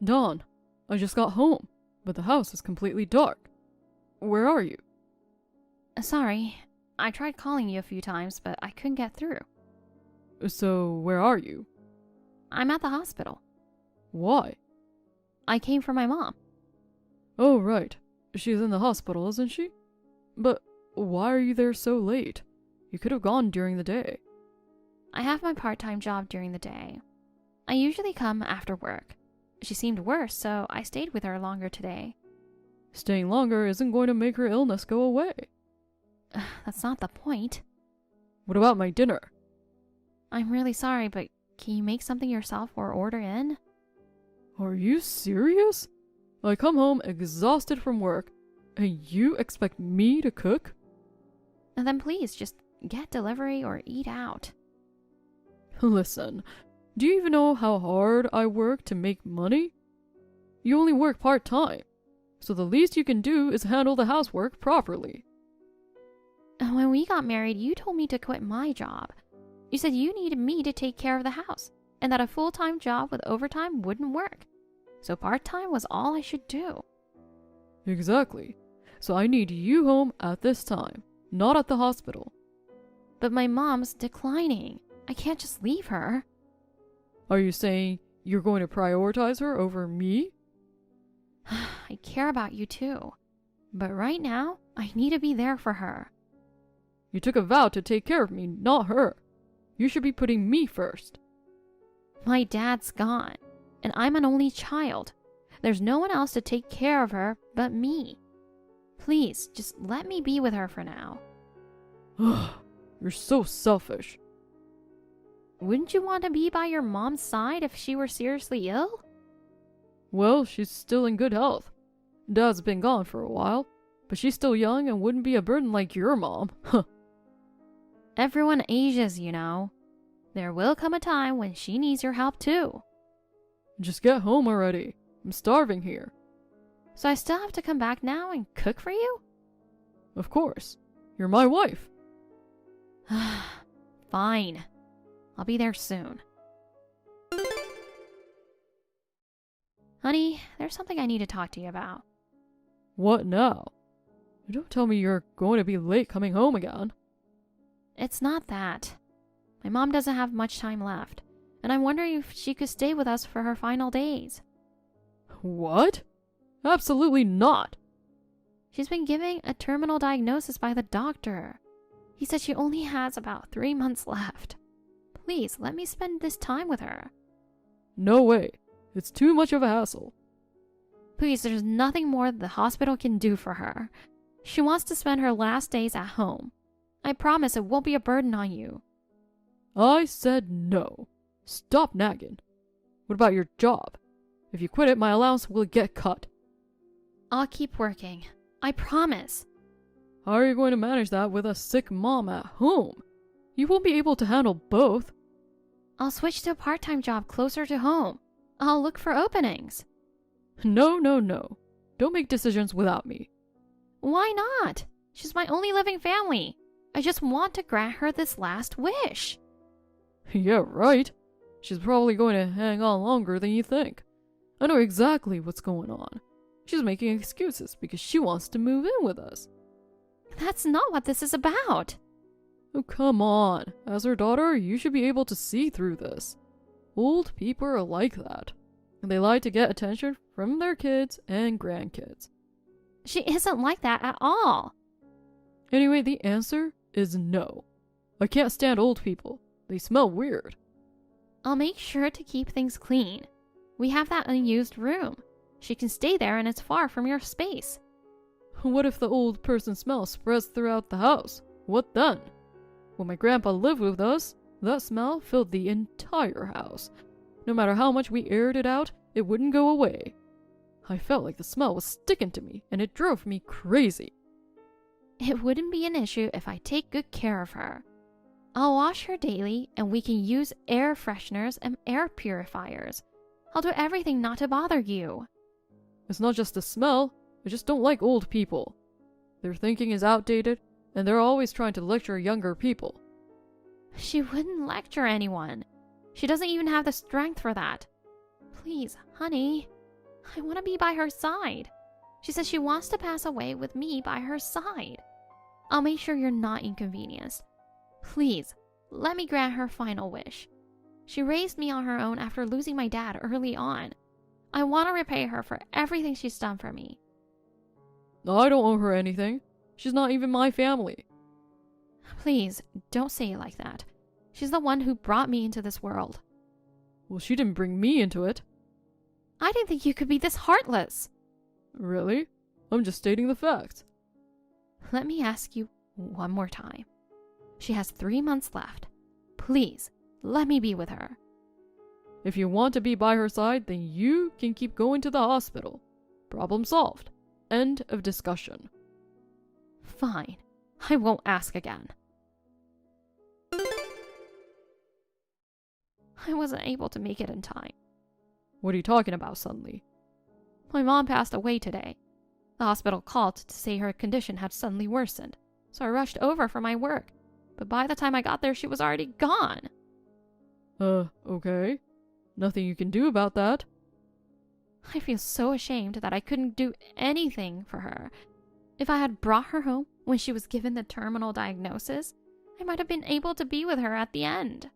Dawn, I just got home, but the house is completely dark. Where are you? Sorry, I tried calling you a few times, but I couldn't get through. So, where are you? I'm at the hospital. Why? I came for my mom. Oh, right. She's in the hospital, isn't she? But why are you there so late? You could have gone during the day. I have my part-time job during the day. I usually come after work. She seemed worse, so I stayed with her longer today. Staying longer isn't going to make her illness go away. That's not the point. What about my dinner? I'm really sorry, but can you make something yourself or order in? Are you serious? I come home exhausted from work, and you expect me to cook? And then please, just get delivery or eat out. Listen, do you even know how hard I work to make money? You only work part-time, so the least you can do is handle the housework properly. When we got married, you told me to quit my job. You said you needed me to take care of the house, and that a full-time job with overtime wouldn't work. So part-time was all I should do. Exactly. So I need you home at this time, not at the hospital. But my mom's declining. I can't just leave her. Are you saying you're going to prioritize her over me? I care about you too. But right now, I need to be there for her. You took a vow to take care of me, not her. You should be putting me first. My dad's gone, and I'm an only child. There's no one else to take care of her but me. Please, just let me be with her for now. You're so selfish. Wouldn't you want to be by your mom's side if she were seriously ill? Well, she's still in good health. Dad's been gone for a while, but she's still young and wouldn't be a burden like your mom. Everyone ages, you know. There will come a time when she needs your help too. Just get home already. I'm starving here. So I still have to come back now and cook for you? Of course. You're my wife. Fine. I'll be there soon. Honey, there's something I need to talk to you about. What now? Don't tell me you're going to be late coming home again. It's not that. My mom doesn't have much time left, and I'm wondering if she could stay with us for her final days. What? Absolutely not. She's been given a terminal diagnosis by the doctor. He said she only has about 3 months left. Please, let me spend this time with her. No way. It's too much of a hassle. Please, there's nothing more the hospital can do for her. She wants to spend her last days at home. I promise it won't be a burden on you. I said no. Stop nagging. What about your job? If you quit it, my allowance will get cut. I'll keep working. I promise. How are you going to manage that with a sick mom at home? You won't be able to handle both. I'll switch to a part-time job closer to home. I'll look for openings. No, no, no. Don't make decisions without me. Why not? She's my only living family. I just want to grant her this last wish. Yeah, right. She's probably going to hang on longer than you think. I know exactly what's going on. She's making excuses because she wants to move in with us. That's not what this is about. Oh, come on. As her daughter, you should be able to see through this. Old people are like that. They like to get attention from their kids and grandkids. She isn't like that at all. Anyway, the answer is no. I can't stand old people. They smell weird. I'll make sure to keep things clean. We have that unused room. She can stay there and it's far from your space. What if the old person smell spreads throughout the house? What then? When my grandpa lived with us, that smell filled the entire house. No matter how much we aired it out, it wouldn't go away. I felt like the smell was sticking to me, and it drove me crazy. It wouldn't be an issue if I take good care of her. I'll wash her daily, and we can use air fresheners and air purifiers. I'll do everything not to bother you. It's not just the smell, I just don't like old people. Their thinking is outdated, and they're always trying to lecture younger people. She wouldn't lecture anyone. She doesn't even have the strength for that. Please, honey. I want to be by her side. She says she wants to pass away with me by her side. I'll make sure you're not inconvenienced. Please, let me grant her final wish. She raised me on her own after losing my dad early on. I want to repay her for everything she's done for me. I don't owe her anything. She's not even my family. Please, don't say it like that. She's the one who brought me into this world. Well, she didn't bring me into it. I didn't think you could be this heartless. Really? I'm just stating the facts. Let me ask you one more time. She has 3 months left. Please, let me be with her. If you want to be by her side, then you can keep going to the hospital. Problem solved. End of discussion. Fine. I won't ask again. I wasn't able to make it in time. What are you talking about suddenly? My mom passed away today. The hospital called to say her condition had suddenly worsened, so I rushed over for my work. But by the time I got there, she was already gone. Okay. Nothing you can do about that. I feel so ashamed that I couldn't do anything for her. If I had brought her home when she was given the terminal diagnosis, I might have been able to be with her at the end.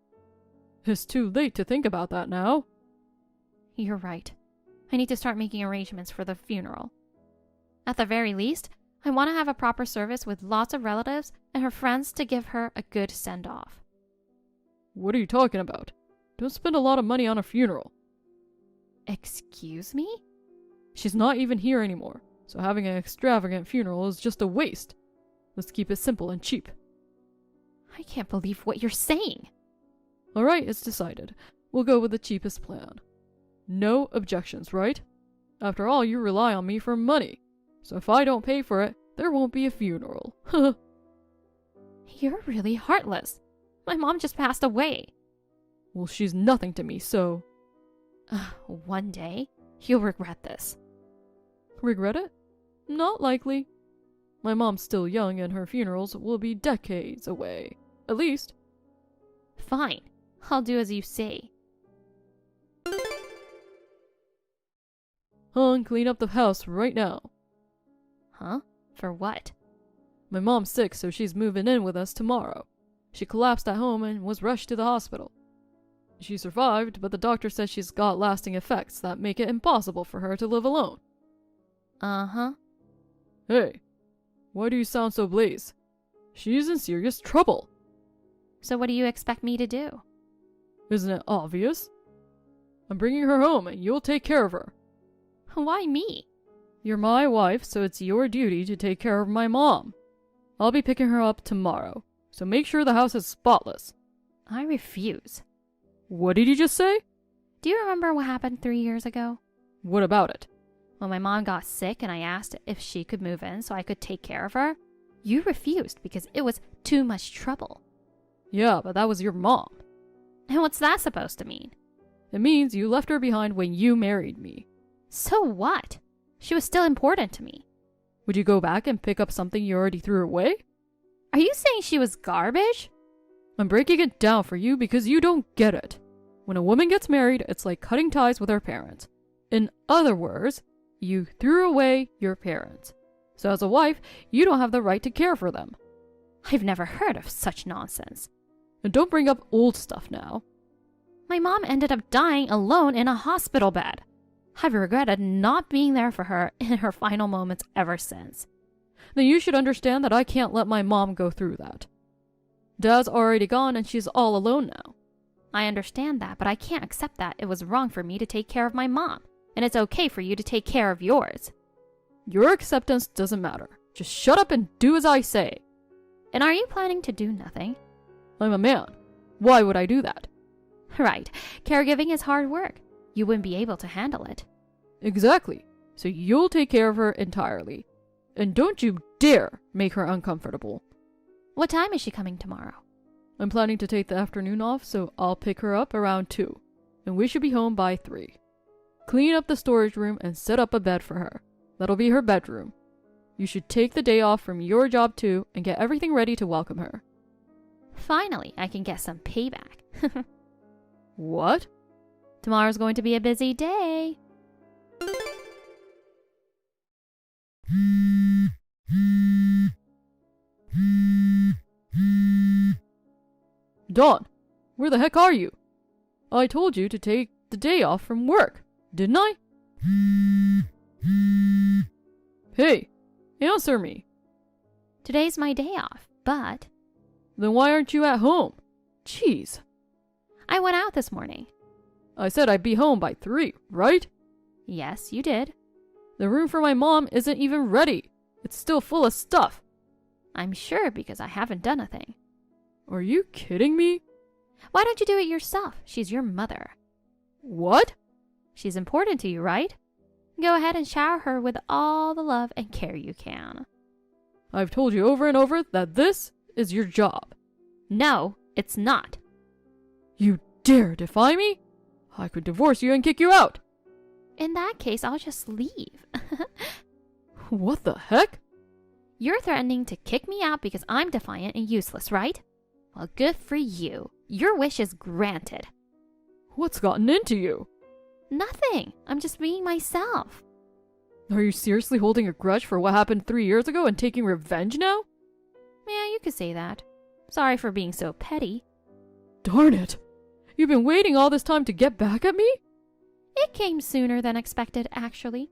It's too late to think about that now. You're right. I need to start making arrangements for the funeral. At the very least, I want to have a proper service with lots of relatives and her friends to give her a good send-off. What are you talking about? Don't spend a lot of money on a funeral. Excuse me? She's not even here anymore, so having an extravagant funeral is just a waste. Let's keep it simple and cheap. I can't believe what you're saying. Alright, it's decided. We'll go with the cheapest plan. No objections, right? After all, you rely on me for money. So if I don't pay for it, there won't be a funeral. You're really heartless. My mom just passed away. Well, she's nothing to me, so... One day, you'll regret this. Regret it? Not likely. My mom's still young and her funerals will be decades away. At least. Fine. I'll do as you say. Hon, clean up the house right now. Huh? For what? My mom's sick, so she's moving in with us tomorrow. She collapsed at home and was rushed to the hospital. She survived, but the doctor says she's got lasting effects that make it impossible for her to live alone. Uh-huh. Hey, why do you sound so blaze? She's in serious trouble. So what do you expect me to do? Isn't it obvious? I'm bringing her home and you'll take care of her. Why me? You're my wife, so it's your duty to take care of my mom. I'll be picking her up tomorrow, so make sure the house is spotless. I refuse. What did you just say? Do you remember what happened 3 years ago? What about it? When my mom got sick and I asked if she could move in so I could take care of her, you refused because it was too much trouble. Yeah, but that was your mom. And what's that supposed to mean? It means you left her behind when you married me. So what? She was still important to me. Would you go back and pick up something you already threw away? Are you saying she was garbage? I'm breaking it down for you because you don't get it. When a woman gets married, it's like cutting ties with her parents. In other words, you threw away your parents. So as a wife, you don't have the right to care for them. I've never heard of such nonsense. And don't bring up old stuff now. My mom ended up dying alone in a hospital bed. I've regretted not being there for her in her final moments ever since. Then you should understand that I can't let my mom go through that. Dad's already gone and she's all alone now. I understand that, but I can't accept that it was wrong for me to take care of my mom, and it's okay for you to take care of yours. Your acceptance doesn't matter. Just shut up and do as I say. And are you planning to do nothing? I'm a man. Why would I do that? Right. Caregiving is hard work. You wouldn't be able to handle it. Exactly. So you'll take care of her entirely. And don't you dare make her uncomfortable. What time is she coming tomorrow? I'm planning to take the afternoon off, so I'll pick her up around 2. And we should be home by 3. Clean up the storage room and set up a bed for her. That'll be her bedroom. You should take the day off from your job too and get everything ready to welcome her. Finally, I can get some payback. What? Tomorrow's going to be a busy day. Dawn, where the heck are you? I told you to take the day off from work, didn't I? Hey, answer me. Today's my day off, but Then why aren't you at home? Jeez. I went out this morning. I said I'd be home by 3, right? Yes, you did. The room for my mom isn't even ready. It's still full of stuff. I'm sure because I haven't done a thing. Are you kidding me? Why don't you do it yourself? She's your mother. What? She's important to you, right? Go ahead and shower her with all the love and care you can. I've told you over and over that this is your job. No, it's not. You dare defy me? I could divorce you and kick you out. In that case, I'll just leave. What the heck? You're threatening to kick me out because I'm defiant and useless, right? Well, good for you. Your wish is granted. What's gotten into you? Nothing. I'm just being myself. Are you seriously holding a grudge for what happened 3 years ago and taking revenge now? Yeah, you could say that. Sorry for being so petty. Darn it. You've been waiting all this time to get back at me? It came sooner than expected, actually.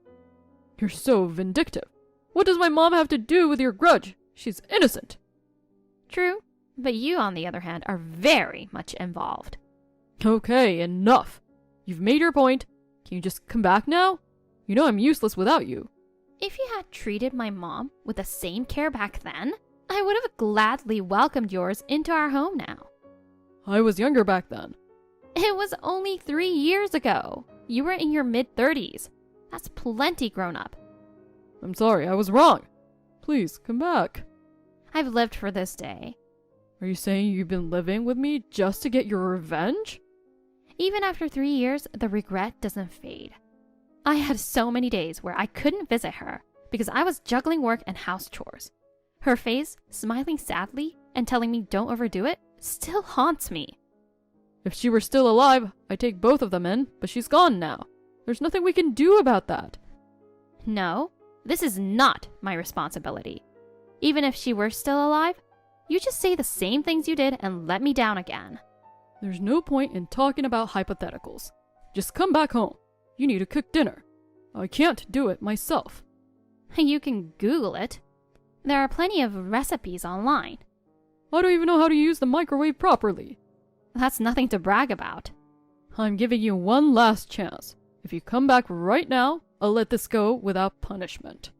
You're so vindictive. What does my mom have to do with your grudge? She's innocent. True, but you, on the other hand, are very much involved. Okay, enough. You've made your point. Can you just come back now? You know I'm useless without you. If you had treated my mom with the same care back then, I would have gladly welcomed yours into our home now. I was younger back then. It was only 3 years ago. You were in your mid-30s. That's plenty grown up. I'm sorry, I was wrong. Please, come back. I've lived for this day. Are you saying you've been living with me just to get your revenge? Even after 3 years, the regret doesn't fade. I had so many days where I couldn't visit her because I was juggling work and house chores. Her face, smiling sadly and telling me don't overdo it, still haunts me. If she were still alive, I'd take both of them in, but she's gone now. There's nothing we can do about that. No, this is not my responsibility. Even if she were still alive, you just say the same things you did and let me down again. There's no point in talking about hypotheticals. Just come back home. You need to cook dinner. I can't do it myself. You can Google it. There are plenty of recipes online. I don't even know how to use the microwave properly. That's nothing to brag about. I'm giving you one last chance. If you come back right now, I'll let this go without punishment.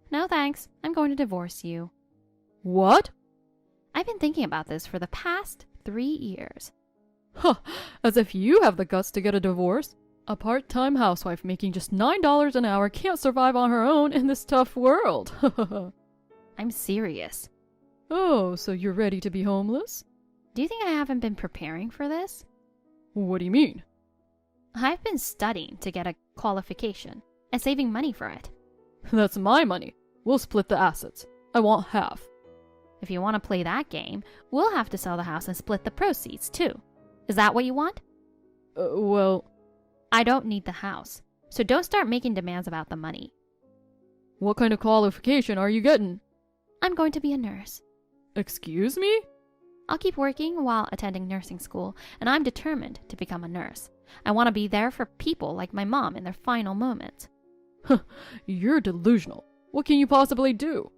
No thanks, I'm going to divorce you. What? I've been thinking about this for the past 3 years. Huh, as if you have the guts to get a divorce. A part-time housewife making just $9 an hour can't survive on her own in this tough world. I'm serious. Oh, so you're ready to be homeless? Do you think I haven't been preparing for this? What do you mean? I've been studying to get a qualification and saving money for it. That's my money. We'll split the assets. I want half. If you want to play that game, we'll have to sell the house and split the proceeds too. Is that what you want? Well... I don't need the house, so don't start making demands about the money. What kind of qualification are you getting? I'm going to be a nurse. Excuse me? I'll keep working while attending nursing school, and I'm determined to become a nurse. I want to be there for people like my mom in their final moments. You're delusional. What can you possibly do?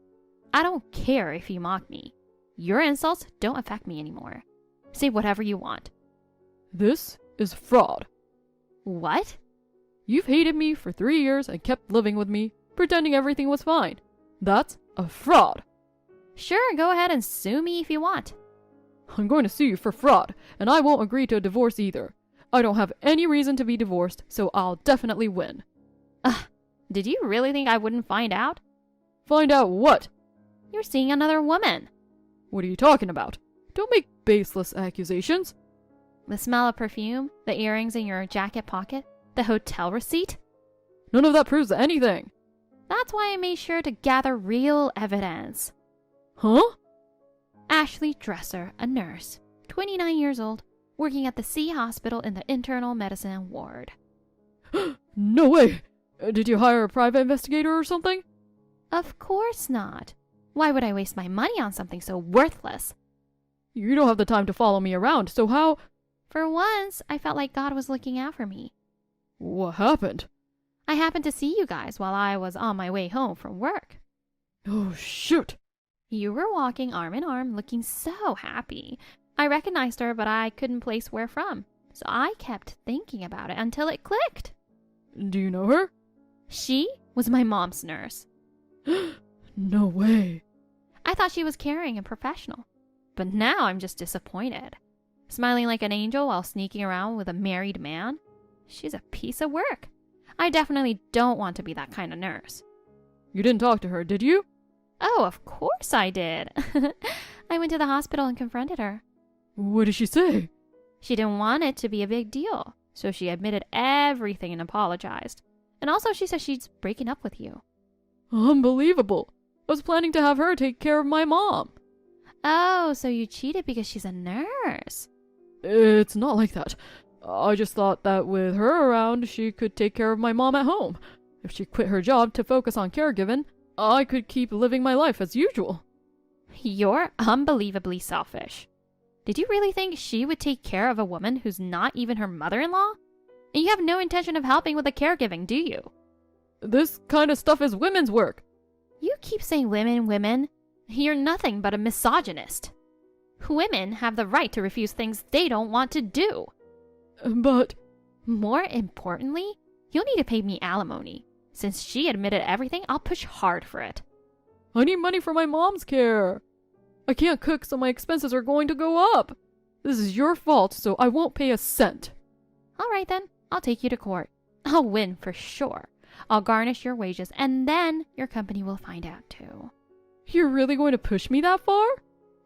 I don't care if you mock me. Your insults don't affect me anymore. Say whatever you want. This is fraud. What? You've hated me for 3 years and kept living with me, pretending everything was fine. That's a fraud. Sure, go ahead and sue me if you want. I'm going to sue you for fraud, and I won't agree to a divorce either. I don't have any reason to be divorced, so I'll definitely win. Did you really think I wouldn't find out? Find out what? You're seeing another woman. What are you talking about? Don't make baseless accusations. The smell of perfume, the earrings in your jacket pocket, the hotel receipt? None of that proves anything. That's why I made sure to gather real evidence. Huh? Ashley Dresser, a nurse, 29 years old, working at the C Hospital in the internal medicine ward. No way! Did you hire a private investigator or something? Of course not. Why would I waste my money on something so worthless? You don't have the time to follow me around, so how— For once, I felt like God was looking out for me. What happened? I happened to see you guys while I was on my way home from work. Oh, shoot. You were walking arm in arm, looking so happy. I recognized her, but I couldn't place where from. So I kept thinking about it until it clicked. Do you know her? She was my mom's nurse. No way. I thought she was caring and professional. But now I'm just disappointed. Smiling like an angel while sneaking around with a married man? She's a piece of work. I definitely don't want to be that kind of nurse. You didn't talk to her, did you? Oh, of course I did. I went to the hospital and confronted her. What did she say? She didn't want it to be a big deal, so she admitted everything and apologized. And also she said she's breaking up with you. Unbelievable. I was planning to have her take care of my mom. Oh, so you cheated because she's a nurse. It's not like that. I just thought that with her around, she could take care of my mom at home. If she quit her job to focus on caregiving, I could keep living my life as usual. You're unbelievably selfish. Did you really think she would take care of a woman who's not even her mother-in-law? And you have no intention of helping with the caregiving, do you? This kind of stuff is women's work. You keep saying women, women. You're nothing but a misogynist. Women have the right to refuse things they don't want to do. But more importantly, you'll need to pay me alimony. Since she admitted everything, I'll push hard for it. I need money for my mom's care. I can't cook, so my expenses are going to go up. This is your fault, so I won't pay a cent. All right then, I'll take you to court. I'll win for sure. I'll garnish your wages, and then your company will find out too. You're really going to push me that far?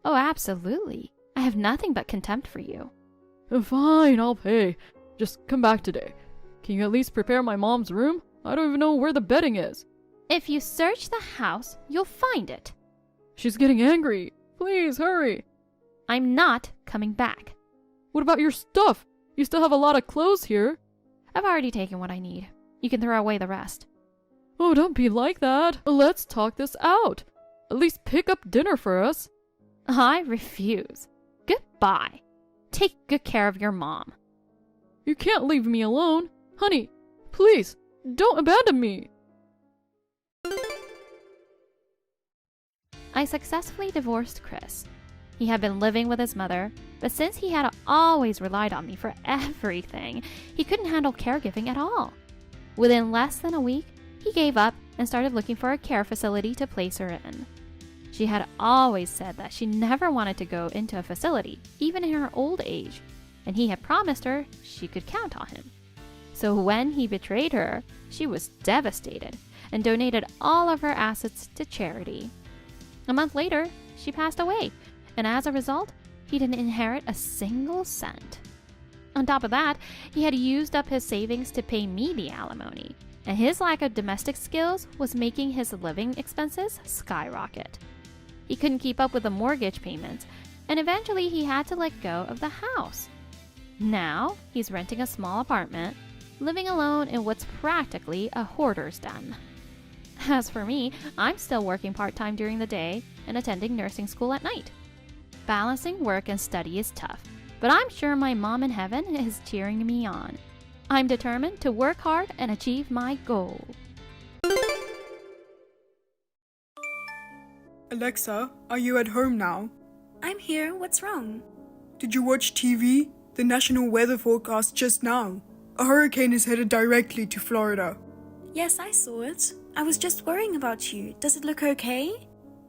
Oh, absolutely. I have nothing but contempt for you. Fine, I'll pay. Just come back today. Can you at least prepare my mom's room? I don't even know where the bedding is. If you search the house, you'll find it. She's getting angry. Please, hurry. I'm not coming back. What about your stuff? You still have a lot of clothes here. I've already taken what I need. You can throw away the rest. Oh, don't be like that. Let's talk this out. At least pick up dinner for us. I refuse. Goodbye. Take good care of your mom. You can't leave me alone. Honey, please, don't abandon me. I successfully divorced Chris. He had been living with his mother, but since he had always relied on me for everything, he couldn't handle caregiving at all. Within less than a week, he gave up and started looking for a care facility to place her in. She had always said that she never wanted to go into a facility, even in her old age, and he had promised her she could count on him. So when he betrayed her, she was devastated and donated all of her assets to charity. A month later, she passed away, and as a result, he didn't inherit a single cent. On top of that, he had used up his savings to pay me the alimony, and his lack of domestic skills was making his living expenses skyrocket. He couldn't keep up with the mortgage payments, and eventually he had to let go of the house. Now, he's renting a small apartment, living alone in what's practically a hoarder's den. As for me, I'm still working part-time during the day and attending nursing school at night. Balancing work and study is tough, but I'm sure my mom in heaven is cheering me on. I'm determined to work hard and achieve my goal. Alexa, are you at home now? I'm here. What's wrong? Did you watch TV? The national weather forecast just now. A hurricane is headed directly to Florida. Yes, I saw it. I was just worrying about you. Does it look okay?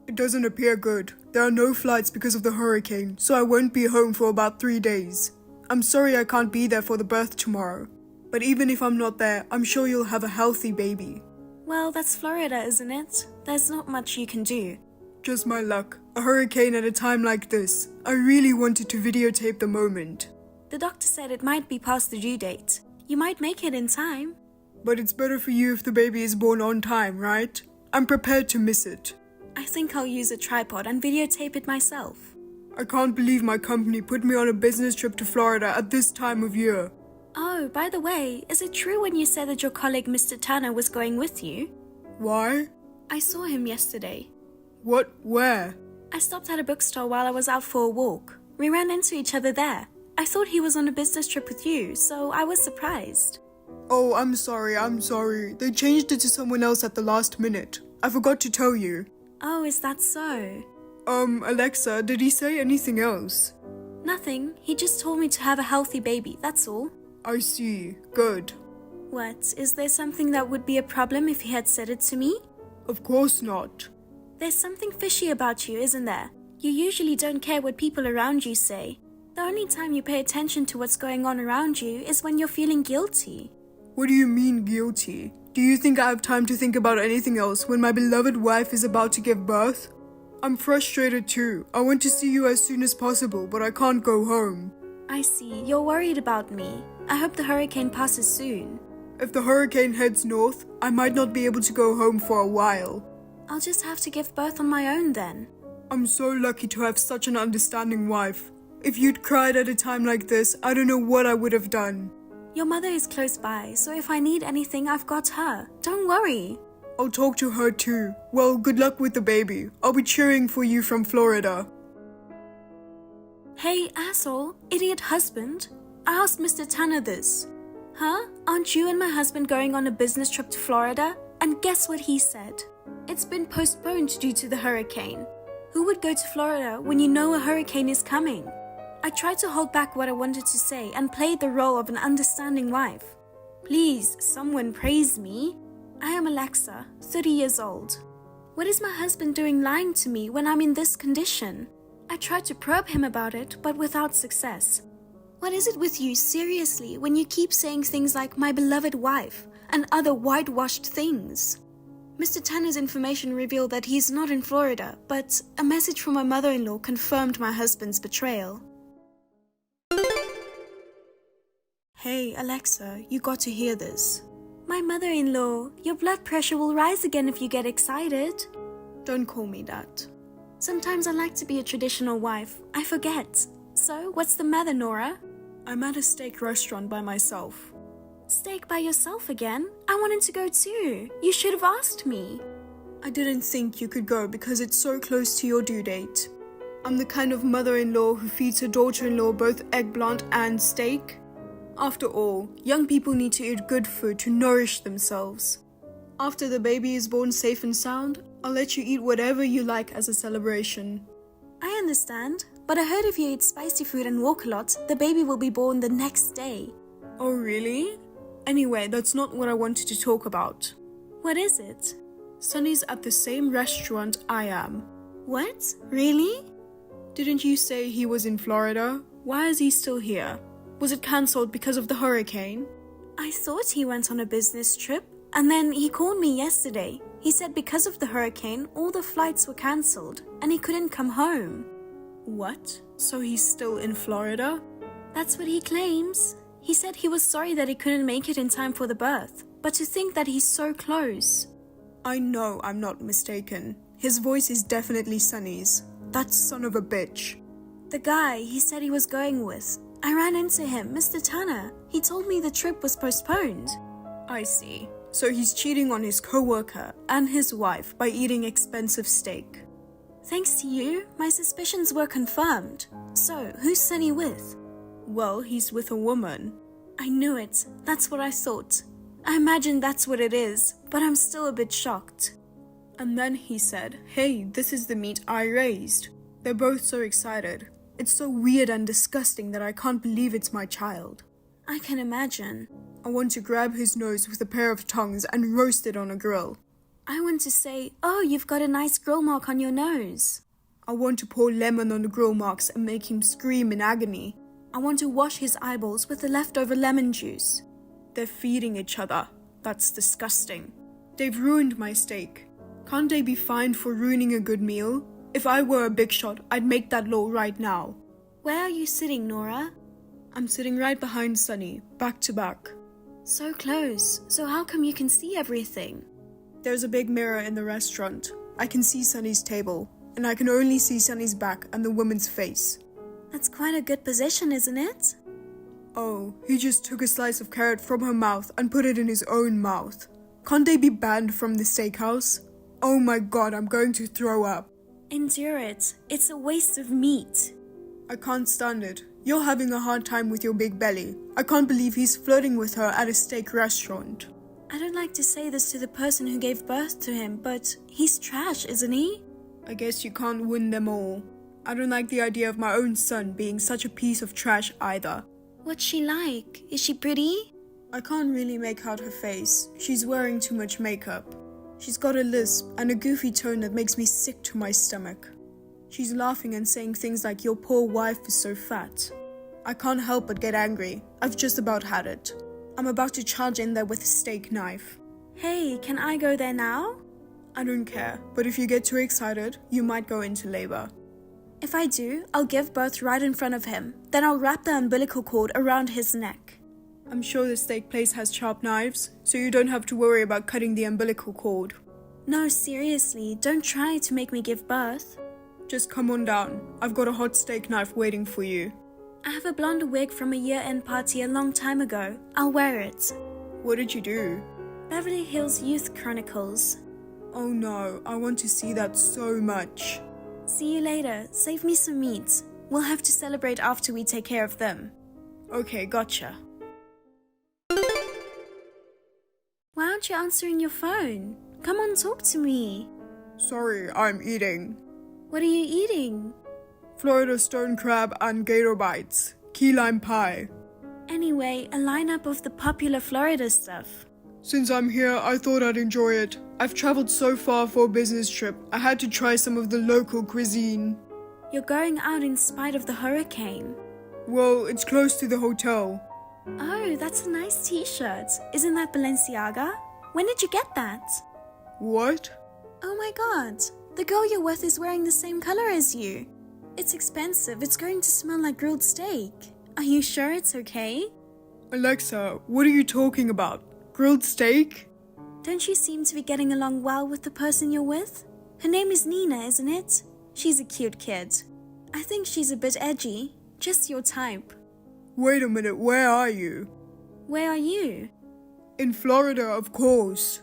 It doesn't appear good. There are no flights because of the hurricane, so I won't be home for about 3 days. I'm sorry I can't be there for the birth tomorrow. But even if I'm not there, I'm sure you'll have a healthy baby. Well, that's Florida, isn't it? There's not much you can do. Just my luck. A hurricane at a time like this. I really wanted to videotape the moment. The doctor said it might be past the due date. You might make it in time. But it's better for you if the baby is born on time, right? I'm prepared to miss it. I think I'll use a tripod and videotape it myself. I can't believe my company put me on a business trip to Florida at this time of year. Oh, by the way, is it true when you said that your colleague Mr. Turner was going with you? Why? I saw him yesterday. What? Where? I stopped at a bookstore while I was out for a walk. We ran into each other there. I thought he was on a business trip with you, so I was surprised. Oh, I'm sorry. They changed it to someone else at the last minute. I forgot to tell you. Oh, is that so? Alexa, did he say anything else? Nothing. He just told me to have a healthy baby, that's all. I see. Good. What? Is there something that would be a problem if he had said it to me? Of course not. There's something fishy about you, isn't there? You usually don't care what people around you say. The only time you pay attention to what's going on around you is when you're feeling guilty. What do you mean guilty? Do you think I have time to think about anything else when my beloved wife is about to give birth? I'm frustrated too. I want to see you as soon as possible, but I can't go home. I see. You're worried about me. I hope the hurricane passes soon. If the hurricane heads north, I might not be able to go home for a while. I'll just have to give birth on my own then. I'm so lucky to have such an understanding wife. If you'd cried at a time like this, I don't know what I would have done. Your mother is close by, so if I need anything, I've got her. Don't worry. I'll talk to her too. Well, good luck with the baby. I'll be cheering for you from Florida. Hey, asshole, idiot husband. I asked Mr. Tanner this. Huh? Aren't you and my husband going on a business trip to Florida? And guess what he said? It's been postponed due to the hurricane. Who would go to Florida when you know a hurricane is coming? I tried to hold back what I wanted to say and played the role of an understanding wife. Please, someone praise me. I am Alexa, 30 years old. What is my husband doing lying to me when I'm in this condition? I tried to probe him about it, but without success. What is it with you, seriously, when you keep saying things like my beloved wife and other whitewashed things? Mr. Tanner's information revealed that he's not in Florida, but a message from my mother-in-law confirmed my husband's betrayal. Hey, Alexa, you got to hear this. My mother-in-law, your blood pressure will rise again if you get excited. Don't call me that. Sometimes I like to be a traditional wife. I forget. So, what's the matter, Nora? I'm at a steak restaurant by myself. Steak by yourself again? I wanted to go too. You should have asked me. I didn't think you could go because it's so close to your due date. I'm the kind of mother-in-law who feeds her daughter-in-law both eggplant and steak. After all, young people need to eat good food to nourish themselves. After the baby is born safe and sound, I'll let you eat whatever you like as a celebration. I understand, but I heard if you eat spicy food and walk a lot, the baby will be born the next day. Oh, really? Anyway, that's not what I wanted to talk about. What is it? Sonny's at the same restaurant I am. What? Really? Didn't you say he was in Florida? Why is he still here? Was it cancelled because of the hurricane? I thought he went on a business trip, and then he called me yesterday. He said because of the hurricane, all the flights were cancelled, and he couldn't come home. What? So he's still in Florida? That's what he claims. He said he was sorry that he couldn't make it in time for the birth, but to think that he's so close. I know I'm not mistaken. His voice is definitely Sonny's. That son of a bitch. The guy he said he was going with. I ran into him, Mr. Tanner. He told me the trip was postponed. I see. So he's cheating on his co-worker and his wife by eating expensive steak. Thanks to you, my suspicions were confirmed. So, who's Sonny with? Well, he's with a woman. I knew it. That's what I thought. I imagine that's what it is, but I'm still a bit shocked. And then he said, hey, this is the meat I raised. They're both so excited. It's so weird and disgusting that I can't believe it's my child. I can imagine. I want to grab his nose with a pair of tongs and roast it on a grill. I want to say, oh, you've got a nice grill mark on your nose. I want to pour lemon on the grill marks and make him scream in agony. I want to wash his eyeballs with the leftover lemon juice. They're feeding each other. That's disgusting. They've ruined my steak. Can't they be fined for ruining a good meal? If I were a big shot, I'd make that law right now. Where are you sitting, Nora? I'm sitting right behind Sonny, back to back. So close. So how come you can see everything? There's a big mirror in the restaurant. I can see Sonny's table, and I can only see Sonny's back and the woman's face. That's quite a good position, isn't it? Oh, he just took a slice of carrot from her mouth and put it in his own mouth. Can't they be banned from the steakhouse? Oh my god, I'm going to throw up. Endure it. It's a waste of meat. I can't stand it. You're having a hard time with your big belly. I can't believe he's flirting with her at a steak restaurant. I don't like to say this to the person who gave birth to him, but he's trash, isn't he? I guess you can't win them all. I don't like the idea of my own son being such a piece of trash either. What's she like? Is she pretty? I can't really make out her face. She's wearing too much makeup. She's got a lisp and a goofy tone that makes me sick to my stomach. She's laughing and saying things like, "Your poor wife is so fat." I can't help but get angry. I've just about had it. I'm about to charge in there with a steak knife. Hey, can I go there now? I don't care, but if you get too excited, you might go into labor. If I do, I'll give birth right in front of him. Then I'll wrap the umbilical cord around his neck. I'm sure the steak place has sharp knives, so you don't have to worry about cutting the umbilical cord. No, seriously, don't try to make me give birth. Just come on down. I've got a hot steak knife waiting for you. I have a blonde wig from a year-end party a long time ago. I'll wear it. What did you do? Beverly Hills Youth Chronicles. Oh no, I want to see that so much. See you later. Save me some meat. We'll have to celebrate after we take care of them. Okay, gotcha. Why aren't you answering your phone? Come on, talk to me. Sorry, I'm eating. What are you eating? Florida stone crab and gator bites. Key lime pie. Anyway, a lineup of the popular Florida stuff. Since I'm here, I thought I'd enjoy it. I've traveled so far for a business trip, I had to try some of the local cuisine. You're going out in spite of the hurricane. Well, it's close to the hotel. Oh, that's a nice t-shirt. Isn't that Balenciaga? When did you get that? What? Oh my god, the girl you're with is wearing the same color as you. It's expensive, it's going to smell like grilled steak. Are you sure it's okay? Alexa, what are you talking about? Grilled steak? Don't you seem to be getting along well with the person you're with? Her name is Nina, isn't it? She's a cute kid. I think she's a bit edgy. Just your type. Wait a minute, where are you? Where are you? In Florida, of course.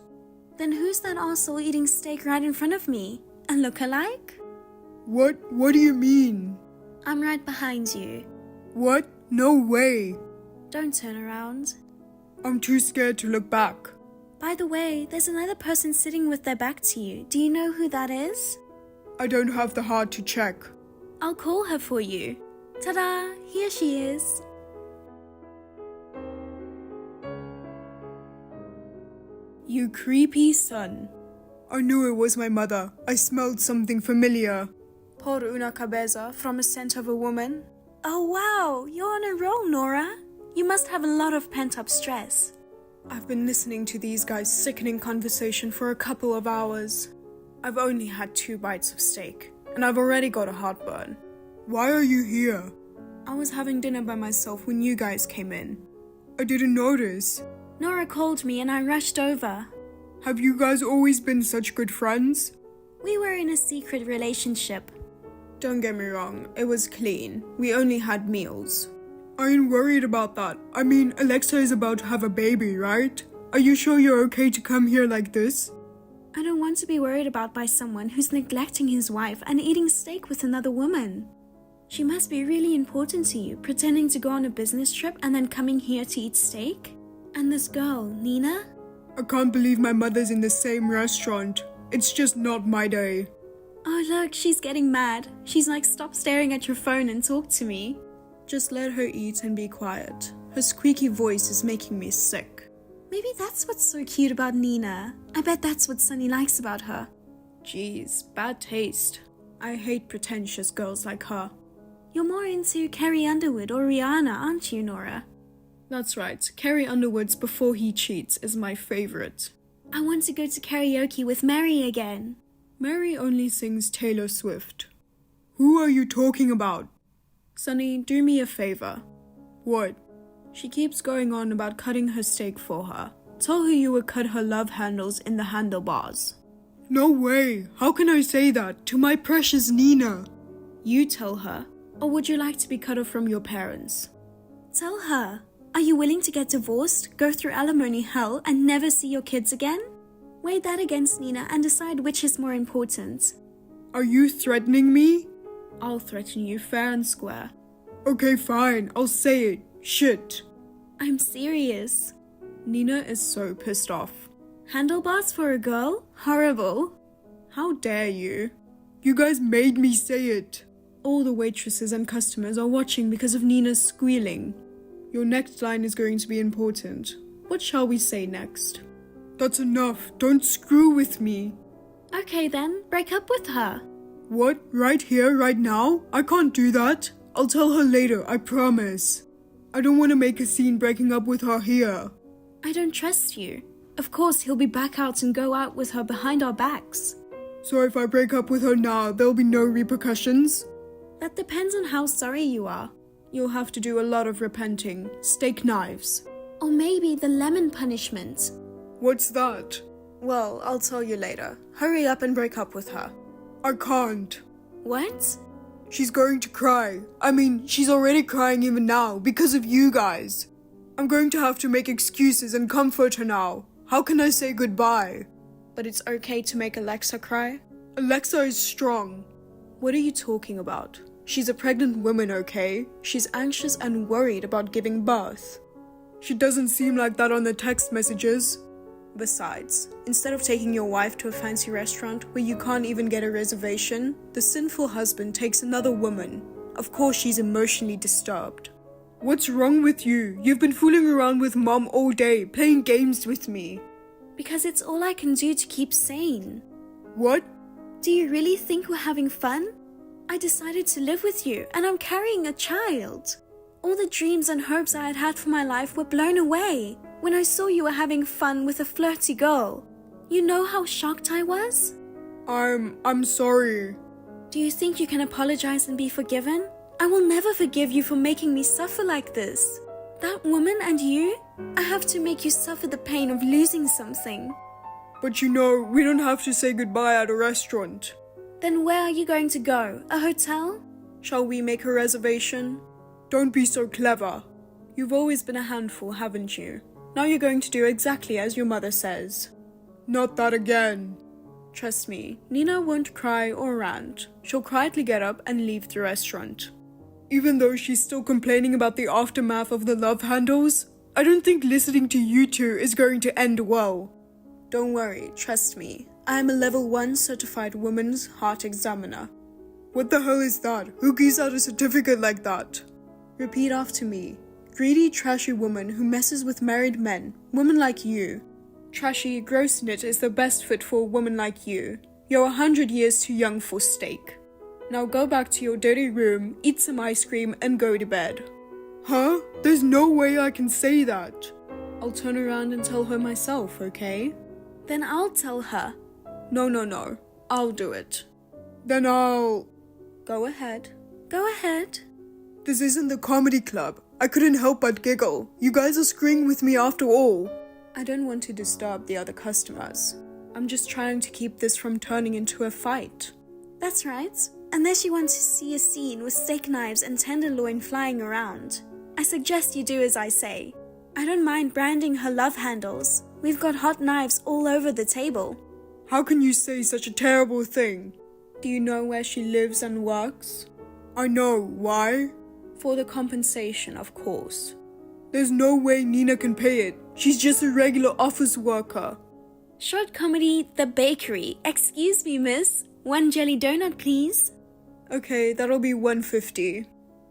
Then who's that arsehole eating steak right in front of me? A look-alike? What do you mean? I'm right behind you. What? No way. Don't turn around. I'm too scared to look back. By the way, there's another person sitting with their back to you. Do you know who that is? I don't have the heart to check. I'll call her for you. Ta-da! Here she is. You creepy son. I knew it was my mother. I smelled something familiar. Por una cabeza from a scent of a woman. Oh wow, you're on a roll, Nora. You must have a lot of pent-up stress. I've been listening to these guys' sickening conversation for a couple of hours. I've only had 2 bites of steak, and I've already got a heartburn. Why are you here? I was having dinner by myself when you guys came in. I didn't notice. Nora called me and I rushed over. Have you guys always been such good friends? We were in a secret relationship. Don't get me wrong, it was clean. We only had meals. I ain't worried about that. I mean, Alexa is about to have a baby, right? Are you sure you're okay to come here like this? I don't want to be worried about by someone who's neglecting his wife and eating steak with another woman. She must be really important to you, pretending to go on a business trip and then coming here to eat steak? And this girl, Nina? I can't believe my mother's in the same restaurant. It's just not my day. Oh look, she's getting mad. She's like, stop staring at your phone and talk to me. Just let her eat and be quiet. Her squeaky voice is making me sick. Maybe that's what's so cute about Nina. I bet that's what Sunny likes about her. Jeez, bad taste. I hate pretentious girls like her. You're more into Carrie Underwood or Rihanna, aren't you, Nora? That's right, Carrie Underwood's Before He Cheats is my favorite. I want to go to karaoke with Mary again. Mary only sings Taylor Swift. Who are you talking about? Sunny, do me a favor. What? She keeps going on about cutting her steak for her. Tell her you would cut her love handles in the handlebars. No way! How can I say that to my precious Nina? You tell her, or would you like to be cut off from your parents? Tell her. Are you willing to get divorced, go through alimony hell, and never see your kids again? Weigh that against Nina and decide which is more important. Are you threatening me? I'll threaten you fair and square. Okay, fine, I'll say it. Shit. I'm serious. Nina is so pissed off. Handlebars for a girl? Horrible. How dare you? You guys made me say it. All the waitresses and customers are watching because of Nina's squealing. Your next line is going to be important. What shall we say next? That's enough. Don't screw with me. Okay then, break up with her. What? Right here, right now? I can't do that. I'll tell her later, I promise. I don't want to make a scene breaking up with her here. I don't trust you. Of course, he'll be back out and go out with her behind our backs. So if I break up with her now, there'll be no repercussions? That depends on how sorry you are. You'll have to do a lot of repenting. Steak knives. Or maybe the lemon punishment. What's that? Well, I'll tell you later. Hurry up and break up with her. I can't. What? She's going to cry. I mean, she's already crying even now because of you guys. I'm going to have to make excuses and comfort her now. How can I say goodbye? But it's okay to make Alexa cry? Alexa is strong. What are you talking about? She's a pregnant woman, okay? She's anxious and worried about giving birth. She doesn't seem like that on the text messages. Besides, instead of taking your wife to a fancy restaurant where you can't even get a reservation, the sinful husband takes another woman. Of course she's emotionally disturbed. What's wrong with you? You've been fooling around with Mom all day, playing games with me. Because it's all I can do to keep sane. What? Do you really think we're having fun? I decided to live with you, and I'm carrying a child. All the dreams and hopes I had had for my life were blown away when I saw you were having fun with a flirty girl. You know how shocked I was? I'm sorry. Do you think you can apologize and be forgiven? I will never forgive you for making me suffer like this. That woman and you, I have to make you suffer the pain of losing something. But you know, we don't have to say goodbye at a restaurant. Then where are you going to go? A hotel? Shall we make a reservation? Don't be so clever. You've always been a handful, haven't you? Now you're going to do exactly as your mother says. Not that again. Trust me, Nina won't cry or rant. She'll quietly get up and leave the restaurant. Even though she's still complaining about the aftermath of the love handles, I don't think listening to you two is going to end well. Don't worry, trust me. I am a level 1 certified woman's heart examiner. What the hell is that? Who gives out a certificate like that? Repeat after me. Greedy, trashy woman who messes with married men. Woman like you. Trashy, gross knit is the best fit for a woman like you. You're 100 years too young for steak. Now go back to your dirty room, eat some ice cream, and go to bed. Huh? There's no way I can say that. I'll turn around and tell her myself, okay? Then I'll tell her. No. I'll do it. Then I'll... Go ahead. Go ahead. This isn't the comedy club. I couldn't help but giggle. You guys are screwing with me after all. I don't want to disturb the other customers. I'm just trying to keep this from turning into a fight. That's right. Unless you want to see a scene with steak knives and tenderloin flying around, I suggest you do as I say. I don't mind branding her love handles. We've got hot knives all over the table. How can you say such a terrible thing? Do you know where she lives and works? I know. Why? For the compensation, of course. There's no way Nina can pay it. She's just a regular office worker. Short comedy, The Bakery. Excuse me, miss. 1 jelly donut, please. Okay, that'll be $1.50.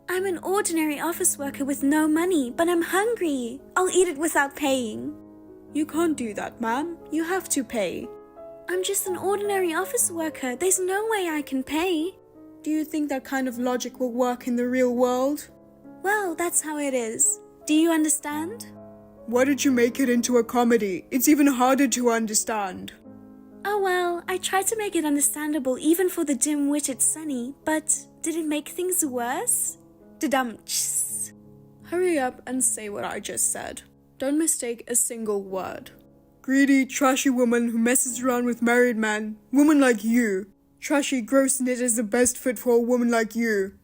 I'm an ordinary office worker with no money, but I'm hungry. I'll eat it without paying. You can't do that, ma'am. You have to pay. I'm just an ordinary office worker. There's no way I can pay. Do you think that kind of logic will work in the real world? Well, that's how it is. Do you understand? Why did you make it into a comedy? It's even harder to understand. Oh well, I tried to make it understandable even for the dim-witted Sunny, but did it make things worse? Da-dum-tsh. Hurry up and say what I just said. Don't mistake a single word. Greedy, trashy woman who messes around with married men. Woman like you. Trashy, gross knit is the best fit for a woman like you.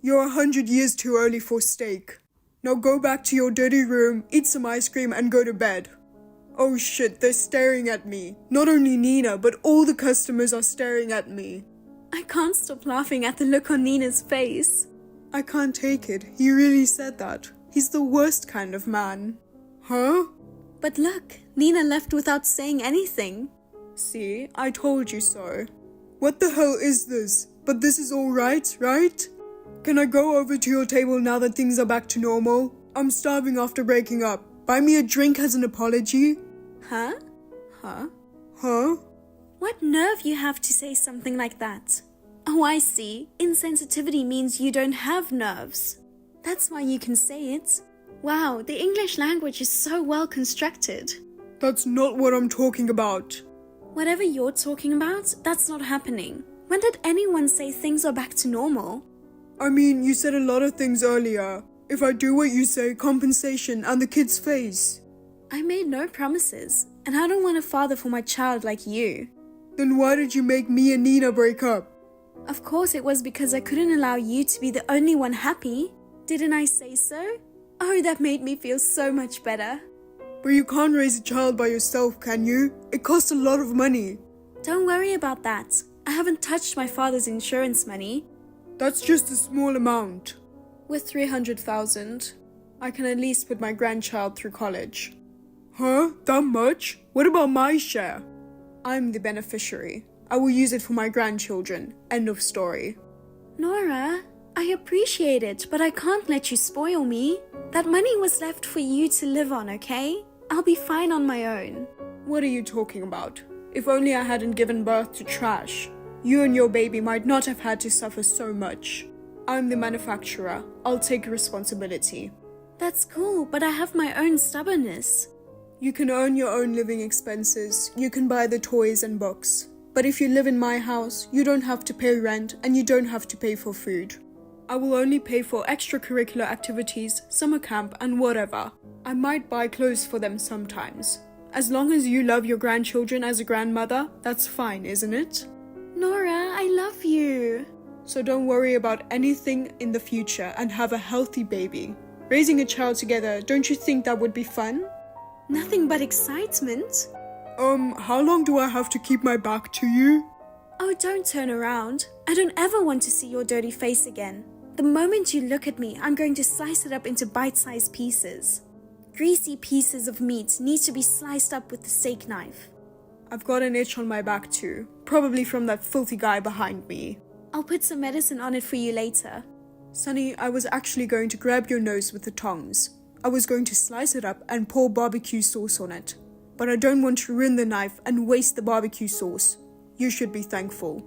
You're 100 years too early for steak. Now go back to your dirty room, eat some ice cream, and go to bed. Oh shit, they're staring at me. Not only Nina, but all the customers are staring at me. I can't stop laughing at the look on Nina's face. I can't take it. He really said that. He's the worst kind of man. Huh? But look, Nina left without saying anything. See, I told you so. What the hell is this? But this is all right, right? Can I go over to your table now that things are back to normal? I'm starving after breaking up. Buy me a drink as an apology. Huh? Huh? What nerve you have to say something like that? Oh, I see. Insensitivity means you don't have nerves. That's why you can say it. Wow, the English language is so well constructed. That's not what I'm talking about. Whatever you're talking about, that's not happening. When did anyone say things are back to normal? I mean, you said a lot of things earlier. If I do what you say, compensation and the kid's face. I made no promises, and I don't want a father for my child like you. Then why did you make me and Nina break up? Of course it was because I couldn't allow you to be the only one happy. Didn't I say so? Oh, that made me feel so much better. But you can't raise a child by yourself, can you? It costs a lot of money. Don't worry about that. I haven't touched my father's insurance money. That's just a small amount. With 300,000, I can at least put my grandchild through college. Huh? That much? What about my share? I'm the beneficiary. I will use it for my grandchildren. End of story. Nora, I appreciate it, but I can't let you spoil me. That money was left for you to live on, okay? I'll be fine on my own. What are you talking about? If only I hadn't given birth to trash. You and your baby might not have had to suffer so much. I'm the manufacturer. I'll take responsibility. That's cool, but I have my own stubbornness. You can earn your own living expenses. You can buy the toys and books. But if you live in my house, you don't have to pay rent and you don't have to pay for food. I will only pay for extracurricular activities, summer camp and whatever. I might buy clothes for them sometimes. As long as you love your grandchildren as a grandmother, that's fine, isn't it? Nora, I love you. So don't worry about anything in the future and have a healthy baby. Raising a child together, don't you think that would be fun? Nothing but excitement. How long do I have to keep my back to you? Oh, don't turn around. I don't ever want to see your dirty face again. The moment you look at me, I'm going to slice it up into bite-sized pieces. Greasy pieces of meat need to be sliced up with the steak knife. I've got an itch on my back too, probably from that filthy guy behind me. I'll put some medicine on it for you later. Sonny, I was actually going to grab your nose with the tongs. I was going to slice it up and pour barbecue sauce on it. But I don't want to ruin the knife and waste the barbecue sauce. You should be thankful.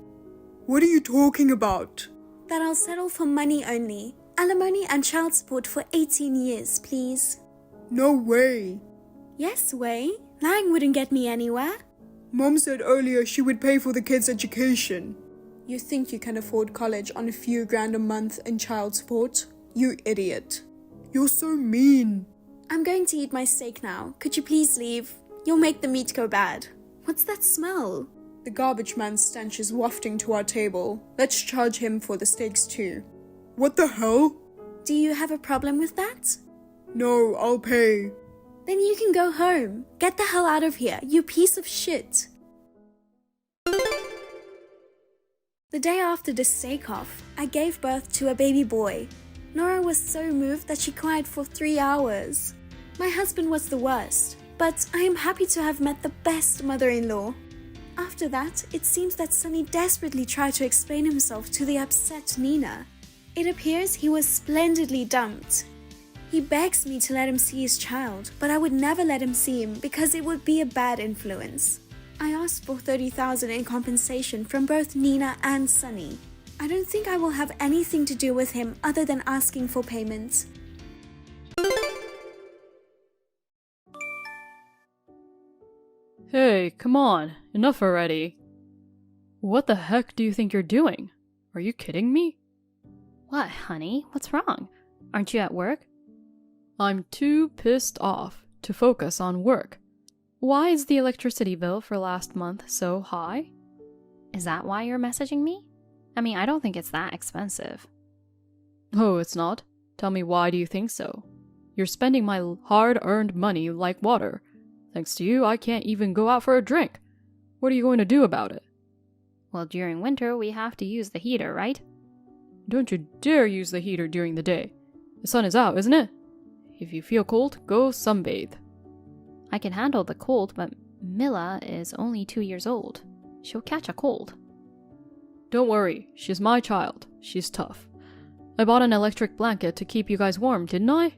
What are you talking about? That I'll settle for money only. Alimony and child support for 18 years, please. No way. Yes way. Lying wouldn't get me anywhere. Mom said earlier she would pay for the kids' education. You think you can afford college on a few grand a month in child support? You idiot. You're so mean. I'm going to eat my steak now. Could you please leave? You'll make the meat go bad. What's that smell? The garbage man's stench is wafting to our table. Let's charge him for the steaks too. What the hell? Do you have a problem with that? No, I'll pay. Then you can go home. Get the hell out of here, you piece of shit. The day after the steak-off, I gave birth to a baby boy. Nora was so moved that she cried for 3 hours. My husband was the worst, but I am happy to have met the best mother-in-law. After that, it seems that Sunny desperately tried to explain himself to the upset Nina. It appears he was splendidly dumped. He begs me to let him see his child, but I would never let him see him because it would be a bad influence. I asked for 30,000 in compensation from both Nina and Sunny. I don't think I will have anything to do with him other than asking for payment. Hey, come on, enough already. What the heck do you think you're doing? Are you kidding me? What, honey? What's wrong? Aren't you at work? I'm too pissed off to focus on work. Why is the electricity bill for last month so high? Is that why you're messaging me? I mean, I don't think it's that expensive. Oh, it's not? Tell me, why do you think so? You're spending my hard-earned money like water. Thanks to you, I can't even go out for a drink. What are you going to do about it? Well, during winter, we have to use the heater, right? Don't you dare use the heater during the day. The sun is out, isn't it? If you feel cold, go sunbathe. I can handle the cold, but Milla is only 2 years old. She'll catch a cold. Don't worry, she's my child. She's tough. I bought an electric blanket to keep you guys warm, didn't I?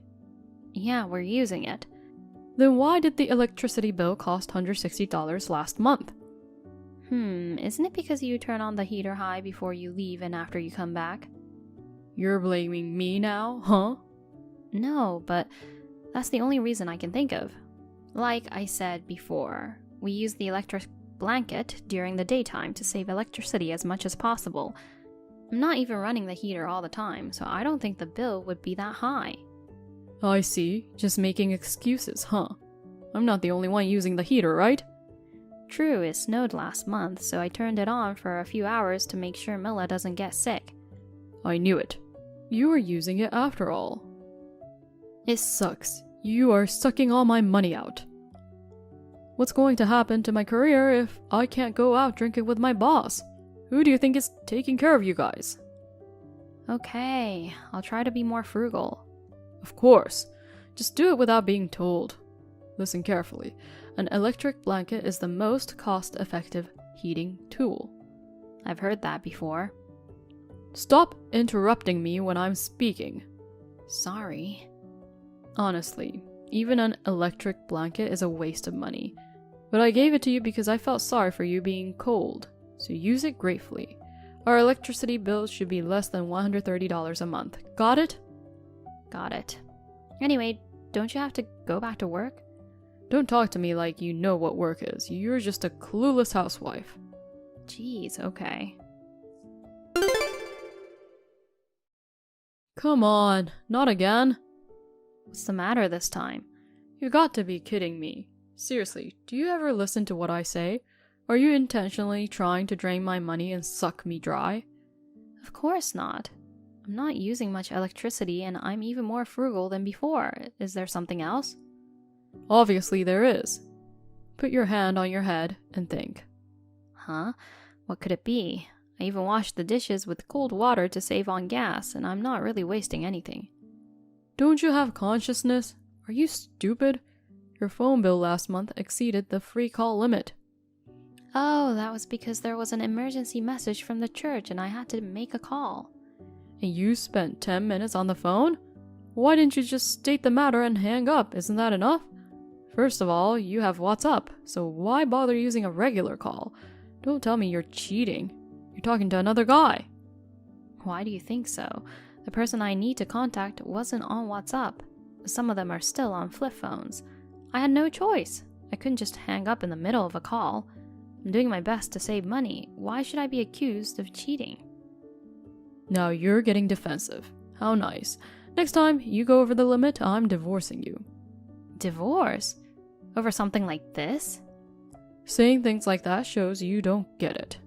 Yeah, we're using it. Then why did the electricity bill cost $160 last month? Isn't it because you turn on the heater high before you leave and after you come back? You're blaming me now, huh? No, but that's the only reason I can think of. Like I said before, we use the electric blanket during the daytime to save electricity as much as possible. I'm not even running the heater all the time, so I don't think the bill would be that high. I see. Just making excuses, huh? I'm not the only one using the heater, right? True, it snowed last month, so I turned it on for a few hours to make sure Milla doesn't get sick. I knew it. You were using it after all. It sucks. You are sucking all my money out. What's going to happen to my career if I can't go out drinking with my boss? Who do you think is taking care of you guys? Okay, I'll try to be more frugal. Of course. Just do it without being told. Listen carefully. An electric blanket is the most cost-effective heating tool. I've heard that before. Stop interrupting me when I'm speaking. Sorry. Honestly, even an electric blanket is a waste of money. But I gave it to you because I felt sorry for you being cold, so use it gratefully. Our electricity bills should be less than $130 a month. Got it? Got it. Anyway, don't you have to go back to work? Don't talk to me like you know what work is. You're just a clueless housewife. Jeez, okay. Come on, not again. What's the matter this time? You got to be kidding me. Seriously, do you ever listen to what I say? Are you intentionally trying to drain my money and suck me dry? Of course not. I'm not using much electricity and I'm even more frugal than before. Is there something else? Obviously there is. Put your hand on your head and think. Huh? What could it be? I even washed the dishes with cold water to save on gas, and I'm not really wasting anything. Don't you have consciousness? Are you stupid? Your phone bill last month exceeded the free call limit. Oh, that was because there was an emergency message from the church and I had to make a call. And you spent 10 minutes on the phone? Why didn't you just state the matter and hang up? Isn't that enough? First of all, you have WhatsApp, so why bother using a regular call? Don't tell me you're cheating. You're talking to another guy. Why do you think so? The person I need to contact wasn't on WhatsApp. Some of them are still on flip phones. I had no choice. I couldn't just hang up in the middle of a call. I'm doing my best to save money. Why should I be accused of cheating? Now you're getting defensive. How nice. Next time you go over the limit, I'm divorcing you. Divorce? Over something like this? Saying things like that shows you don't get it.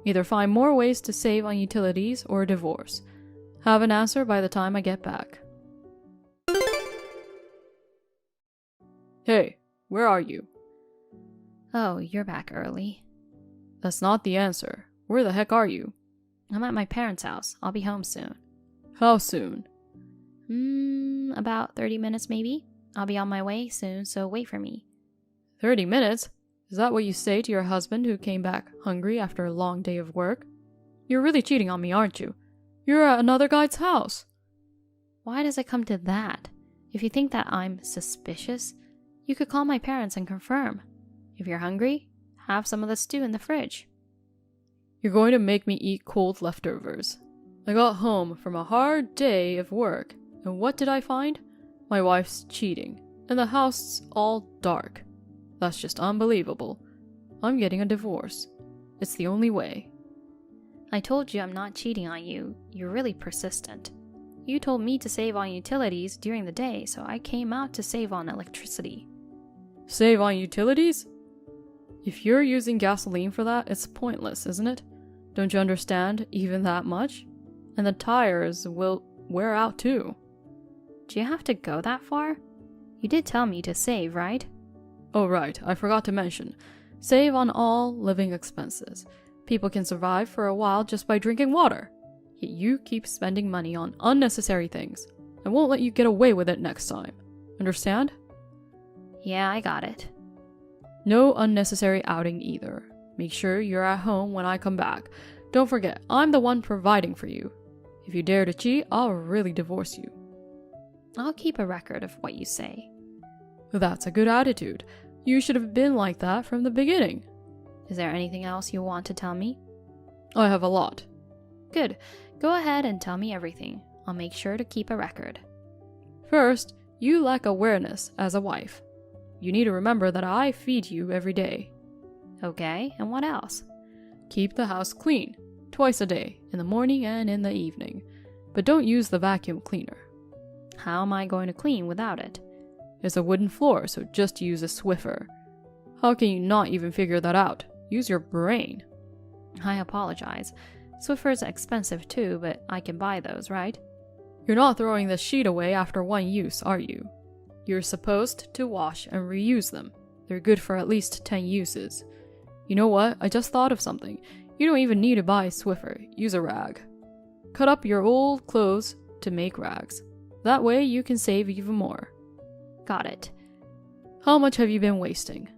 Either find more ways to save on utilities or divorce. Have an answer by the time I get back. Hey, where are you? Oh, you're back early. That's not the answer. Where the heck are you? I'm at my parents' house. I'll be home soon. How soon? About 30 minutes maybe. I'll be on my way soon, so wait for me. 30 minutes? Is that what you say to your husband who came back hungry after a long day of work? You're really cheating on me, aren't you? You're at another guy's house. Why does it come to that? If you think that I'm suspicious, you could call my parents and confirm. If you're hungry, have some of the stew in the fridge. You're going to make me eat cold leftovers. I got home from a hard day of work, and what did I find? My wife's cheating, and the house all dark. That's just unbelievable. I'm getting a divorce. It's the only way. I told you I'm not cheating on you. You're really persistent. You told me to save on utilities during the day, so I came out to save on electricity. Save on utilities? If you're using gasoline for that, it's pointless, isn't it? Don't you understand even that much? And the tires will wear out too. Do you have to go that far? You did tell me to save, right? Oh right, I forgot to mention. Save on all living expenses. People can survive for a while just by drinking water. Yet you keep spending money on unnecessary things. I won't let you get away with it next time. Understand? Yeah, I got it. No unnecessary outing either. Make sure you're at home when I come back. Don't forget, I'm the one providing for you. If you dare to cheat, I'll really divorce you. I'll keep a record of what you say. That's a good attitude. You should have been like that from the beginning. Is there anything else you want to tell me? I have a lot. Good. Go ahead and tell me everything. I'll make sure to keep a record. First, you lack awareness as a wife. You need to remember that I feed you every day. Okay, and what else? Keep the house clean, twice a day, in the morning and in the evening. But don't use the vacuum cleaner. How am I going to clean without it? It's a wooden floor, so just use a Swiffer. How can you not even figure that out? Use your brain. I apologize. Swiffer's expensive too, but I can buy those, right? You're not throwing the sheet away after one use, are you? You're supposed to wash and reuse them. They're good for at least 10 uses. You know what? I just thought of something. You don't even need to buy a Swiffer. Use a rag. Cut up your old clothes to make rags. That way you can save even more. Got it. How much have you been wasting?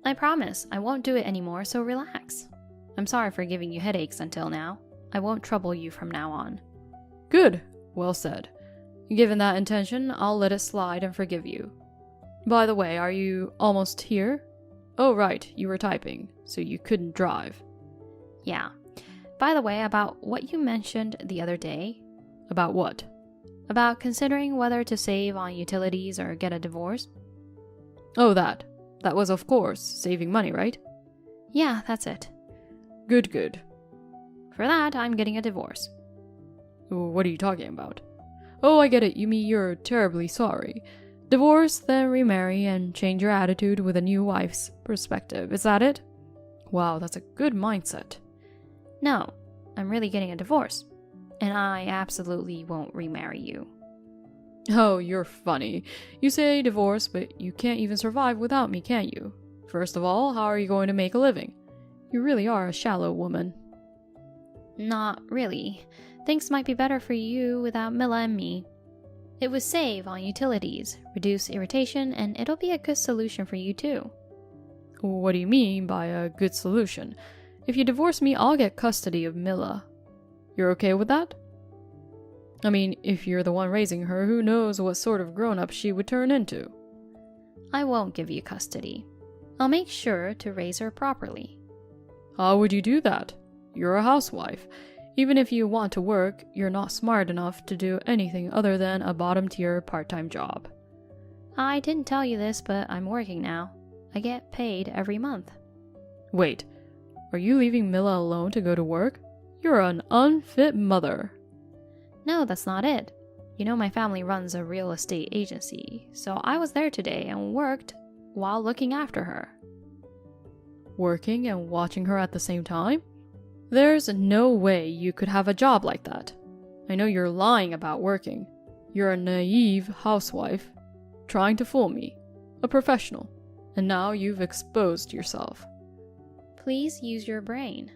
I promise I won't do it anymore, so relax. I'm sorry for giving you headaches until now. I won't trouble you from now on. Good. Well said. Given that intention, I'll let it slide and forgive you. By the way, are you almost here? Oh, right, you were typing, so you couldn't drive. Yeah. By the way, about what you mentioned the other day. About what? About considering whether to save on utilities or get a divorce. Oh, that. That was, of course, saving money, right? Yeah, that's it. Good, good. For that, I'm getting a divorce. What are you talking about? Oh, I get it. You mean you're terribly sorry. Divorce, then remarry, and change your attitude with a new wife's perspective. Is that it? Wow, that's a good mindset. No, I'm really getting a divorce. And I absolutely won't remarry you. Oh, you're funny. You say divorce, but you can't even survive without me, can you? First of all, how are you going to make a living? You really are a shallow woman. Not really. Things might be better for you without Mila and me. It would save on utilities, reduce irritation, and it'll be a good solution for you too. What do you mean by a good solution? If you divorce me, I'll get custody of Mila. You're okay with that? I mean, if you're the one raising her, who knows what sort of grown-up she would turn into? I won't give you custody. I'll make sure to raise her properly. How would you do that? You're a housewife. Even if you want to work, you're not smart enough to do anything other than a bottom-tier part-time job. I didn't tell you this, but I'm working now. I get paid every month. Wait, are you leaving Mila alone to go to work? You're an unfit mother. No, that's not it. You know my family runs a real estate agency, so I was there today and worked while looking after her. Working and watching her at the same time? There's no way you could have a job like that. I know you're lying about working. You're a naive housewife, trying to fool me, a professional, and now you've exposed yourself. Please use your brain.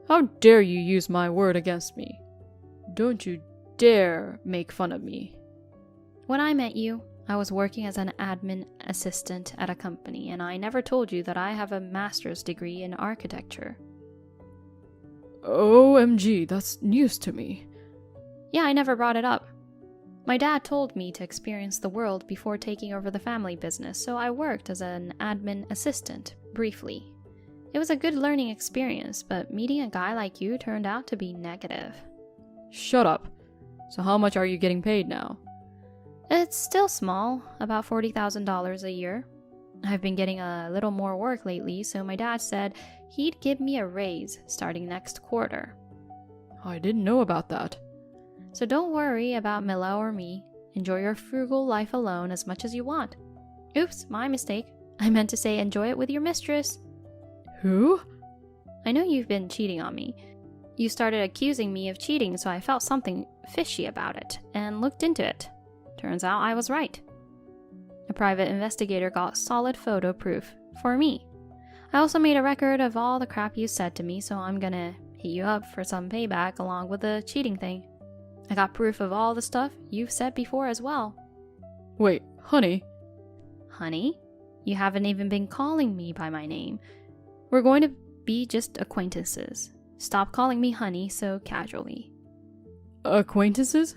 How dare you use my word against me? Don't you dare make fun of me. When I met you, I was working as an admin assistant at a company, and I never told you that I have a master's degree in architecture. OMG, that's news to me. Yeah, I never brought it up. My dad told me to experience the world before taking over the family business, so I worked as an admin assistant, briefly. It was a good learning experience, but meeting a guy like you turned out to be negative. Shut up. So how much are you getting paid now? It's still small, about $40,000 a year. I've been getting a little more work lately, so my dad said he'd give me a raise starting next quarter. I didn't know about that. So don't worry about Mila or me. Enjoy your frugal life alone as much as you want. Oops, my mistake. I meant to say enjoy it with your mistress. Who? I know you've been cheating on me. You started accusing me of cheating, so I felt something fishy about it and looked into it. Turns out I was right. A private investigator got solid photo proof for me. I also made a record of all the crap you said to me, so I'm gonna hit you up for some payback along with the cheating thing. I got proof of all the stuff you've said before as well. Wait, honey? Honey? You haven't even been calling me by my name. We're going to be just acquaintances. Stop calling me honey so casually. Acquaintances?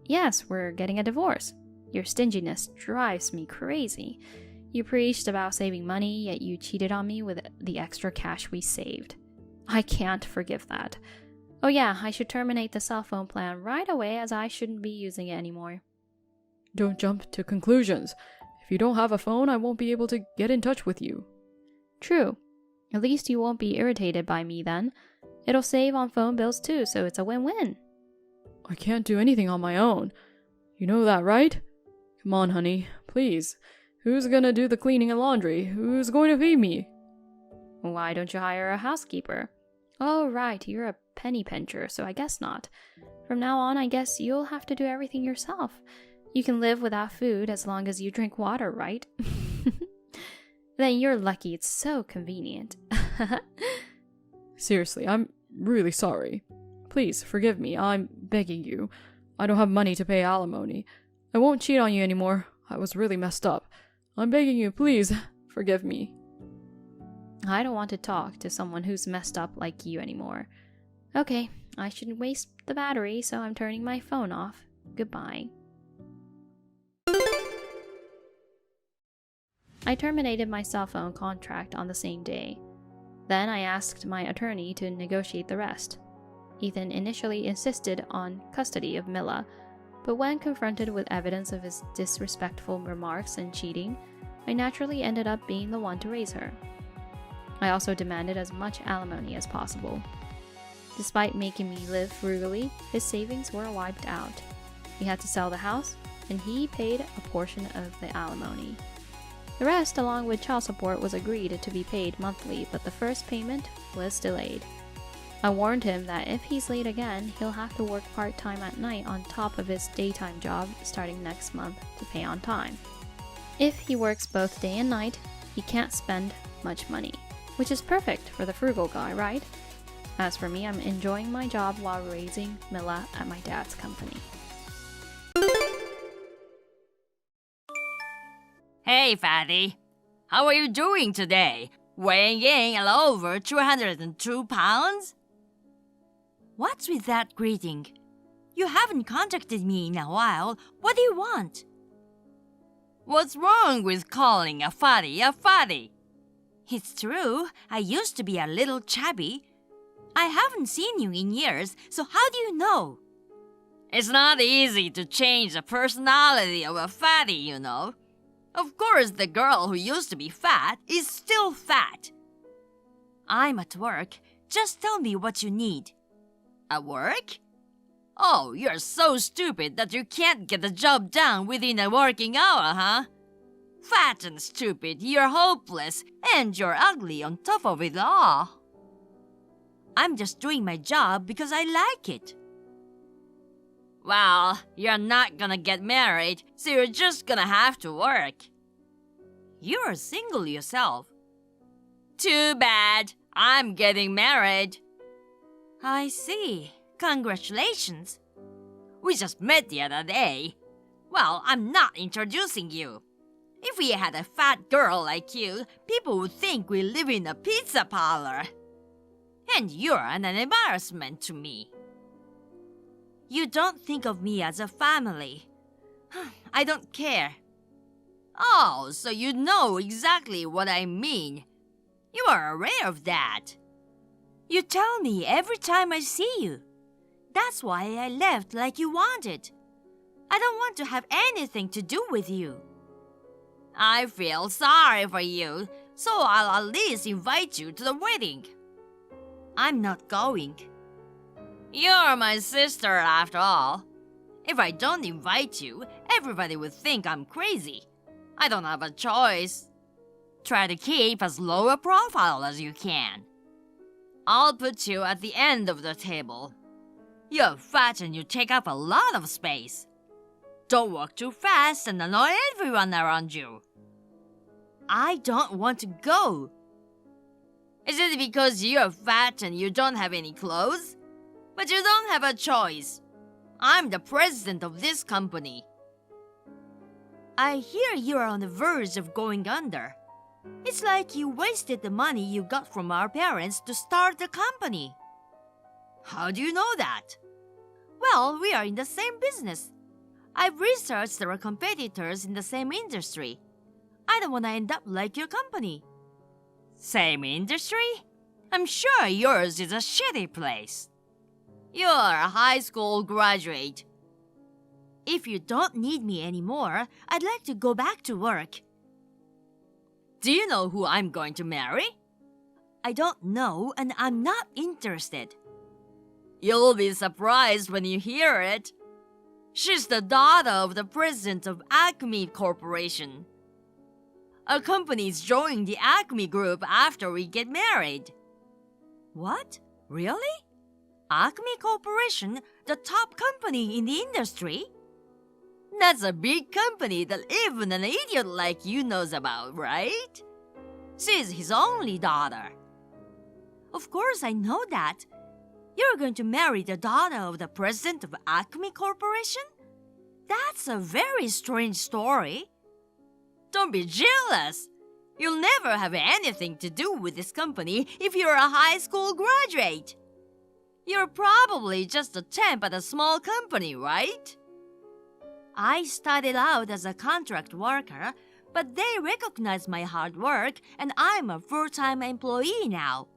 Yes, we're getting a divorce. Your stinginess drives me crazy. You preached about saving money, yet you cheated on me with the extra cash we saved. I can't forgive that. Oh yeah, I should terminate the cell phone plan right away as I shouldn't be using it anymore. Don't jump to conclusions. If you don't have a phone, I won't be able to get in touch with you. True. At least you won't be irritated by me then. It'll save on phone bills too, so it's a win-win. I can't do anything on my own. You know that, right? Come on, honey, please. Who's gonna do the cleaning and laundry? Who's going to feed me? Why don't you hire a housekeeper? Oh, right, you're a penny pincher, so I guess not. From now on, I guess you'll have to do everything yourself. You can live without food as long as you drink water, right? Then you're lucky it's so convenient. Seriously, I'm really sorry. Please, forgive me, I'm begging you. I don't have money to pay alimony. I won't cheat on you anymore. I was really messed up. I'm begging you, please, forgive me. I don't want to talk to someone who's messed up like you anymore. Okay, I shouldn't waste the battery, so I'm turning my phone off. Goodbye. I terminated my cell phone contract on the same day. Then I asked my attorney to negotiate the rest. Ethan initially insisted on custody of Mila, but when confronted with evidence of his disrespectful remarks and cheating, I naturally ended up being the one to raise her. I also demanded as much alimony as possible. Despite making me live frugally, his savings were wiped out. He had to sell the house, and he paid a portion of the alimony. The rest, along with child support, was agreed to be paid monthly, but the first payment was delayed. I warned him that if he's late again, he'll have to work part-time at night on top of his daytime job starting next month to pay on time. If he works both day and night, he can't spend much money, which is perfect for the frugal guy, right? As for me, I'm enjoying my job while raising Mila at my dad's company. Hey, fatty. How are you doing today? Weighing in at over 202 pounds? What's with that greeting? You haven't contacted me in a while. What do you want? What's wrong with calling a fatty a fatty? It's true, I used to be a little chubby. I haven't seen you in years, so how do you know? It's not easy to change the personality of a fatty, you know. Of course, the girl who used to be fat is still fat. I'm at work. Just tell me what you need. At work? Oh, you're so stupid that you can't get the job done within a working hour, huh? Fat and stupid, you're hopeless, and you're ugly on top of it all. I'm just doing my job because I like it. Well, you're not gonna get married, so you're just gonna have to work. You're single yourself. Too bad. I'm getting married. I see. Congratulations. We just met the other day. Well, I'm not introducing you. If we had a fat girl like you, people would think we live in a pizza parlor. And you're an embarrassment to me. You don't think of me as a family. I don't care. Oh, so you know exactly what I mean. You are aware of that. You tell me every time I see you. That's why I left like you wanted. I don't want to have anything to do with you. I feel sorry for you, so I'll at least invite you to the wedding. I'm not going. You're my sister after all. If I don't invite you, everybody would think I'm crazy. I don't have a choice. Try to keep as low a profile as you can. I'll put you at the end of the table. You're fat and you take up a lot of space. Don't walk too fast and annoy everyone around you. I don't want to go. Is it because you're fat and you don't have any clothes? But you don't have a choice. I'm the president of this company. I hear you are on the verge of going under. It's like you wasted the money you got from our parents to start the company. How do you know that? Well, we are in the same business. I've researched our competitors in the same industry. I don't want to end up like your company. Same industry? I'm sure yours is a shitty place. You're a high school graduate. If you don't need me anymore, I'd like to go back to work. Do you know who I'm going to marry? I don't know, and I'm not interested. You'll be surprised when you hear it. She's the daughter of the president of Acme Corporation. Our company's joining the Acme Group after we get married. What? Really? Acme Corporation, the top company in the industry? That's a big company that even an idiot like you knows about, right? She's his only daughter. Of course I know that. You're going to marry the daughter of the president of Acme Corporation? That's a very strange story. Don't be jealous. You'll never have anything to do with this company if you're a high school graduate. You're probably just a temp at a small company, right? I started out as a contract worker, but they recognize my hard work and I'm a full-time employee now.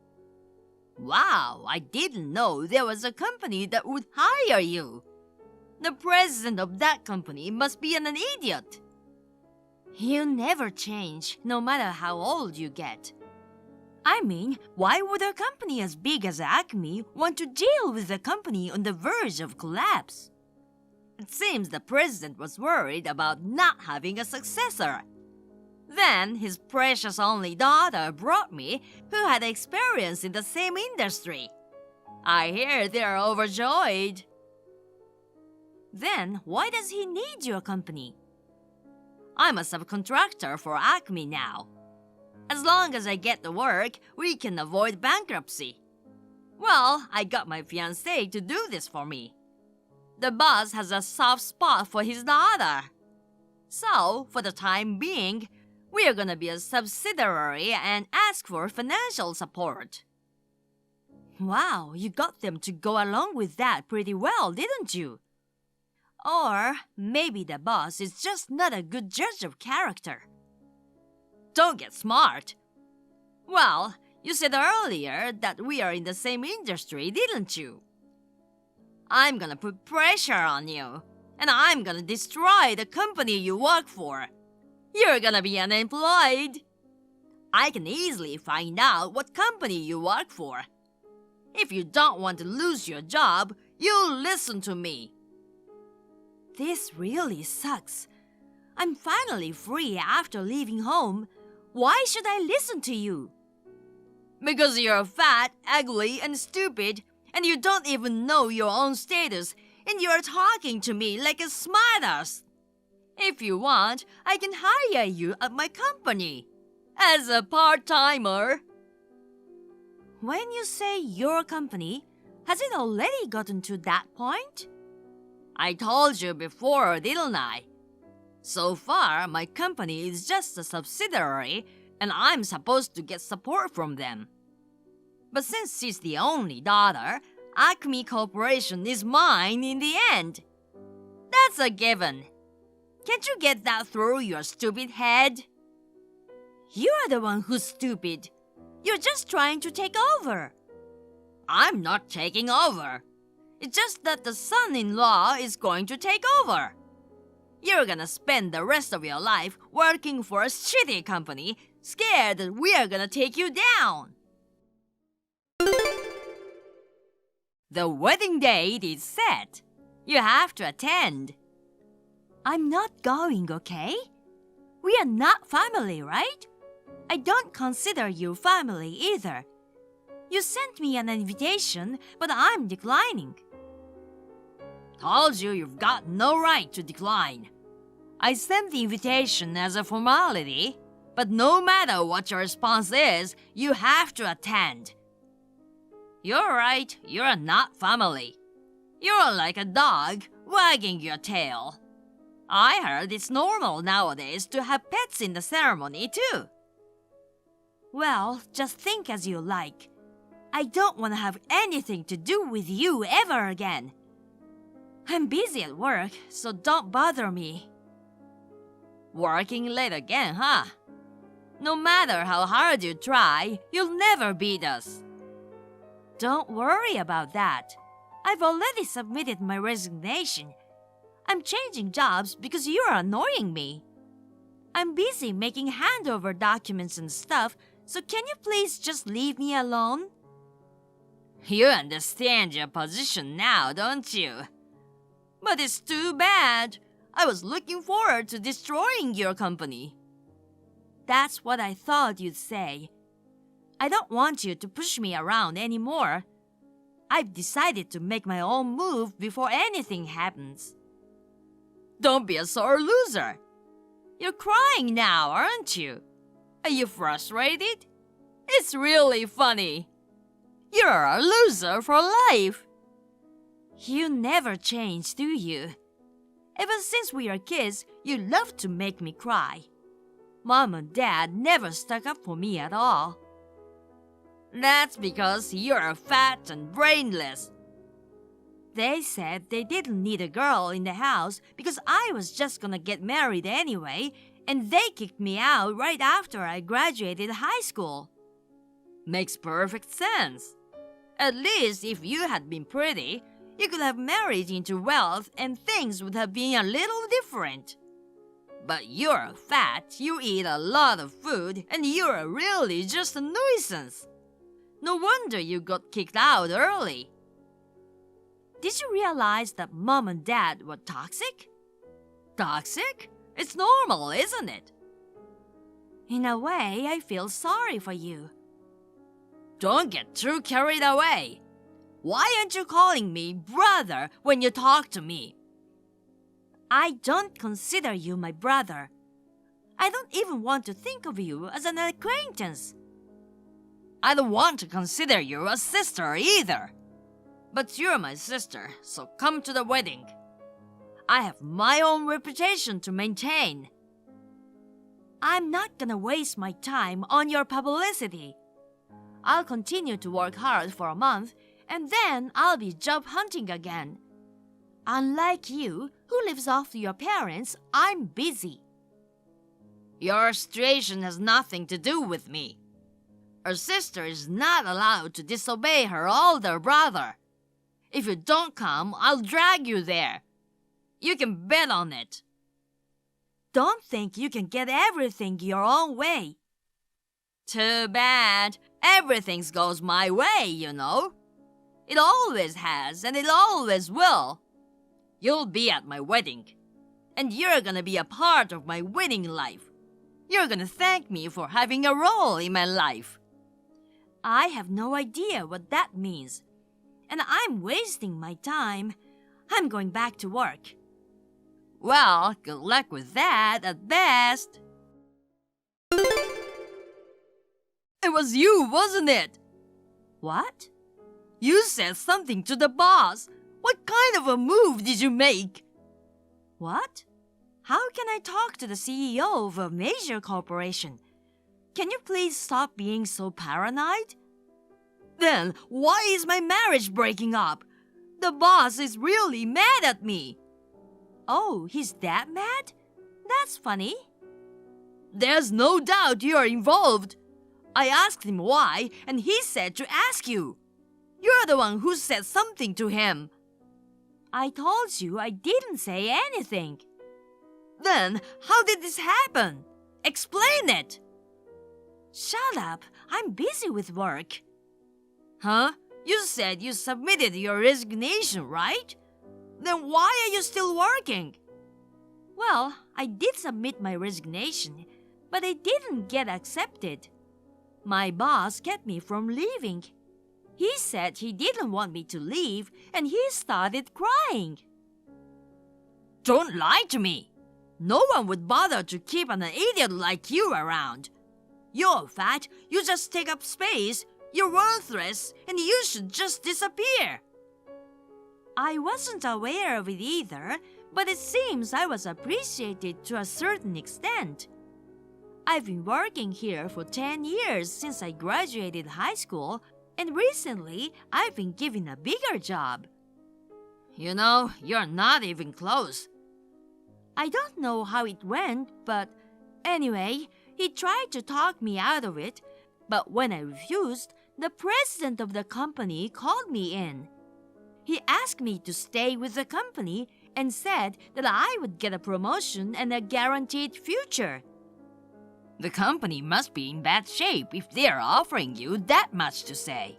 Wow, I didn't know there was a company that would hire you. The president of that company must be an idiot. You never change, no matter how old you get. I mean, why would a company as big as Acme want to deal with a company on the verge of collapse? It seems the president was worried about not having a successor. Then his precious only daughter brought me, who had experience in the same industry. I hear they're overjoyed. Then why does he need your company? I'm a subcontractor for Acme now. As long as I get the work, we can avoid bankruptcy. Well, I got my fiancé to do this for me. The boss has a soft spot for his daughter. So, for the time being, we are gonna be a subsidiary and ask for financial support. Wow, you got them to go along with that pretty well, didn't you? Or maybe the boss is just not a good judge of character. Don't get smart. Well, you said earlier that we are in the same industry, didn't you? I'm gonna put pressure on you, and I'm gonna destroy the company you work for. You're gonna be unemployed. I can easily find out what company you work for. If you don't want to lose your job, you'll listen to me. This really sucks. I'm finally free after leaving home. Why should I listen to you? Because you're fat, ugly, and stupid, and you don't even know your own status, and you're talking to me like a smartass. If you want, I can hire you at my company as a part-timer. When you say your company, has it already gotten to that point? I told you before, didn't I? So far, my company is just a subsidiary, and I'm supposed to get support from them. But since she's the only daughter, Acme Corporation is mine in the end. That's a given. Can't you get that through your stupid head? You're the one who's stupid. You're just trying to take over. I'm not taking over. It's just that the son-in-law is going to take over. You're gonna spend the rest of your life working for a shitty company, scared that we are gonna take you down. The wedding date is set. You have to attend. I'm not going, okay? We are not family, right? I don't consider you family either. You sent me an invitation, but I'm declining. Told you you've got no right to decline. I sent the invitation as a formality. But no matter what your response is, you have to attend. You're right, you're not family. You're like a dog wagging your tail. I heard it's normal nowadays to have pets in the ceremony too. Well, just think as you like. I don't want to have anything to do with you ever again. I'm busy at work, so don't bother me. Working late again, huh? No matter how hard you try, you'll never beat us. Don't worry about that. I've already submitted my resignation. I'm changing jobs because you're annoying me. I'm busy making handover documents and stuff, so can you please just leave me alone? You understand your position now, don't you? But it's too bad. I was looking forward to destroying your company. That's what I thought you'd say. I don't want you to push me around anymore. I've decided to make my own move before anything happens. Don't be a sore loser. You're crying now, aren't you? Are you frustrated? It's really funny. You're a loser for life. You never change, do you? Ever since we were kids, you love to make me cry. Mom and Dad never stuck up for me at all. That's because you're fat and brainless. They said they didn't need a girl in the house because I was just gonna get married anyway, and they kicked me out right after I graduated high school. Makes perfect sense. At least if you had been pretty, you could have married into wealth and things would have been a little different. But you're fat, you eat a lot of food, and you're really just a nuisance. No wonder you got kicked out early. Did you realize that Mom and Dad were toxic? Toxic? It's normal, isn't it? In a way, I feel sorry for you. Don't get too carried away. Why aren't you calling me brother when you talk to me? I don't consider you my brother. I don't even want to think of you as an acquaintance. I don't want to consider you a sister either. But you're my sister, so come to the wedding. I have my own reputation to maintain. I'm not gonna waste my time on your publicity. I'll continue to work hard for a month, and then I'll be job hunting again. Unlike you, who lives off your parents, I'm busy. Your situation has nothing to do with me. Her sister is not allowed to disobey her older brother. If you don't come, I'll drag you there. You can bet on it. Don't think you can get everything your own way. Too bad. Everything goes my way, you know. It always has, and it always will. You'll be at my wedding, and you're gonna be a part of my wedding life. You're gonna thank me for having a role in my life. I have no idea what that means, and I'm wasting my time. I'm going back to work. Well, good luck with that at best. It was you, wasn't it? What? You said something to the boss. What kind of a move did you make? What? How can I talk to the CEO of a major corporation? Can you please stop being so paranoid? Then why is my marriage breaking up? The boss is really mad at me. Oh, he's that mad? That's funny. There's no doubt you're involved. I asked him why, and he said to ask you. You're the one who said something to him. I told you I didn't say anything. Then, how did this happen? Explain it. Shut up. I'm busy with work. Huh? You said you submitted your resignation, right? Then why are you still working? Well, I did submit my resignation, but it didn't get accepted. My boss kept me from leaving. He said he didn't want me to leave, and he started crying. Don't lie to me. No one would bother to keep an idiot like you around. You're fat, you just take up space, you're worthless, and you should just disappear. I wasn't aware of it either, but it seems I was appreciated to a certain extent. I've been working here for 10 years since I graduated high school, and recently I've been given a bigger job. You know, you're not even close. I don't know how it went, but anyway, he tried to talk me out of it, but when I refused, the president of the company called me in. He asked me to stay with the company and said that I would get a promotion and a guaranteed future. The company must be in bad shape if they're offering you that much to say.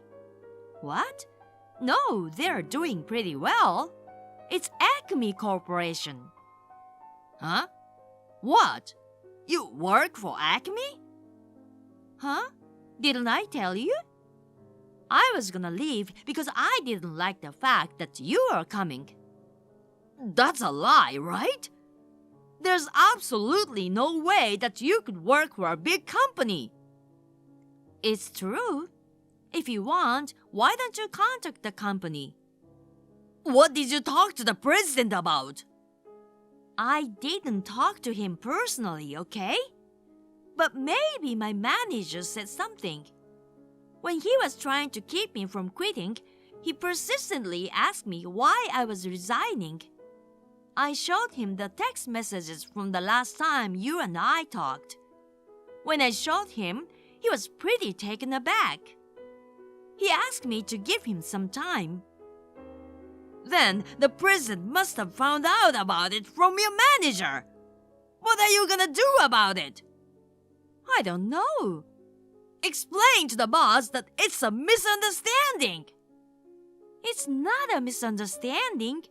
What? No, they're doing pretty well. It's Acme Corporation. Huh? What? You work for Acme? Huh? Didn't I tell you? I was gonna leave because I didn't like the fact that you are coming. That's a lie, right? There's absolutely no way that you could work for a big company. It's true. If you want, why don't you contact the company? What did you talk to the president about? I didn't talk to him personally, okay? But maybe my manager said something. When he was trying to keep me from quitting, he persistently asked me why I was resigning. I showed him the text messages from the last time you and I talked. When I showed him, he was pretty taken aback. He asked me to give him some time. Then the president must have found out about it from your manager. What are you gonna do about it? I don't know. Explain to the boss that it's a misunderstanding. It's not a misunderstanding.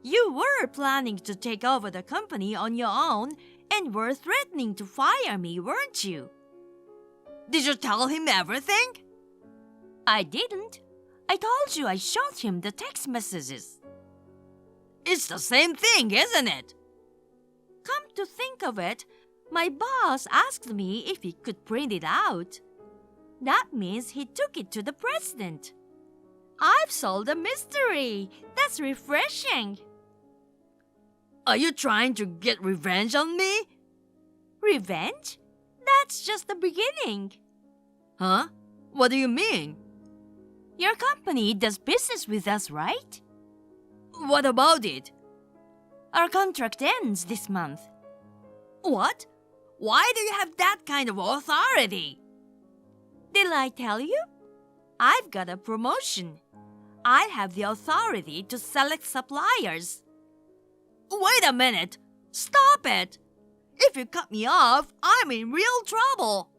You were planning to take over the company on your own and were threatening to fire me, weren't you? Did you tell him everything? I didn't. I told you I showed him the text messages. It's the same thing, isn't it? Come to think of it, my boss asked me if he could print it out. That means he took it to the president. I've solved a mystery. That's refreshing. Are you trying to get revenge on me? Revenge? That's just the beginning. Huh? What do you mean? Your company does business with us, right? What about it? Our contract ends this month. What? Why do you have that kind of authority? Did I tell you? I've got a promotion. I have the authority to select suppliers. Wait a minute! Stop it! If you cut me off, I'm in real trouble.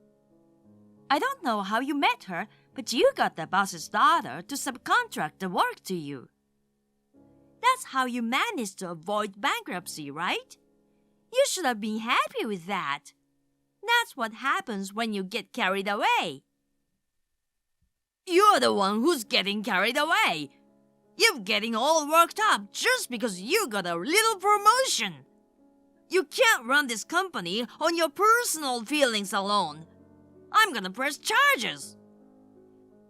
I don't know how you met her, but you got the boss's daughter to subcontract the work to you. That's how you managed to avoid bankruptcy, right? You should have been happy with that. That's what happens when you get carried away. You're the one who's getting carried away. You're getting all worked up just because you got a little promotion. You can't run this company on your personal feelings alone. I'm gonna press charges.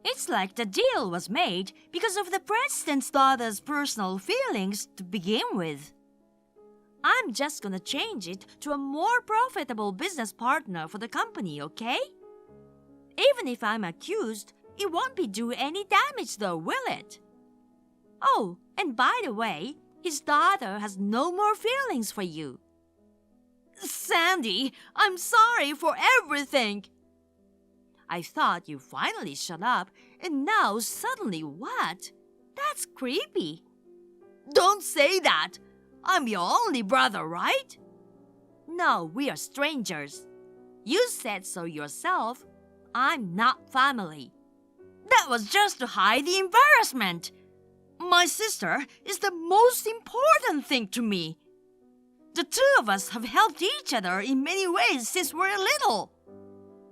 It's like the deal was made because of the president's daughter's personal feelings to begin with. I'm just gonna change it to a more profitable business partner for the company, okay? Even if I'm accused, it won't be do any damage though, will it? Oh, and by the way, his daughter has no more feelings for you. Sandy, I'm sorry for everything. I thought you finally shut up, and now suddenly what? That's creepy. Don't say that. I'm your only brother, right? No, we are strangers. You said so yourself. I'm not family. That was just to hide the embarrassment. My sister is the most important thing to me. The two of us have helped each other in many ways since we're little.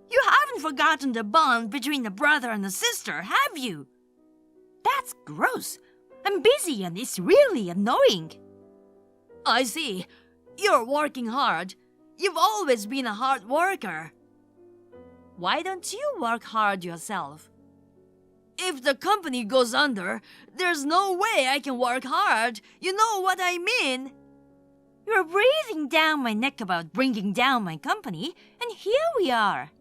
You haven't forgotten the bond between a brother and a sister, have you? That's gross. I'm busy and it's really annoying. I see. You're working hard. You've always been a hard worker. Why don't you work hard yourself? If the company goes under, there's no way I can work hard. You know what I mean? You're breathing down my neck about bringing down my company, and here we are.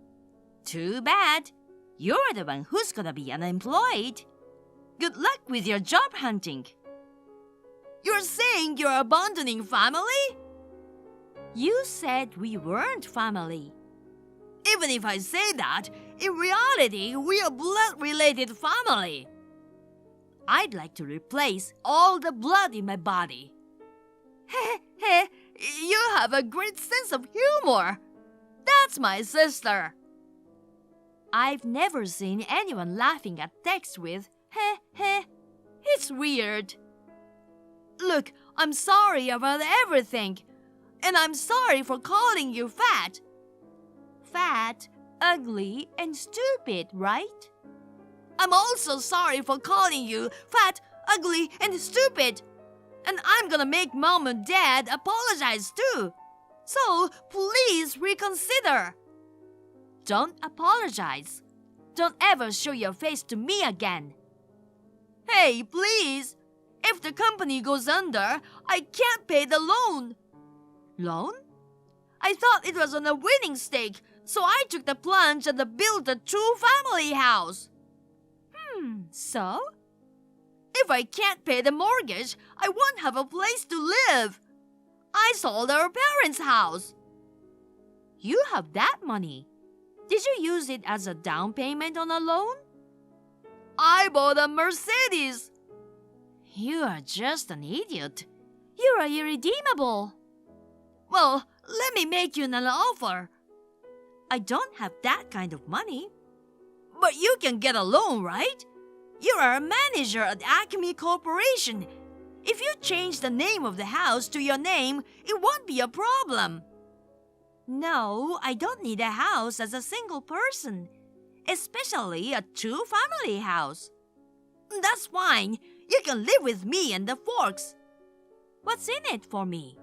Too bad. You're the one who's gonna be unemployed. Good luck with your job hunting. You're saying you're abandoning family? You said we weren't family. Even if I say that, in reality, we are blood-related family. I'd like to replace all the blood in my body. Heh, you have a great sense of humor. That's my sister. I've never seen anyone laughing at text with heh. It's weird. Look, I'm sorry about everything. And I'm sorry for calling you fat. Fat, ugly, and stupid, right? I'm also sorry for calling you fat, ugly, and stupid. And I'm gonna make Mom and Dad apologize too. So please reconsider. Don't apologize. Don't ever show your face to me again. Hey, please. If the company goes under, I can't pay the loan. Loan? I thought it was on a winning stake, so I took the plunge and built a two-family house. So? If I can't pay the mortgage, I won't have a place to live. I sold our parents' house. You have that money. Did you use it as a down payment on a loan? I bought a Mercedes. You are just an idiot. You are irredeemable. Well, let me make you an offer. I don't have that kind of money. But you can get a loan, right? You are a manager at Acme Corporation. If you change the name of the house to your name, it won't be a problem. No, I don't need a house as a single person, especially a two-family house. That's fine. You can live with me and the Forks. What's in it for me?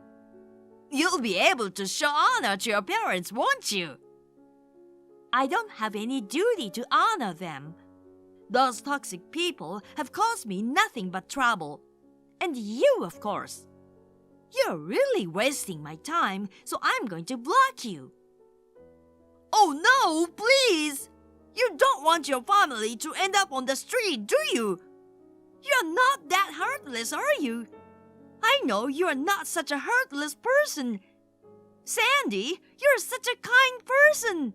You'll be able to show honor to your parents, won't you? I don't have any duty to honor them. Those toxic people have caused me nothing but trouble. And you, of course. You're really wasting my time, so I'm going to block you. Oh no, please! You don't want your family to end up on the street, do you? You're not that heartless, are you? I know you're not such a heartless person. Sandy, you're such a kind person.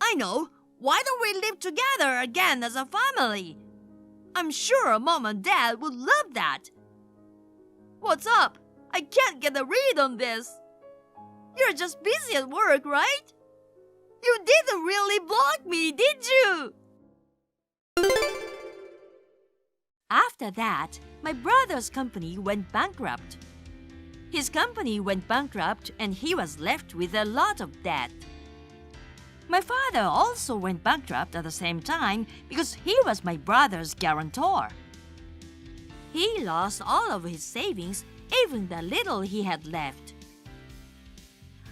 I know. Why don't we live together again as a family? I'm sure Mom and Dad would love that. What's up? I can't get a read on this. You're just busy at work, right? You didn't really block me, did you? After that, my brother's company went bankrupt. His company went bankrupt and he was left with a lot of debt. My father also went bankrupt at the same time because he was my brother's guarantor. He lost all of his savings, even the little he had left.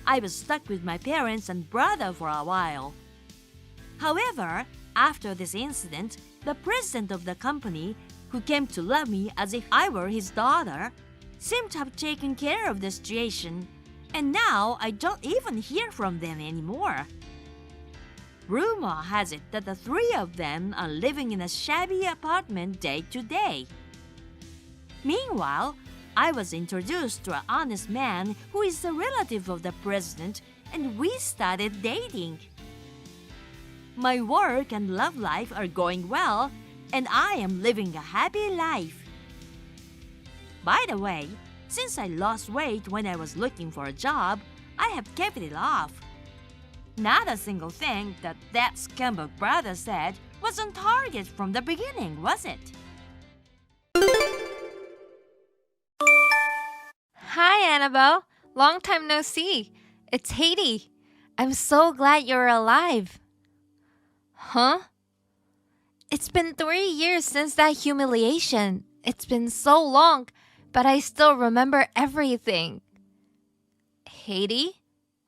I was stuck with my parents and brother for a while. However, after this incident, the president of the company, who came to love me as if I were his daughter, seemed to have taken care of the situation, and now I don't even hear from them anymore. Rumor has it that the three of them are living in a shabby apartment day to day. Meanwhile, I was introduced to an honest man who is a relative of the president, and we started dating. My work and love life are going well, and I am living a happy life. By the way, since I lost weight when I was looking for a job, I have kept it off. Not a single thing that scumbag brother said was on target from the beginning, was it? Hi, Annabelle. Long time no see. It's Haiti. I'm so glad you're alive. Huh? It's been 3 years since that humiliation. It's been so long, but I still remember everything. Haiti?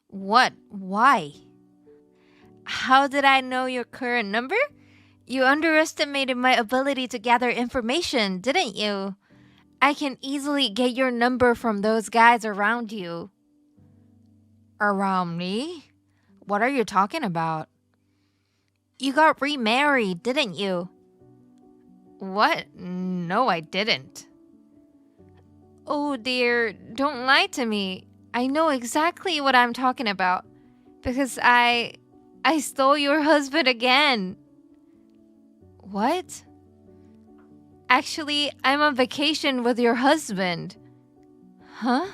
What? Why? How did I know your current number? You underestimated my ability to gather information, didn't you? I can easily get your number from those guys around you. Around me? What are you talking about? You got remarried, didn't you? What? No, I didn't. Oh dear, don't lie to me. I know exactly what I'm talking about. Because I stole your husband again. What? Actually, I'm on vacation with your husband. Huh?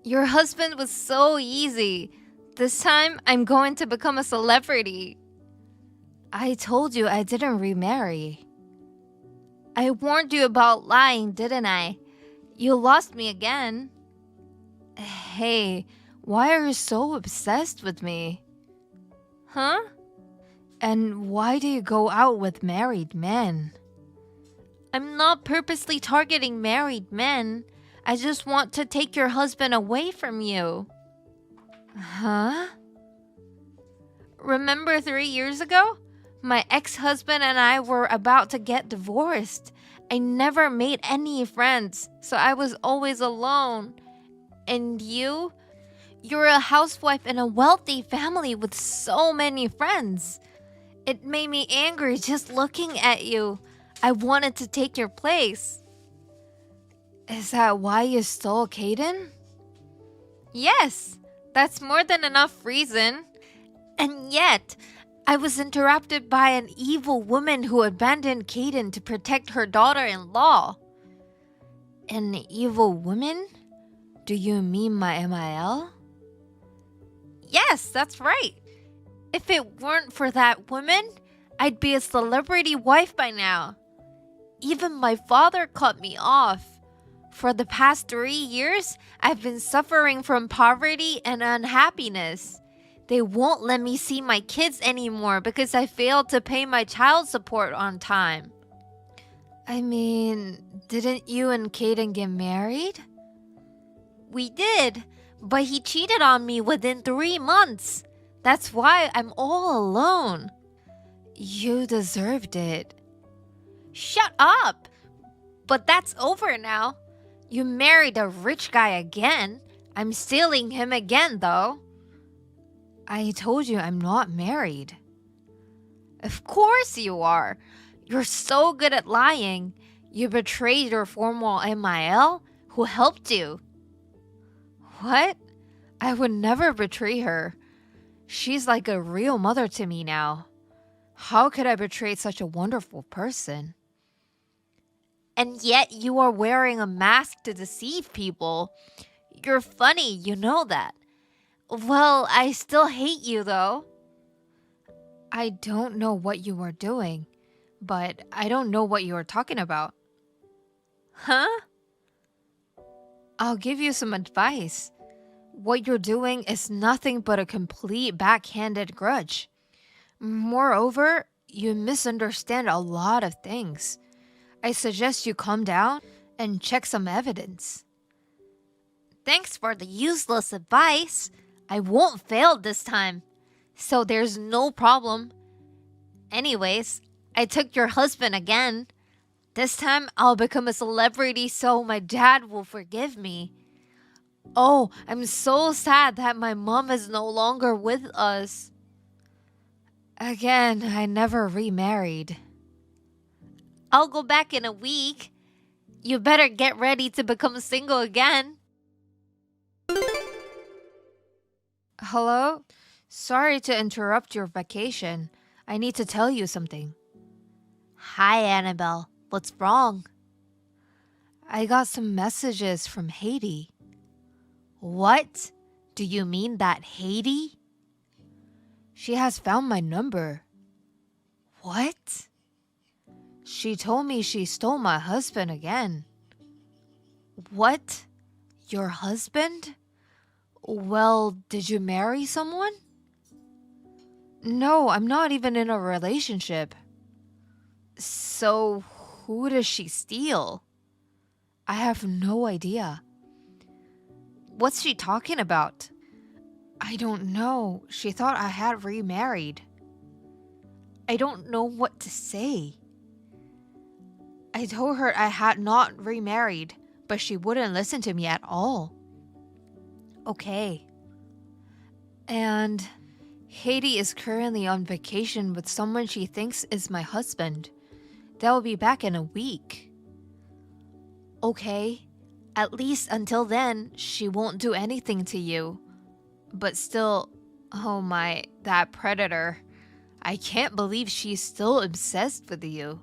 Your husband was so easy. This time, I'm going to become a celebrity. I told you I didn't remarry. I warned you about lying, didn't I? You lost me again. Hey, why are you so obsessed with me? Huh? And why do you go out with married men? I'm not purposely targeting married men. I just want to take your husband away from you. Huh? Remember 3 years ago? My ex-husband and I were about to get divorced. I never made any friends, so I was always alone. And you? You're a housewife in a wealthy family with so many friends. It made me angry just looking at you. I wanted to take your place. Is that why you stole Caden? Yes, that's more than enough reason. And yet, I was interrupted by an evil woman who abandoned Caden to protect her daughter-in-law. An evil woman? Do you mean my MIL? Yes, that's right. If it weren't for that woman, I'd be a celebrity wife by now. Even my father cut me off. For the past 3 years, I've been suffering from poverty and unhappiness. They won't let me see my kids anymore because I failed to pay my child support on time. I mean, didn't you and Caden get married? We did, but he cheated on me within 3 months. That's why I'm all alone. You deserved it. Shut up! But that's over now. You married a rich guy again. I'm stealing him again, though. I told you I'm not married. Of course you are. You're so good at lying. You betrayed your former MIL who helped you. What? I would never betray her. She's like a real mother to me now. How could I betray such a wonderful person? And yet you are wearing a mask to deceive people. You're funny, you know that. Well, I still hate you though. I don't know what you are doing, but I don't know what you are talking about. Huh? I'll give you some advice. What you're doing is nothing but a complete backhanded grudge. Moreover, you misunderstand a lot of things. I suggest you calm down and check some evidence. Thanks for the useless advice. I won't fail this time. So there's no problem. Anyways, I took your husband again. This time I'll become a celebrity so my dad will forgive me. Oh, I'm so sad that my mom is no longer with us. Again, I never remarried. I'll go back in a week. You better get ready to become single again. Hello? Sorry to interrupt your vacation. I need to tell you something. Hi, Annabelle. What's wrong? I got some messages from Haiti. What? Do you mean that Haiti? She has found my number. What? She told me she stole my husband again. What? Your husband? Well, did you marry someone? No, I'm not even in a relationship. So, who does she steal? I have no idea. What's she talking about? I don't know. She thought I had remarried. I don't know what to say. I told her I had not remarried, but she wouldn't listen to me at all. Okay. And Haiti is currently on vacation with someone she thinks is my husband. They'll be back in a week. Okay. At least until then, she won't do anything to you. But still, oh my, that predator. I can't believe she's still obsessed with you.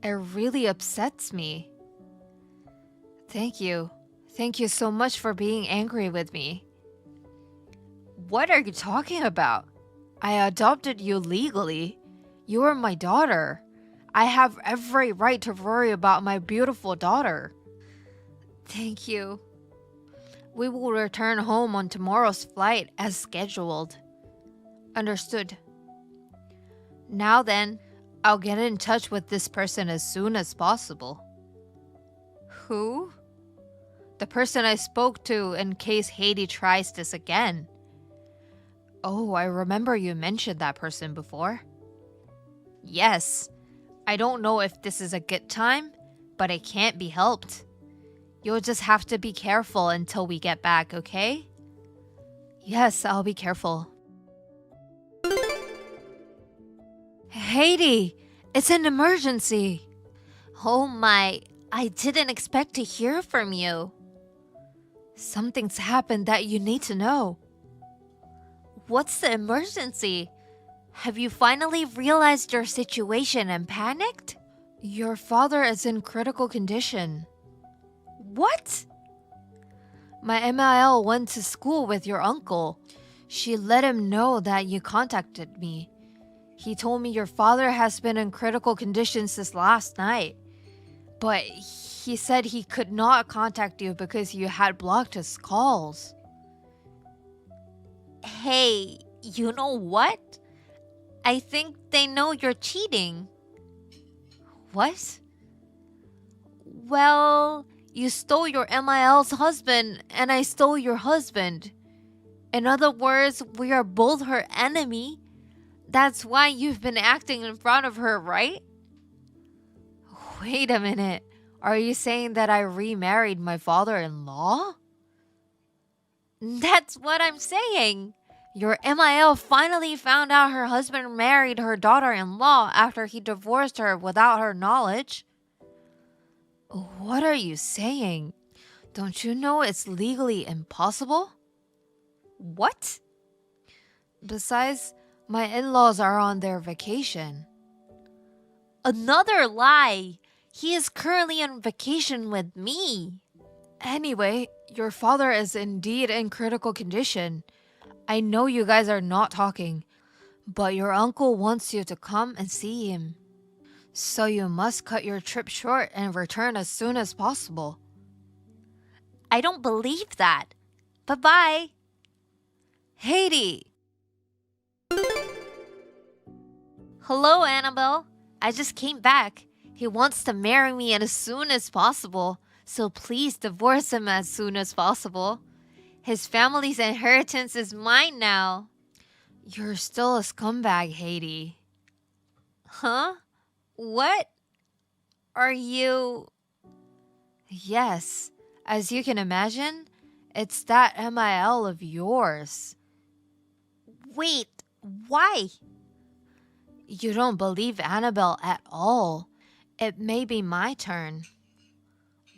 It really upsets me. Thank you. Thank you so much for being angry with me. What are you talking about? I adopted you legally. You are my daughter. I have every right to worry about my beautiful daughter. Thank you. We will return home on tomorrow's flight as scheduled. Understood. Now then, I'll get in touch with this person as soon as possible. Who? The person I spoke to in case Haiti tries this again. Oh, I remember you mentioned that person before. Yes. I don't know if this is a good time, but it can't be helped. You'll just have to be careful until we get back, okay? Yes, I'll be careful. Haiti, it's an emergency. Oh my, I didn't expect to hear from you. Something's happened that you need to know. What's the emergency? Have you finally realized your situation and panicked? Your father is in critical condition. What? My MIL went to school with your uncle. She let him know that you contacted me. He told me your father has been in critical condition since last night. But he said he could not contact you because you had blocked his calls. Hey, you know what? I think they know you're cheating. What? Well, you stole your MIL's husband and I stole your husband. In other words, we are both her enemy. That's why you've been acting in front of her, right? Wait a minute. Are you saying that I remarried my father-in-law? That's what I'm saying. Your MIL finally found out her husband married her daughter-in-law after he divorced her without her knowledge. What are you saying? Don't you know it's legally impossible? What? Besides, my in-laws are on their vacation. Another lie! He is currently on vacation with me. Anyway, your father is indeed in critical condition. I know you guys are not talking, but your uncle wants you to come and see him. So you must cut your trip short and return as soon as possible. I don't believe that. Bye-bye. Haiti! Hello, Annabelle. I just came back. He wants to marry me as soon as possible, so please divorce him as soon as possible. His family's inheritance is mine now. You're still a scumbag, Haiti. Huh? What? Are you... Yes, as you can imagine, it's that MIL of yours. Wait, why? You don't believe Annabelle at all. It may be my turn.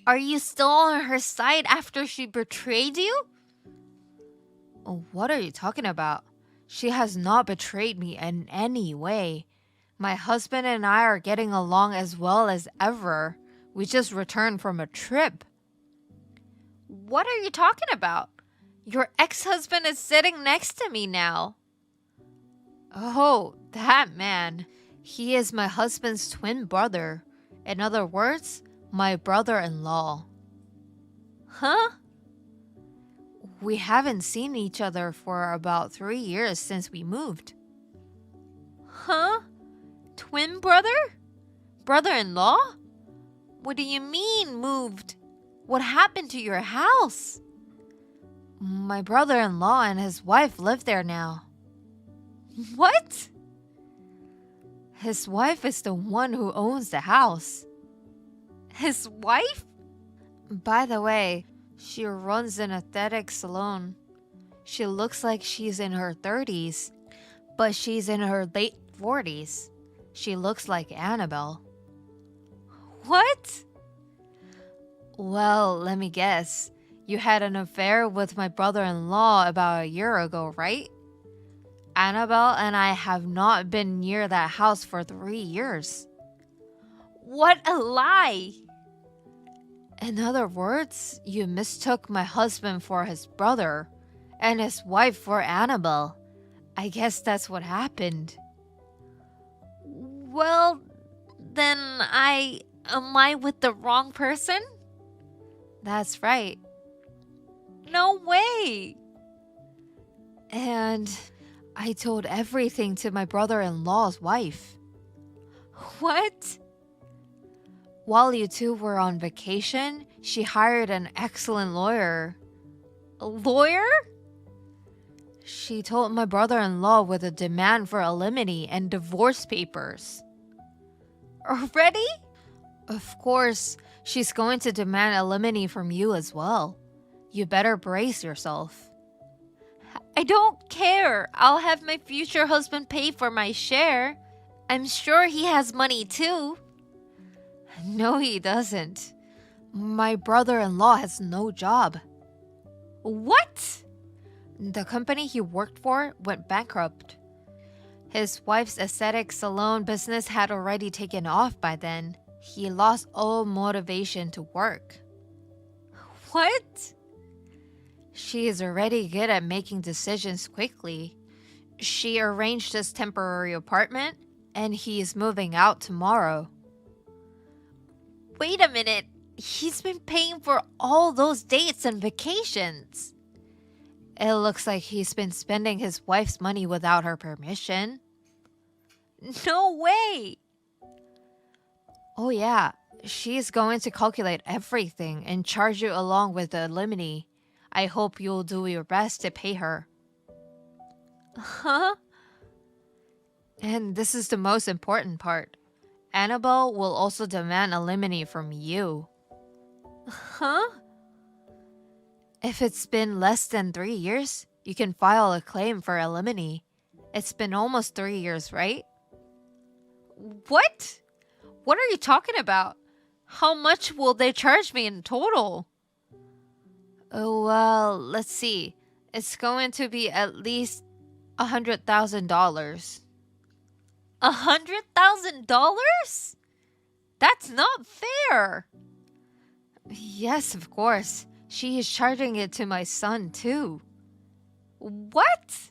Are you still on her side after she betrayed you? What are you talking about? She has not betrayed me in any way. My husband and I are getting along as well as ever. We just returned from a trip. What are you talking about? Your ex-husband is sitting next to me now. Oh, that man. He is my husband's twin brother. In other words, my brother-in-law. Huh? We haven't seen each other for about 3 years since we moved. Huh? Twin brother? Brother-in-law? What do you mean, moved? What happened to your house? My brother-in-law and his wife live there now. What? His wife is the one who owns the house. His wife? By the way, she runs an aesthetic salon. She looks like she's in her 30s, but she's in her late 40s. She looks like Annabelle. What? Well, let me guess. You had an affair with my brother-in-law about a year ago, right? Annabelle and I have not been near that house for 3 years. What a lie! In other words, you mistook my husband for his brother and his wife for Annabelle. I guess that's what happened. Well, then am I with the wrong person? That's right. No way! And I told everything to my brother-in-law's wife. What? While you two were on vacation, she hired an excellent lawyer. A lawyer? She told my brother-in-law with a demand for alimony and divorce papers. Already? Of course, she's going to demand alimony from you as well. You better brace yourself. I don't care. I'll have my future husband pay for my share. I'm sure he has money too. No, he doesn't. My brother-in-law has no job. What? The company he worked for went bankrupt. His wife's aesthetic salon business had already taken off by then. He lost all motivation to work. What? She is already good at making decisions quickly. She arranged his temporary apartment, and he is moving out tomorrow. Wait a minute. He's been paying for all those dates and vacations. It looks like he's been spending his wife's money without her permission. No way! Oh yeah, she's going to calculate everything and charge you along with the alimony. I hope you'll do your best to pay her. Huh? And this is the most important part. Annabelle will also demand alimony from you. Huh? If it's been less than 3 years, you can file a claim for alimony. It's been almost 3 years, right? What? What are you talking about? How much will they charge me in total? Oh, well, let's see. It's going to be at least $100,000. $100,000? That's not fair. Yes, of course. She is charging it to my son, too. What?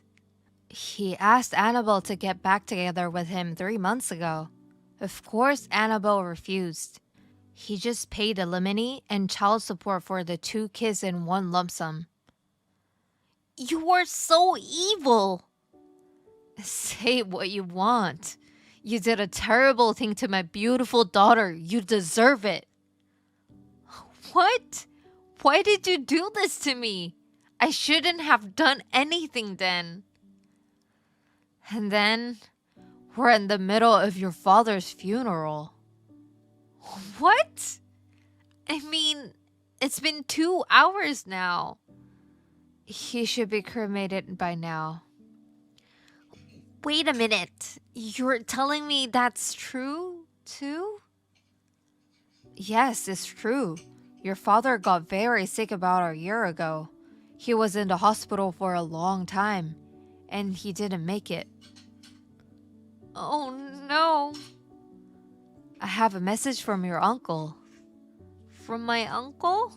He asked Annabelle to get back together with him 3 months ago. Of course, Annabelle refused. He just paid alimony and child support for the 2 kids in one lump sum. You are so evil. Say what you want. You did a terrible thing to my beautiful daughter. You deserve it. What? Why did you do this to me? I shouldn't have done anything then. And then, we're in the middle of your father's funeral. What? I mean, it's been 2 hours now. He should be cremated by now. Wait a minute. You're telling me that's true, too? Yes, it's true. Your father got very sick about a year ago. He was in the hospital for a long time, and he didn't make it. Oh no. I have a message from your uncle. From my uncle?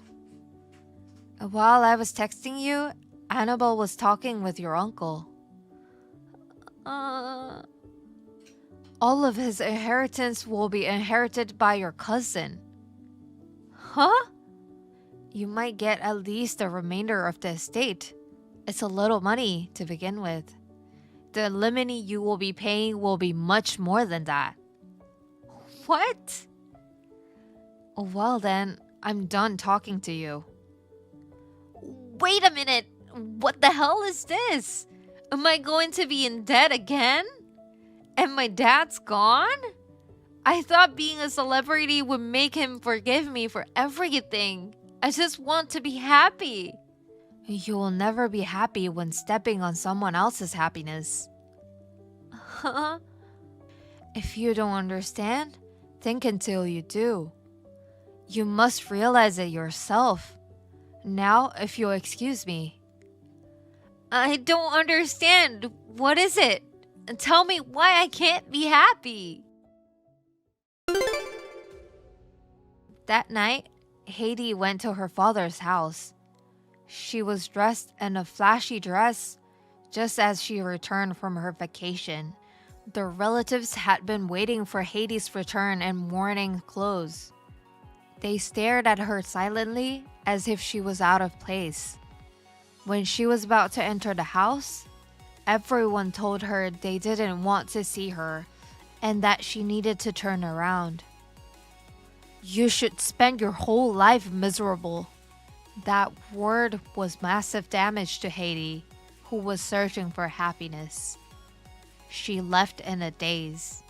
While I was texting you, Annabelle was talking with your uncle. All of his inheritance will be inherited by your cousin. Huh? You might get at least the remainder of the estate. It's a little money to begin with. The alimony you will be paying will be much more than that. What? Well then, I'm done talking to you. Wait a minute! What the hell is this? Am I going to be in debt again? And my dad's gone? I thought being a celebrity would make him forgive me for everything. I just want to be happy. You will never be happy when stepping on someone else's happiness. Huh? If you don't understand, think until you do. You must realize it yourself. Now, if you'll excuse me. I don't understand. What is it? Tell me why I can't be happy. That night, Haiti went to her father's house. She was dressed in a flashy dress, just as she returned from her vacation. The relatives had been waiting for Haiti's return in mourning clothes. They stared at her silently as if she was out of place. When she was about to enter the house, everyone told her they didn't want to see her and that she needed to turn around. You should spend your whole life miserable. That word was massive damage to Haiti, who was searching for happiness. She left in a daze.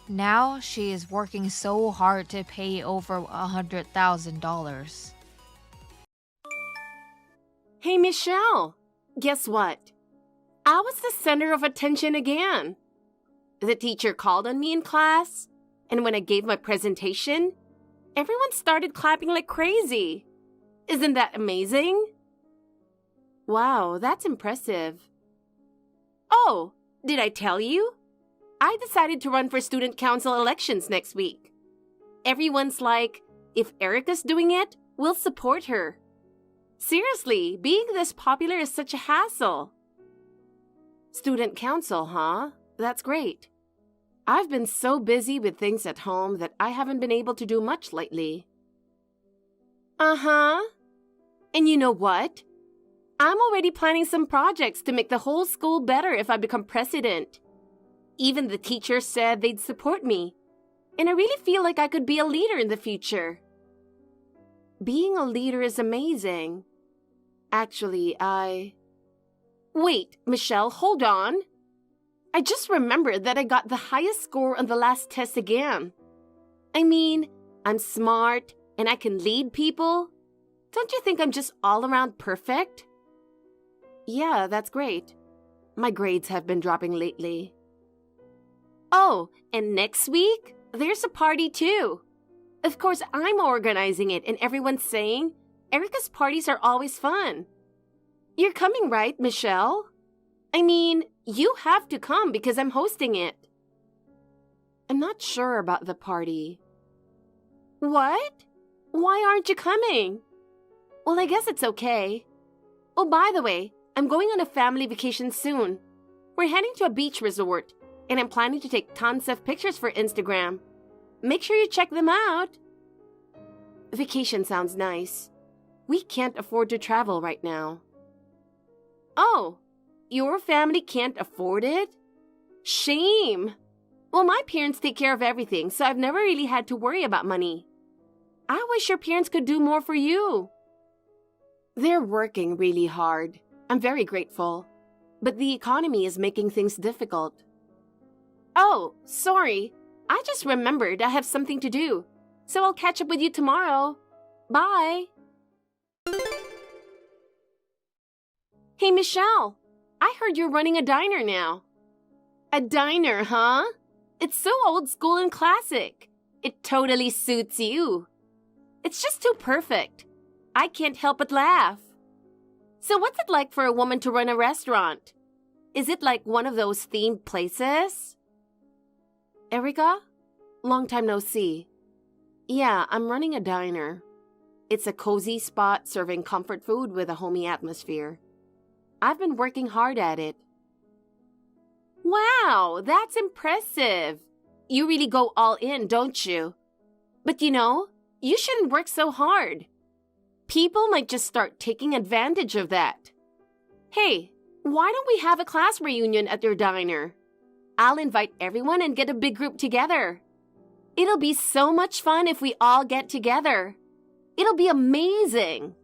Now she is working so hard to pay over $100,000. Hey, Michelle, guess what? I was the center of attention again. The teacher called on me in class, and when I gave my presentation, everyone started clapping like crazy. Isn't that amazing? Wow, that's impressive. Oh, did I tell you? I decided to run for student council elections next week. Everyone's like, if Erica's doing it, we'll support her. Seriously, being this popular is such a hassle. Student council, huh? That's great. I've been so busy with things at home that I haven't been able to do much lately. Uh-huh. And you know what? I'm already planning some projects to make the whole school better if I become president. Even the teachers said they'd support me. And I really feel like I could be a leader in the future. Being a leader is amazing. Actually, Wait, Michelle, hold on. I just remembered that I got the highest score on the last test again. I mean, I'm smart and I can lead people. Don't you think I'm just all around perfect? Yeah, that's great. My grades have been dropping lately. Oh, and next week, there's a party too. Of course, I'm organizing it and everyone's saying, Erica's parties are always fun. You're coming, right, Michelle? I mean, you have to come because I'm hosting it. I'm not sure about the party. What? Why aren't you coming? Well, I guess it's okay. Oh, by the way, I'm going on a family vacation soon. We're heading to a beach resort, and I'm planning to take tons of pictures for Instagram. Make sure you check them out. Vacation sounds nice. We can't afford to travel right now. Oh, your family can't afford it? Shame. Well, my parents take care of everything, so I've never really had to worry about money. I wish your parents could do more for you. They're working really hard. I'm very grateful. But the economy is making things difficult. Oh, sorry. I just remembered I have something to do. So I'll catch up with you tomorrow. Bye. Hey, Michelle. I heard you're running a diner now. A diner, huh? It's so old school and classic. It totally suits you. It's just too perfect. I can't help but laugh. So what's it like for a woman to run a restaurant? Is it like one of those themed places? Erica? Long time no see. Yeah, I'm running a diner. It's a cozy spot serving comfort food with a homey atmosphere. I've been working hard at it. Wow, that's impressive. You really go all in, don't you? But you shouldn't work so hard. People might just start taking advantage of that. Hey, why don't we have a class reunion at your diner? I'll invite everyone and get a big group together. It'll be so much fun if we all get together. It'll be amazing.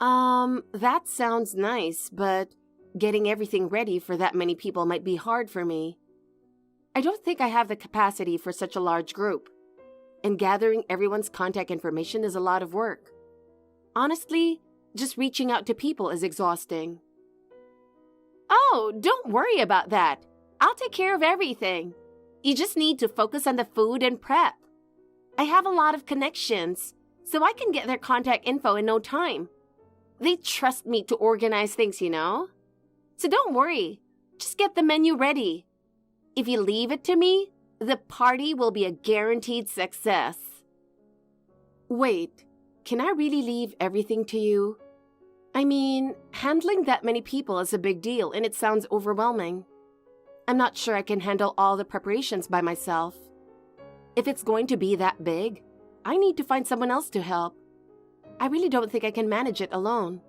That sounds nice, but getting everything ready for that many people might be hard for me. I don't think I have the capacity for such a large group, and gathering everyone's contact information is a lot of work. Honestly, just reaching out to people is exhausting. Oh, don't worry about that. I'll take care of everything. You just need to focus on the food and prep. I have a lot of connections, so I can get their contact info in no time. They trust me to organize things, you know? So don't worry. Just get the menu ready. If you leave it to me, the party will be a guaranteed success. Wait, can I really leave everything to you? I mean, handling that many people is a big deal and it sounds overwhelming. I'm not sure I can handle all the preparations by myself. If it's going to be that big, I need to find someone else to help. I really don't think I can manage it alone.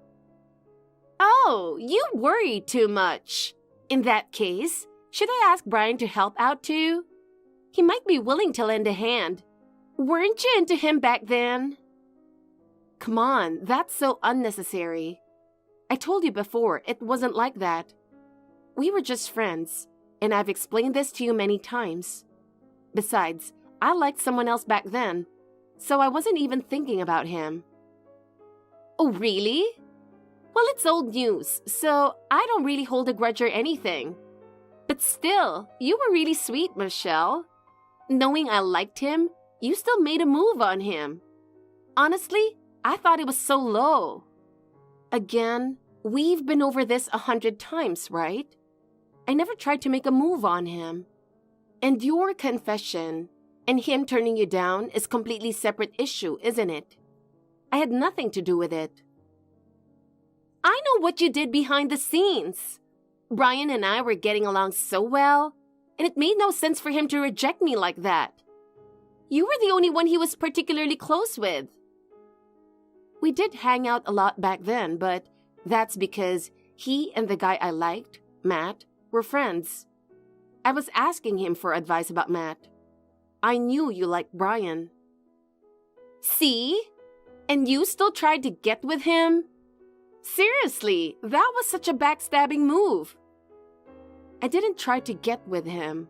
Oh, you worry too much. In that case, should I ask Brian to help out too? He might be willing to lend a hand. Weren't you into him back then? Come on, that's so unnecessary. I told you before, it wasn't like that. We were just friends, and I've explained this to you many times. Besides, I liked someone else back then, so I wasn't even thinking about him. Oh, really? Well, it's old news, so I don't really hold a grudge or anything. But still, you were really sweet, Michelle. Knowing I liked him, you still made a move on him. Honestly, I thought it was so low. Again, we've been over this 100 times, right? I never tried to make a move on him. And your confession and him turning you down is a completely separate issue, isn't it? I had nothing to do with it. I know what you did behind the scenes. Brian and I were getting along so well, and it made no sense for him to reject me like that. You were the only one he was particularly close with. We did hang out a lot back then, but that's because he and the guy I liked, Matt, were friends. I was asking him for advice about Matt. I knew you liked Brian. See? And you still tried to get with him? Seriously, that was such a backstabbing move. I didn't try to get with him.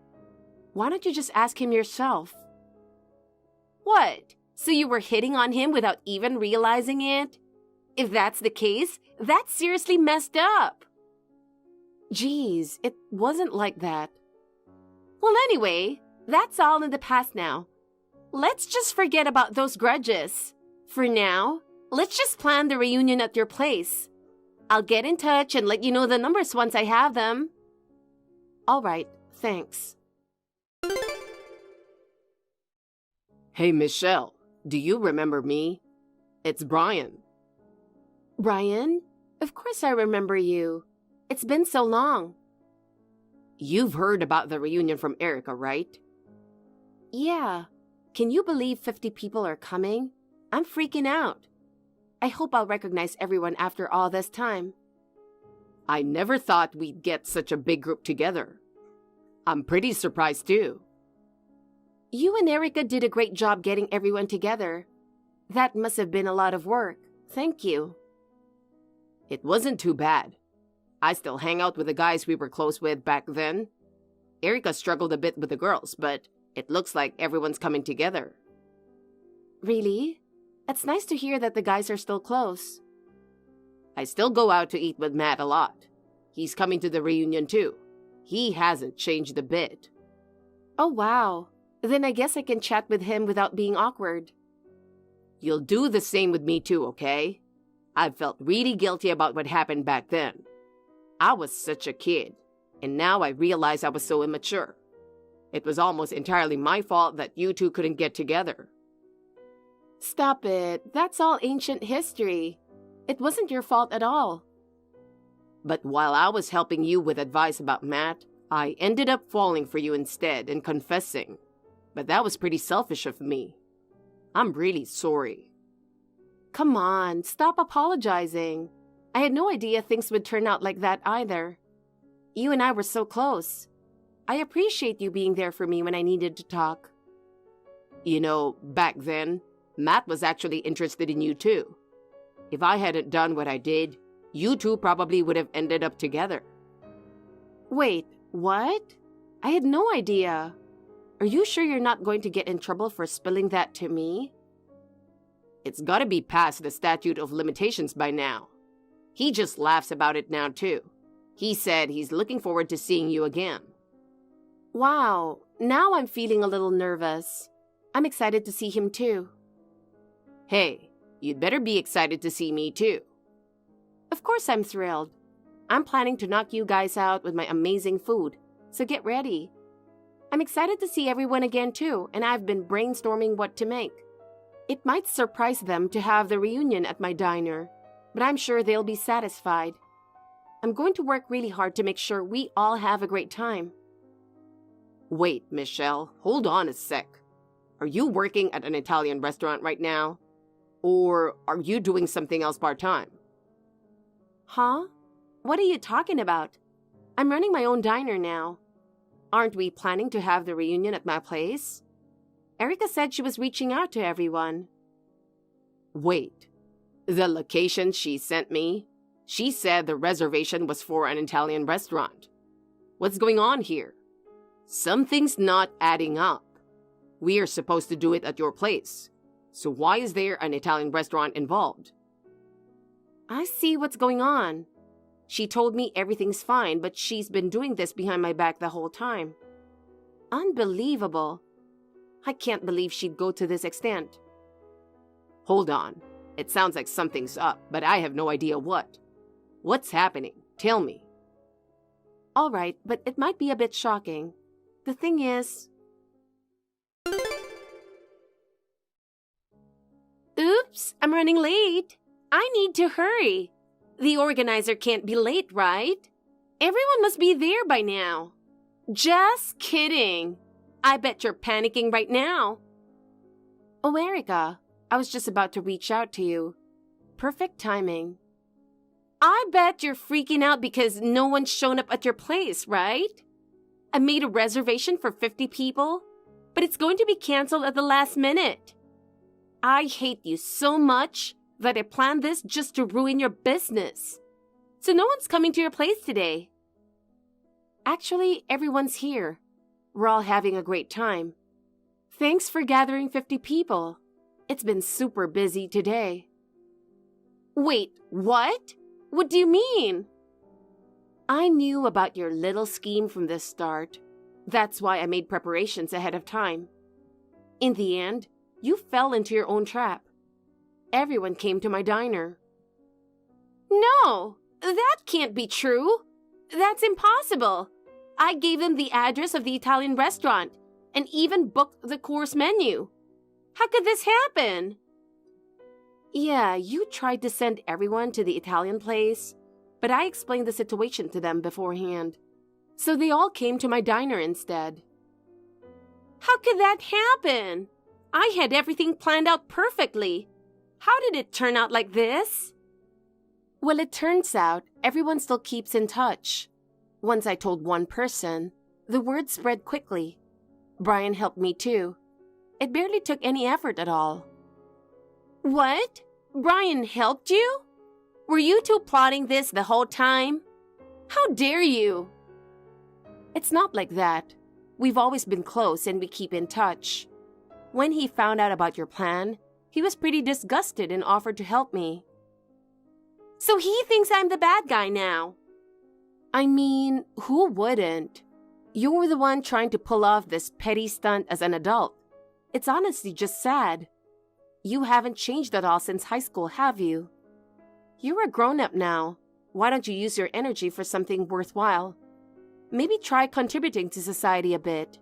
Why don't you just ask him yourself? What? So you were hitting on him without even realizing it? If that's the case, that's seriously messed up. Geez, it wasn't like that. Well, anyway, that's all in the past now. Let's just forget about those grudges. For now, let's just plan the reunion at your place. I'll get in touch and let you know the numbers once I have them. All right, thanks. Hey, Michelle, do you remember me? It's Brian. Brian? Of course I remember you. It's been so long. You've heard about the reunion from Erica, right? Yeah. Can you believe 50 people are coming? I'm freaking out. I hope I'll recognize everyone after all this time. I never thought we'd get such a big group together. I'm pretty surprised too. You and Erica did a great job getting everyone together. That must have been a lot of work. Thank you. It wasn't too bad. I still hang out with the guys we were close with back then. Erica struggled a bit with the girls, but it looks like everyone's coming together. Really? It's nice to hear that the guys are still close. I still go out to eat with Matt a lot. He's coming to the reunion too. He hasn't changed a bit. Oh, wow. Then I guess I can chat with him without being awkward. You'll do the same with me too, okay? I've felt really guilty about what happened back then. I was such a kid, and now I realize I was so immature. It was almost entirely my fault that you two couldn't get together. Stop it. That's all ancient history. It wasn't your fault at all. But while I was helping you with advice about Matt, I ended up falling for you instead and confessing. But that was pretty selfish of me. I'm really sorry. Come on, stop apologizing. I had no idea things would turn out like that either. You and I were so close. I appreciate you being there for me when I needed to talk. You know, back then, Matt was actually interested in you too. If I hadn't done what I did, you two probably would have ended up together. Wait, what? I had no idea. Are you sure you're not going to get in trouble for spilling that to me? It's gotta be past the statute of limitations by now. He just laughs about it now too. He said he's looking forward to seeing you again. Wow, now I'm feeling a little nervous. I'm excited to see him too. Hey, you'd better be excited to see me too. Of course I'm thrilled. I'm planning to knock you guys out with my amazing food, so get ready. I'm excited to see everyone again too, and I've been brainstorming what to make. It might surprise them to have the reunion at my diner, but I'm sure they'll be satisfied. I'm going to work really hard to make sure we all have a great time. Wait, Michelle, hold on a sec. Are you working at an Italian restaurant right now? Or are you doing something else part-time? Huh? What are you talking about? I'm running my own diner now. Aren't we planning to have the reunion at my place? Erica said she was reaching out to everyone. Wait, the location she sent me? She said the reservation was for an Italian restaurant. What's going on here? Something's not adding up. We are supposed to do it at your place. So why is there an Italian restaurant involved? I see what's going on. She told me everything's fine, but she's been doing this behind my back the whole time. Unbelievable. I can't believe she'd go to this extent. Hold on. It sounds like something's up, but I have no idea what. What's happening? Tell me. All right, but it might be a bit shocking. The thing is... Oops, I'm running late. I need to hurry. The organizer can't be late, right? Everyone must be there by now. Just kidding. I bet you're panicking right now. Oh, Erica, I was just about to reach out to you. Perfect timing. I bet you're freaking out because no one's shown up at your place, right? I made a reservation for 50 people, but it's going to be canceled at the last minute. I hate you so much that I planned this just to ruin your business. So no one's coming to your place today. Actually, everyone's here. We're all having a great time. Thanks for gathering 50 people. It's been super busy today. Wait, what? What do you mean? I knew about your little scheme from the start. That's why I made preparations ahead of time. In the end, you fell into your own trap. Everyone came to my diner. No, that can't be true. That's impossible. I gave them the address of the Italian restaurant and even booked the course menu. How could this happen? Yeah, you tried to send everyone to the Italian place, but I explained the situation to them beforehand. So they all came to my diner instead. How could that happen? I had everything planned out perfectly. How did it turn out like this? Well, it turns out everyone still keeps in touch. Once I told one person, the word spread quickly. Brian helped me too. It barely took any effort at all. What? Brian helped you? Were you two plotting this the whole time? How dare you? It's not like that. We've always been close and we keep in touch. When he found out about your plan, he was pretty disgusted and offered to help me. So he thinks I'm the bad guy now. I mean, who wouldn't? You were the one trying to pull off this petty stunt as an adult. It's honestly just sad. You haven't changed at all since high school, have you? You're a grown-up now. Why don't you use your energy for something worthwhile? Maybe try contributing to society a bit.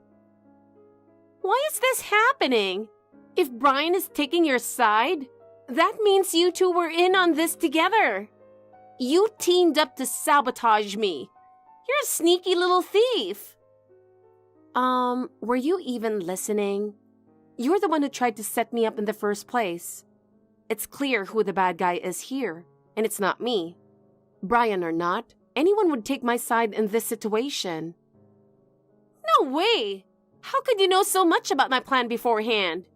Why is this happening? If Brian is taking your side, that means you two were in on this together. You teamed up to sabotage me. You're a sneaky little thief. Were you even listening? You're the one who tried to set me up in the first place. It's clear who the bad guy is here, and it's not me. Brian or not, anyone would take my side in this situation. No way! How could you know so much about my plan beforehand?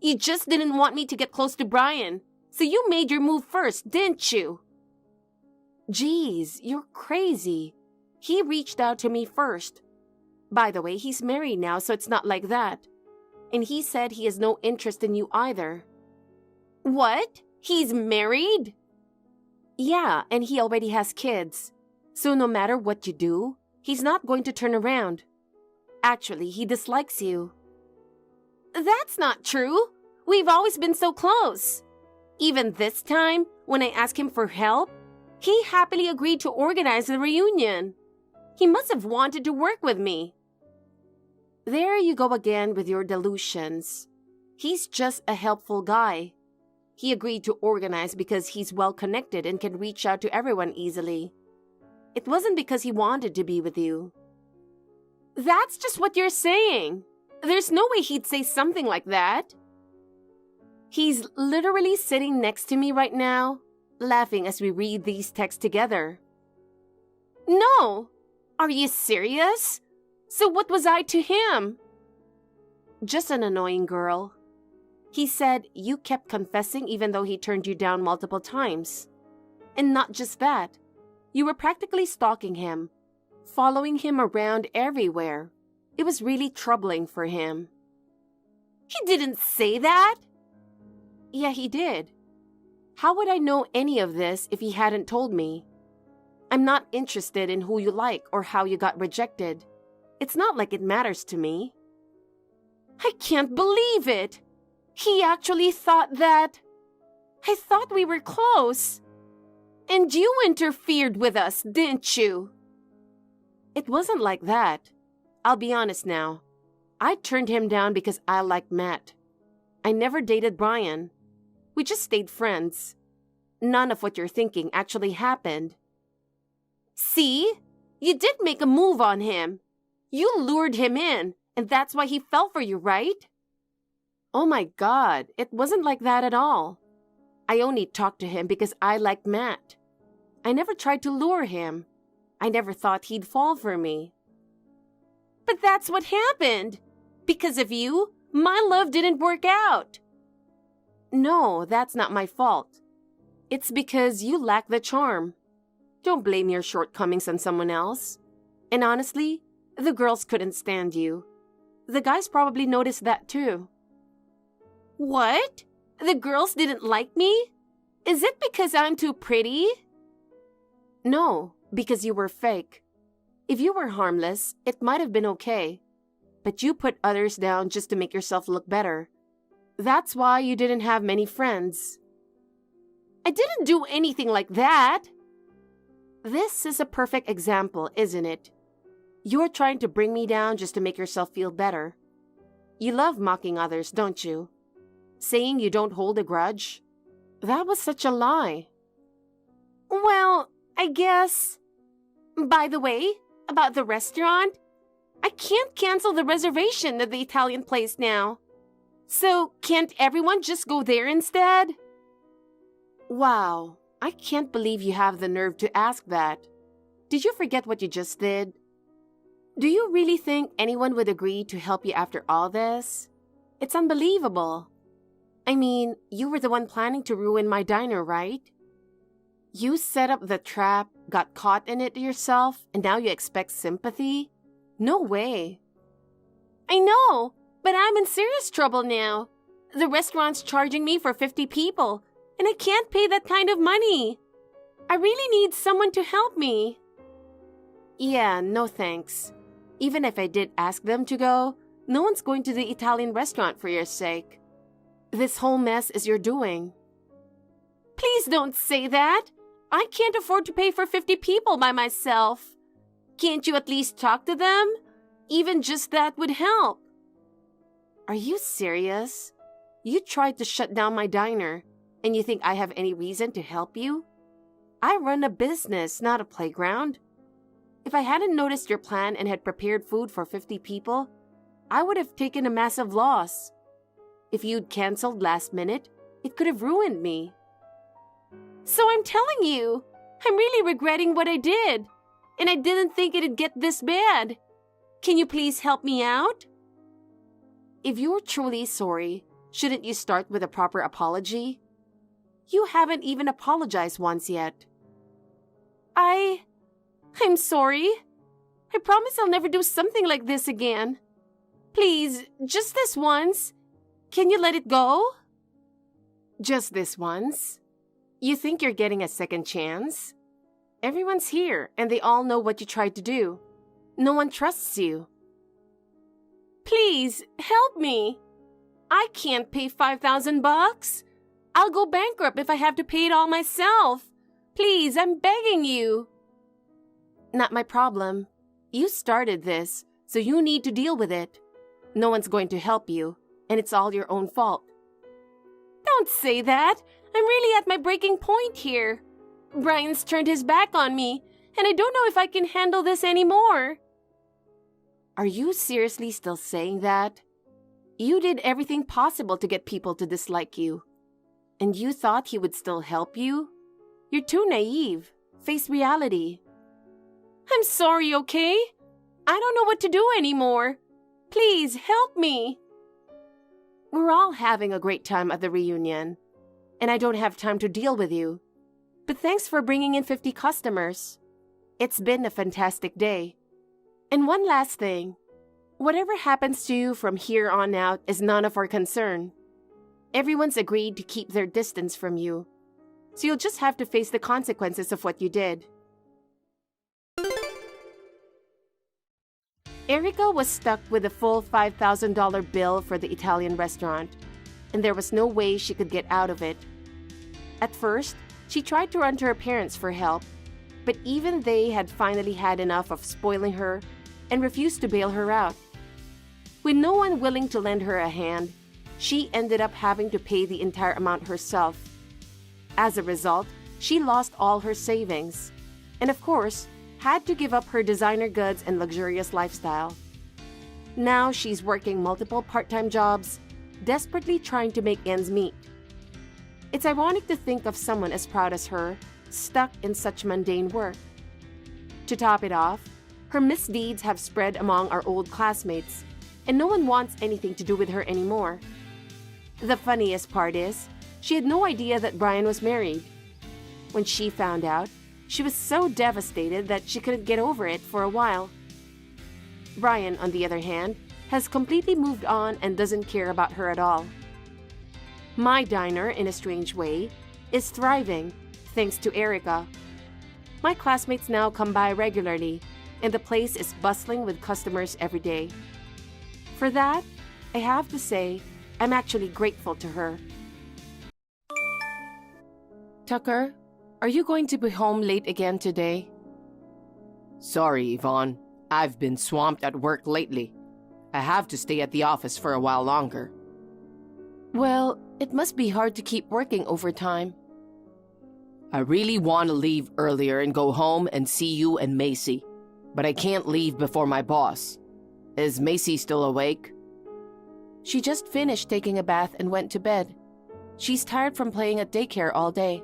You just didn't want me to get close to Brian, So you made your move first, didn't you? Geez, you're crazy. He reached out to me first. By the way, he's married now, so it's not like that. And he said he has no interest in you either. What? He's married? Yeah, and he already has kids. So no matter what you do, he's not going to turn around. Actually, he dislikes you. That's not true. We've always been so close. Even this time, when I asked him for help, he happily agreed to organize the reunion. He must have wanted to work with me. There you go again with your delusions. He's just a helpful guy. He agreed to organize because he's well connected and can reach out to everyone easily. It wasn't because he wanted to be with you. That's just what you're saying. There's no way he'd say something like that. He's literally sitting next to me right now, laughing as we read these texts together. No! Are you serious? So what was I to him? Just an annoying girl. He said you kept confessing even though he turned you down multiple times. And not just that. You were practically stalking him, following him around everywhere. It was really troubling for him. He didn't say that. Yeah, he did. How would I know any of this if he hadn't told me? I'm not interested in who you like or how you got rejected. It's not like it matters to me. I can't believe it. He actually thought that... I thought we were close. And you interfered with us, didn't you? It wasn't like that. I'll be honest now. I turned him down because I liked Matt. I never dated Brian. We just stayed friends. None of what you're thinking actually happened. See? You did make a move on him. You lured him in, and that's why he fell for you, right? Oh my God, it wasn't like that at all. I only talked to him because I liked Matt. I never tried to lure him. I never thought he'd fall for me. But that's what happened. Because of you, my love didn't work out. No, that's not my fault. It's because you lack the charm. Don't blame your shortcomings on someone else. And honestly, the girls couldn't stand you. The guys probably noticed that too. What? The girls didn't like me? Is it because I'm too pretty? No, because you were fake. If you were harmless, it might have been okay. But you put others down just to make yourself look better. That's why you didn't have many friends. I didn't do anything like that. This is a perfect example, isn't it? You're trying to bring me down just to make yourself feel better. You love mocking others, don't you? Saying you don't hold a grudge? That was such a lie. Well, I guess... By the way, about the restaurant, I can't cancel the reservation at the Italian place now. So, can't everyone just go there instead? Wow, I can't believe you have the nerve to ask that. Did you forget what you just did? Do you really think anyone would agree to help you after all this? It's unbelievable. I mean, you were the one planning to ruin my diner, right? You set up the trap, got caught in it yourself, and now you expect sympathy? No way. I know, but I'm in serious trouble now. The restaurant's charging me for 50 people, and I can't pay that kind of money. I really need someone to help me. Yeah, no thanks. Even if I did ask them to go, no one's going to the Italian restaurant for your sake. This whole mess is your doing. Please don't say that. I can't afford to pay for 50 people by myself. Can't you at least talk to them? Even just that would help. Are you serious? You tried to shut down my diner, and you think I have any reason to help you? I run a business, not a playground. If I hadn't noticed your plan and had prepared food for 50 people, I would have taken a massive loss. If you'd canceled last minute, it could have ruined me. So I'm telling you, I'm really regretting what I did, and I didn't think it'd get this bad. Can you please help me out? If you're truly sorry, shouldn't you start with a proper apology? You haven't even apologized once yet. I'm sorry. I promise I'll never do something like this again. Please, just this once. Can you let it go? Just this once? You think you're getting a second chance? Everyone's here, and they all know what you tried to do. No one trusts you. Please, help me. I can't pay $5,000. I'll go bankrupt if I have to pay it all myself. Please, I'm begging you. Not my problem. You started this, so you need to deal with it. No one's going to help you, and it's all your own fault. Don't say that. I'm really at my breaking point here. Brian's turned his back on me, and I don't know if I can handle this anymore. Are you seriously still saying that? You did everything possible to get people to dislike you. And you thought he would still help you? You're too naive. Face reality. I'm sorry, okay? I don't know what to do anymore. Please help me. We're all having a great time at the reunion, and I don't have time to deal with you. But thanks for bringing in 50 customers. It's been a fantastic day. And one last thing. Whatever happens to you from here on out is none of our concern. Everyone's agreed to keep their distance from you, so you'll just have to face the consequences of what you did. Erica was stuck with a full $5,000 bill for the Italian restaurant, and there was no way she could get out of it. At first, she tried to run to her parents for help, but even they had finally had enough of spoiling her and refused to bail her out. With no one willing to lend her a hand, she ended up having to pay the entire amount herself. As a result, she lost all her savings, and of course, had to give up her designer goods and luxurious lifestyle. Now she's working multiple part-time jobs, desperately trying to make ends meet. It's ironic to think of someone as proud as her, stuck in such mundane work. To top it off, her misdeeds have spread among our old classmates, and no one wants anything to do with her anymore. The funniest part is, she had no idea that Brian was married. When she found out, she was so devastated that she couldn't get over it for a while. Brian, on the other hand, has completely moved on and doesn't care about her at all. My diner, in a strange way, is thriving, thanks to Erica. My classmates now come by regularly, and the place is bustling with customers every day. For that, I have to say, I'm actually grateful to her. Tucker, are you going to be home late again today? Sorry, Yvonne. I've been swamped at work lately. I have to stay at the office for a while longer. Well, it must be hard to keep working overtime. I really want to leave earlier and go home and see you and Macy, but I can't leave before my boss. Is Macy still awake? She just finished taking a bath and went to bed. She's tired from playing at daycare all day.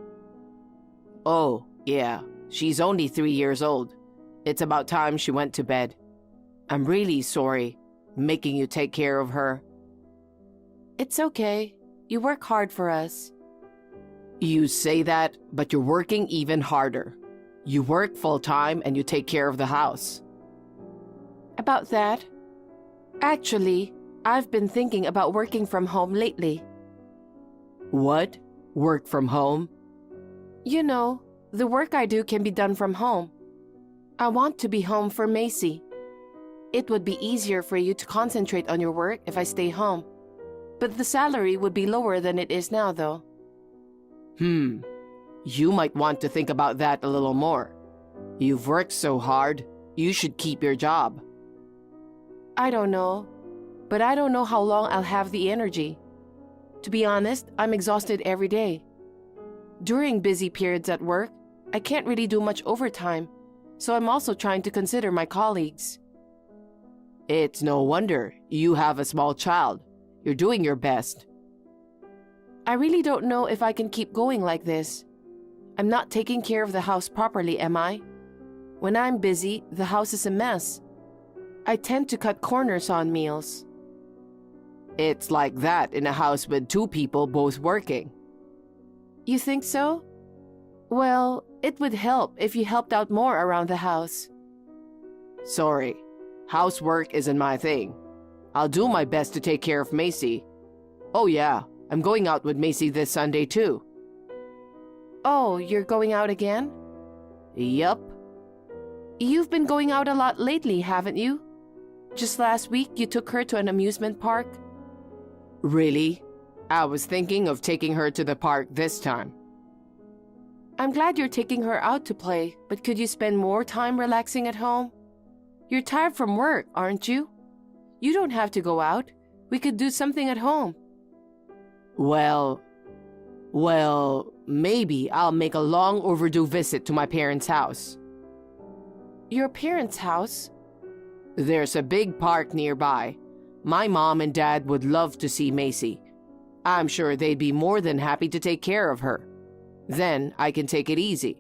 Oh, yeah. She's only 3 years old. It's about time she went to bed. I'm really sorry, making you take care of her. It's okay. You work hard for us. You say that, but you're working even harder. You work full-time and you take care of the house. About that? Actually, I've been thinking about working from home lately. What? Work from home? You know, the work I do can be done from home. I want to be home for Macy. It would be easier for you to concentrate on your work if I stay home. But the salary would be lower than it is now, though. You might want to think about that a little more. You've worked so hard, you should keep your job. I don't know, but I don't know how long I'll have the energy. To be honest, I'm exhausted every day. During busy periods at work, I can't really do much overtime, so I'm also trying to consider my colleagues. It's no wonder you have a small child. You're doing your best. I really don't know if I can keep going like this. I'm not taking care of the house properly, am I? When I'm busy, the house is a mess. I tend to cut corners on meals. It's like that in a house with 2 people both working. You think so? Well, it would help if you helped out more around the house. Sorry, housework isn't my thing. I'll do my best to take care of Macy. Oh yeah, I'm going out with Macy this Sunday too. Oh, you're going out again? Yup. You've been going out a lot lately, haven't you? Just last week you took her to an amusement park? Really? I was thinking of taking her to the park this time. I'm glad you're taking her out to play, but could you spend more time relaxing at home? You're tired from work, aren't you? You don't have to go out. We could do something at home. Well, maybe I'll make a long overdue visit to my parents' house. Your parents' house? There's a big park nearby. My mom and dad would love to see Macy. I'm sure they'd be more than happy to take care of her. Then I can take it easy.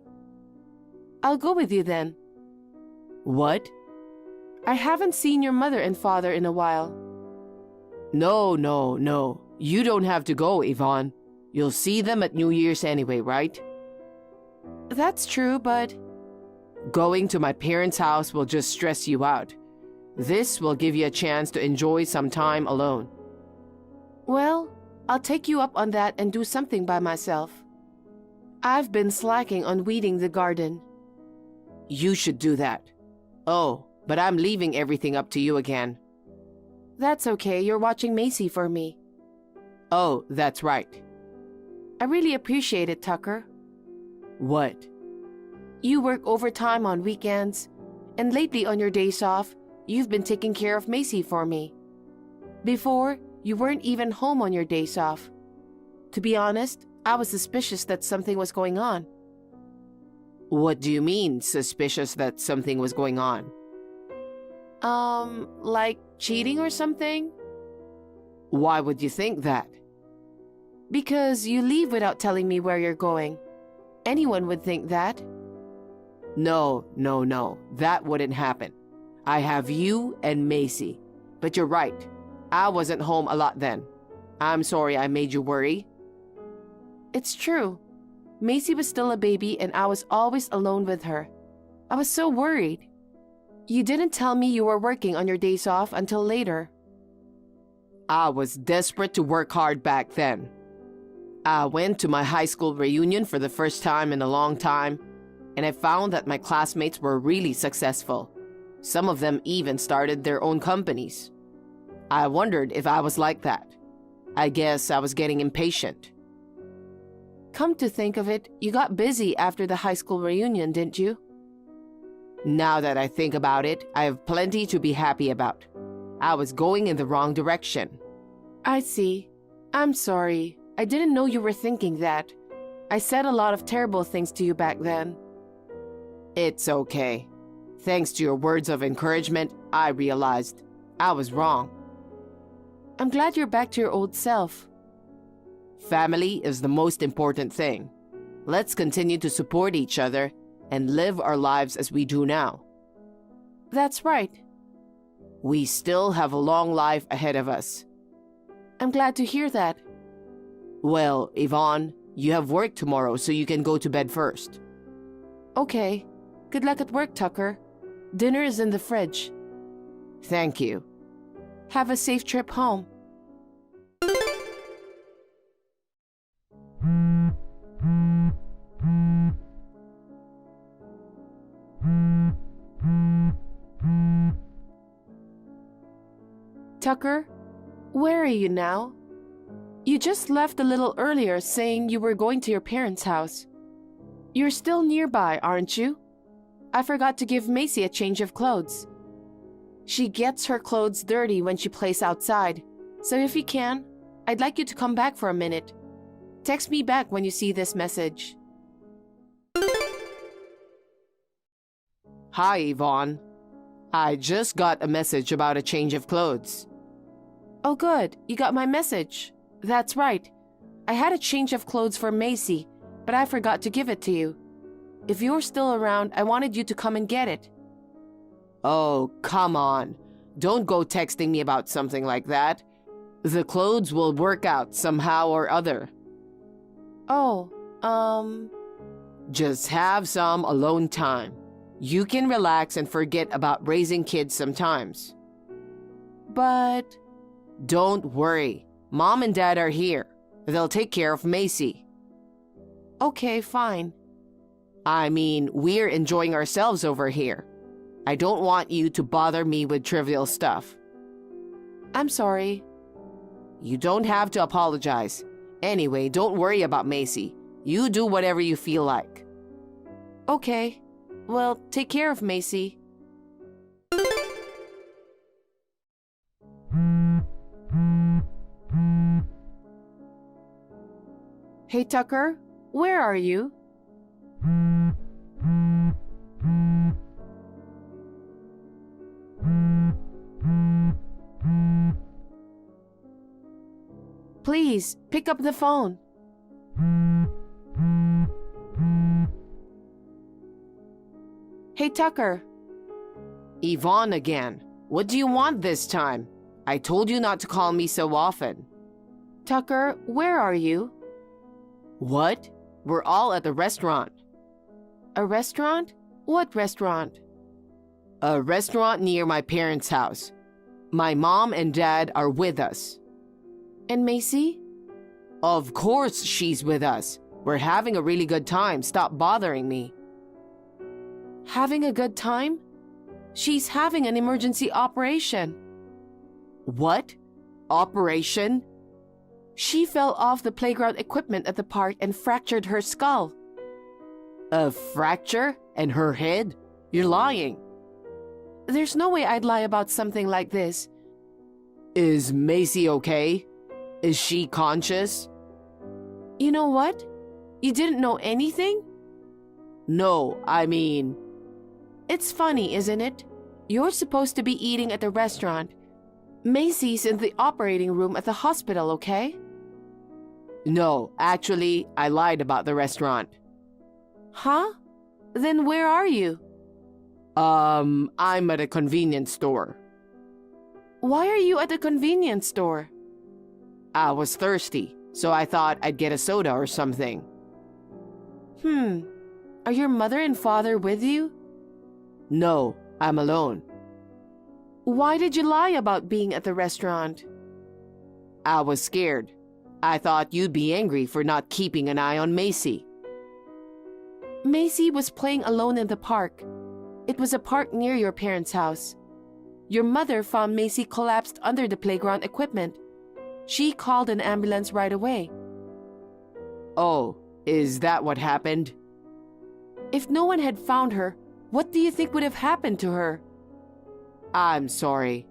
I'll go with you then. What? I haven't seen your mother and father in a while. No. You don't have to go, Yvonne. You'll see them at New Year's anyway, right? That's true, but... Going to my parents' house will just stress you out. This will give you a chance to enjoy some time alone. Well, I'll take you up on that and do something by myself. I've been slacking on weeding the garden. You should do that. Oh, but I'm leaving everything up to you again. That's okay, you're watching Macy for me. Oh, that's right. I really appreciate it, Tucker. What? You work overtime on weekends, and lately on your days off, you've been taking care of Macy for me. Before, you weren't even home on your days off. To be honest, I was suspicious that something was going on. What do you mean, suspicious that something was going on? Like cheating or something? Why would you think that? Because you leave without telling me where you're going. Anyone would think that. No, that wouldn't happen. I have you and Macy. But you're right. I wasn't home a lot then. I'm sorry I made you worry. It's true. Macy was still a baby and I was always alone with her. I was so worried. You didn't tell me you were working on your days off until later. I was desperate to work hard back then. I went to my high school reunion for the first time in a long time, and I found that my classmates were really successful. Some of them even started their own companies. I wondered if I was like that. I guess I was getting impatient. Come to think of it, you got busy after the high school reunion, didn't you? Now that I think about it, I have plenty to be happy about. I was going in the wrong direction. I see. I'm sorry. I didn't know you were thinking that. I said a lot of terrible things to you back then. It's okay. Thanks to your words of encouragement, I realized I was wrong. I'm glad you're back to your old self. Family is the most important thing. Let's continue to support each other and live our lives as we do now. That's right. We still have a long life ahead of us. I'm glad to hear that. Well, Yvonne, you have work tomorrow, so you can go to bed first. Okay. Good luck at work, Tucker. Dinner is in the fridge. Thank you. Have a safe trip home. Tucker, where are you now? You just left a little earlier saying you were going to your parents' house. You're still nearby, aren't you? I forgot to give Macy a change of clothes. She gets her clothes dirty when she plays outside, so if you can, I'd like you to come back for a minute. Text me back when you see this message. Hi, Yvonne. I just got a message about a change of clothes. Oh good, you got my message. That's right. I had a change of clothes for Macy, but I forgot to give it to you. If you're still around, I wanted you to come and get it. Oh, come on. Don't go texting me about something like that. The clothes will work out somehow or other. Oh, Just have some alone time. You can relax and forget about raising kids sometimes. But don't worry. Mom and Dad are here. They'll take care of Macy. Okay, fine. I mean, we're enjoying ourselves over here. I don't want you to bother me with trivial stuff. I'm sorry. You don't have to apologize. Anyway, don't worry about Macy. You do whatever you feel like. Okay. Well, take care of Macy. Hey, Tucker, where are you? Please, pick up the phone. Hey, Tucker. Yvonne again. What do you want this time? I told you not to call me so often. Tucker, where are you? What? We're all at the restaurant. A restaurant? What restaurant? A restaurant near my parents' house. My mom and dad are with us. And Macy? Of course she's with us. We're having a really good time. Stop bothering me. Having a good time? She's having an emergency operation. What? Operation? She fell off the playground equipment at the park and fractured her skull. A fracture? And her head? You're lying. There's no way I'd lie about something like this. Is Macy okay? Is she conscious? You know what? You didn't know anything? No, I mean... It's funny, isn't it? You're supposed to be eating at the restaurant. Macy's in the operating room at the hospital, okay? No, actually, I lied about the restaurant. Huh? Then where are you? I'm at a convenience store. Why are you at a convenience store? I was thirsty, so I thought I'd get a soda or something. Are your mother and father with you? No, I'm alone. Why did you lie about being at the restaurant? I was scared. I thought you'd be angry for not keeping an eye on Macy. Macy was playing alone in the park. It was a park near your parents' house. Your mother found Macy collapsed under the playground equipment. She called an ambulance right away. Oh, is that what happened? If no one had found her, what do you think would have happened to her? I'm sorry.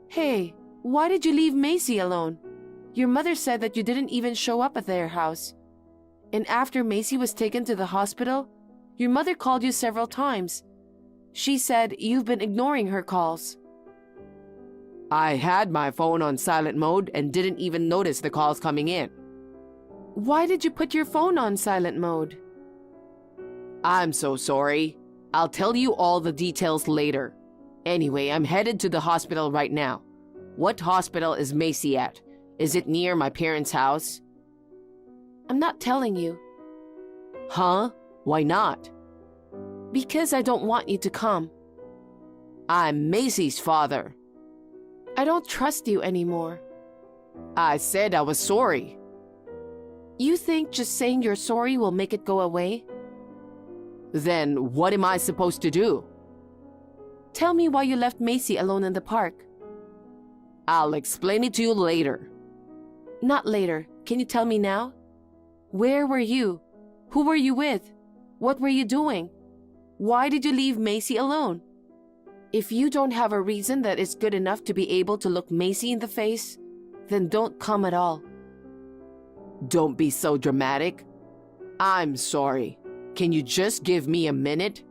Hey, why did you leave Macy alone? Your mother said that you didn't even show up at their house. And after Macy was taken to the hospital, your mother called you several times. She said you've been ignoring her calls. I had my phone on silent mode and didn't even notice the calls coming in. Why did you put your phone on silent mode? I'm so sorry. I'll tell you all the details later. Anyway, I'm headed to the hospital right now. What hospital is Macy at? Is it near my parents' house? I'm not telling you. Huh? Why not? Because I don't want you to come. I'm Macy's father. I don't trust you anymore. I said I was sorry. You think just saying you're sorry will make it go away? Then what am I supposed to do? Tell me why you left Macy alone in the park. I'll explain it to you later. Not later. Can you tell me now? Where were you? Who were you with? What were you doing? Why did you leave Macy alone? If you don't have a reason that is good enough to be able to look Macy in the face, then don't come at all. Don't be so dramatic. I'm sorry. Can you just give me a minute?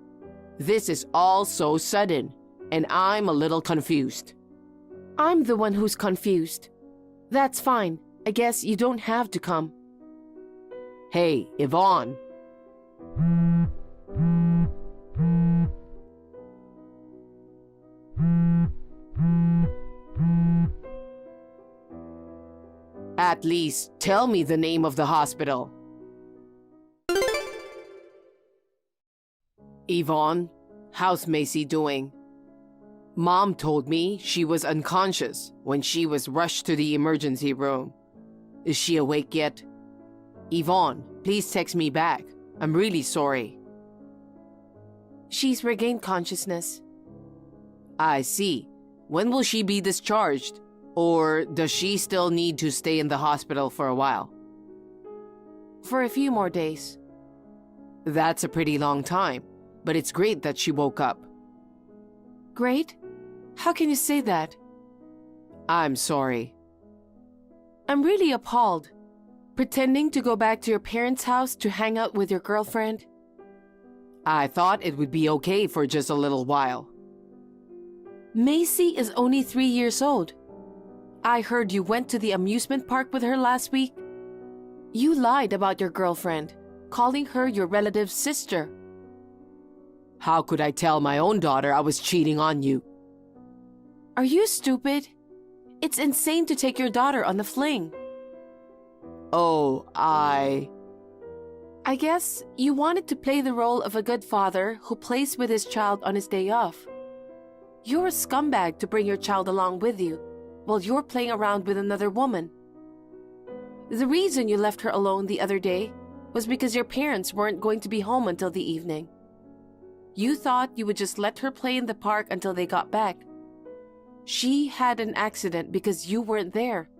This is all so sudden, and I'm a little confused. I'm the one who's confused. That's fine. I guess you don't have to come. Hey, Yvonne. At least tell me the name of the hospital. Yvonne, how's Macy doing? Mom told me she was unconscious when she was rushed to the emergency room. Is she awake yet? Yvonne, please text me back. I'm really sorry. She's regained consciousness. I see. When will she be discharged? Or does she still need to stay in the hospital for a while? For a few more days. That's a pretty long time, but it's great that she woke up. Great? How can you say that? I'm sorry. I'm really appalled. Pretending to go back to your parents' house to hang out with your girlfriend? I thought it would be okay for just a little while. Macy is only 3 years old. I heard you went to the amusement park with her last week. You lied about your girlfriend, calling her your relative's sister. How could I tell my own daughter I was cheating on you? Are you stupid? It's insane to take your daughter on a fling. Oh, I guess you wanted to play the role of a good father who plays with his child on his day off. You're a scumbag to bring your child along with you while you're playing around with another woman. The reason you left her alone the other day was because your parents weren't going to be home until the evening. You thought you would just let her play in the park until they got back. She had an accident because you weren't there.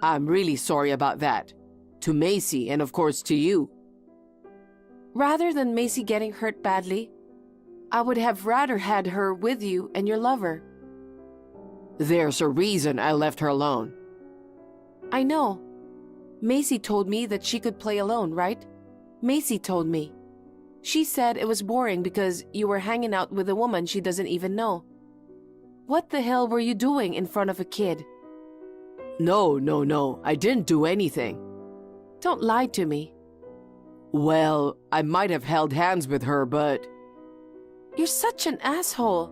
I'm really sorry about that. To Macy and of course to you. Rather than Macy getting hurt badly, I would have rather had her with you and your lover. There's a reason I left her alone. I know. Macy told me that she could play alone, right? Macy told me. She said it was boring because you were hanging out with a woman she doesn't even know. What the hell were you doing in front of a kid? No, I didn't do anything. Don't lie to me. Well, I might have held hands with her, but... You're such an asshole.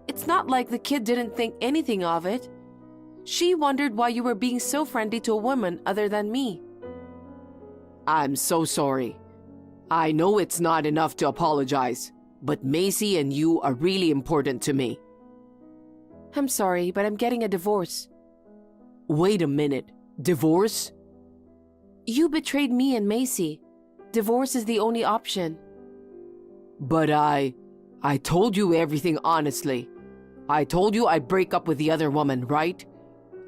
It's not like the kid didn't think anything of it. She wondered why you were being so friendly to a woman other than me. I'm so sorry. I know it's not enough to apologize, but Macy and you are really important to me. I'm sorry, but I'm getting a divorce. Wait a minute. Divorce? You betrayed me and Macy. Divorce is the only option. But I told you everything honestly. I told you I'd break up with the other woman, right?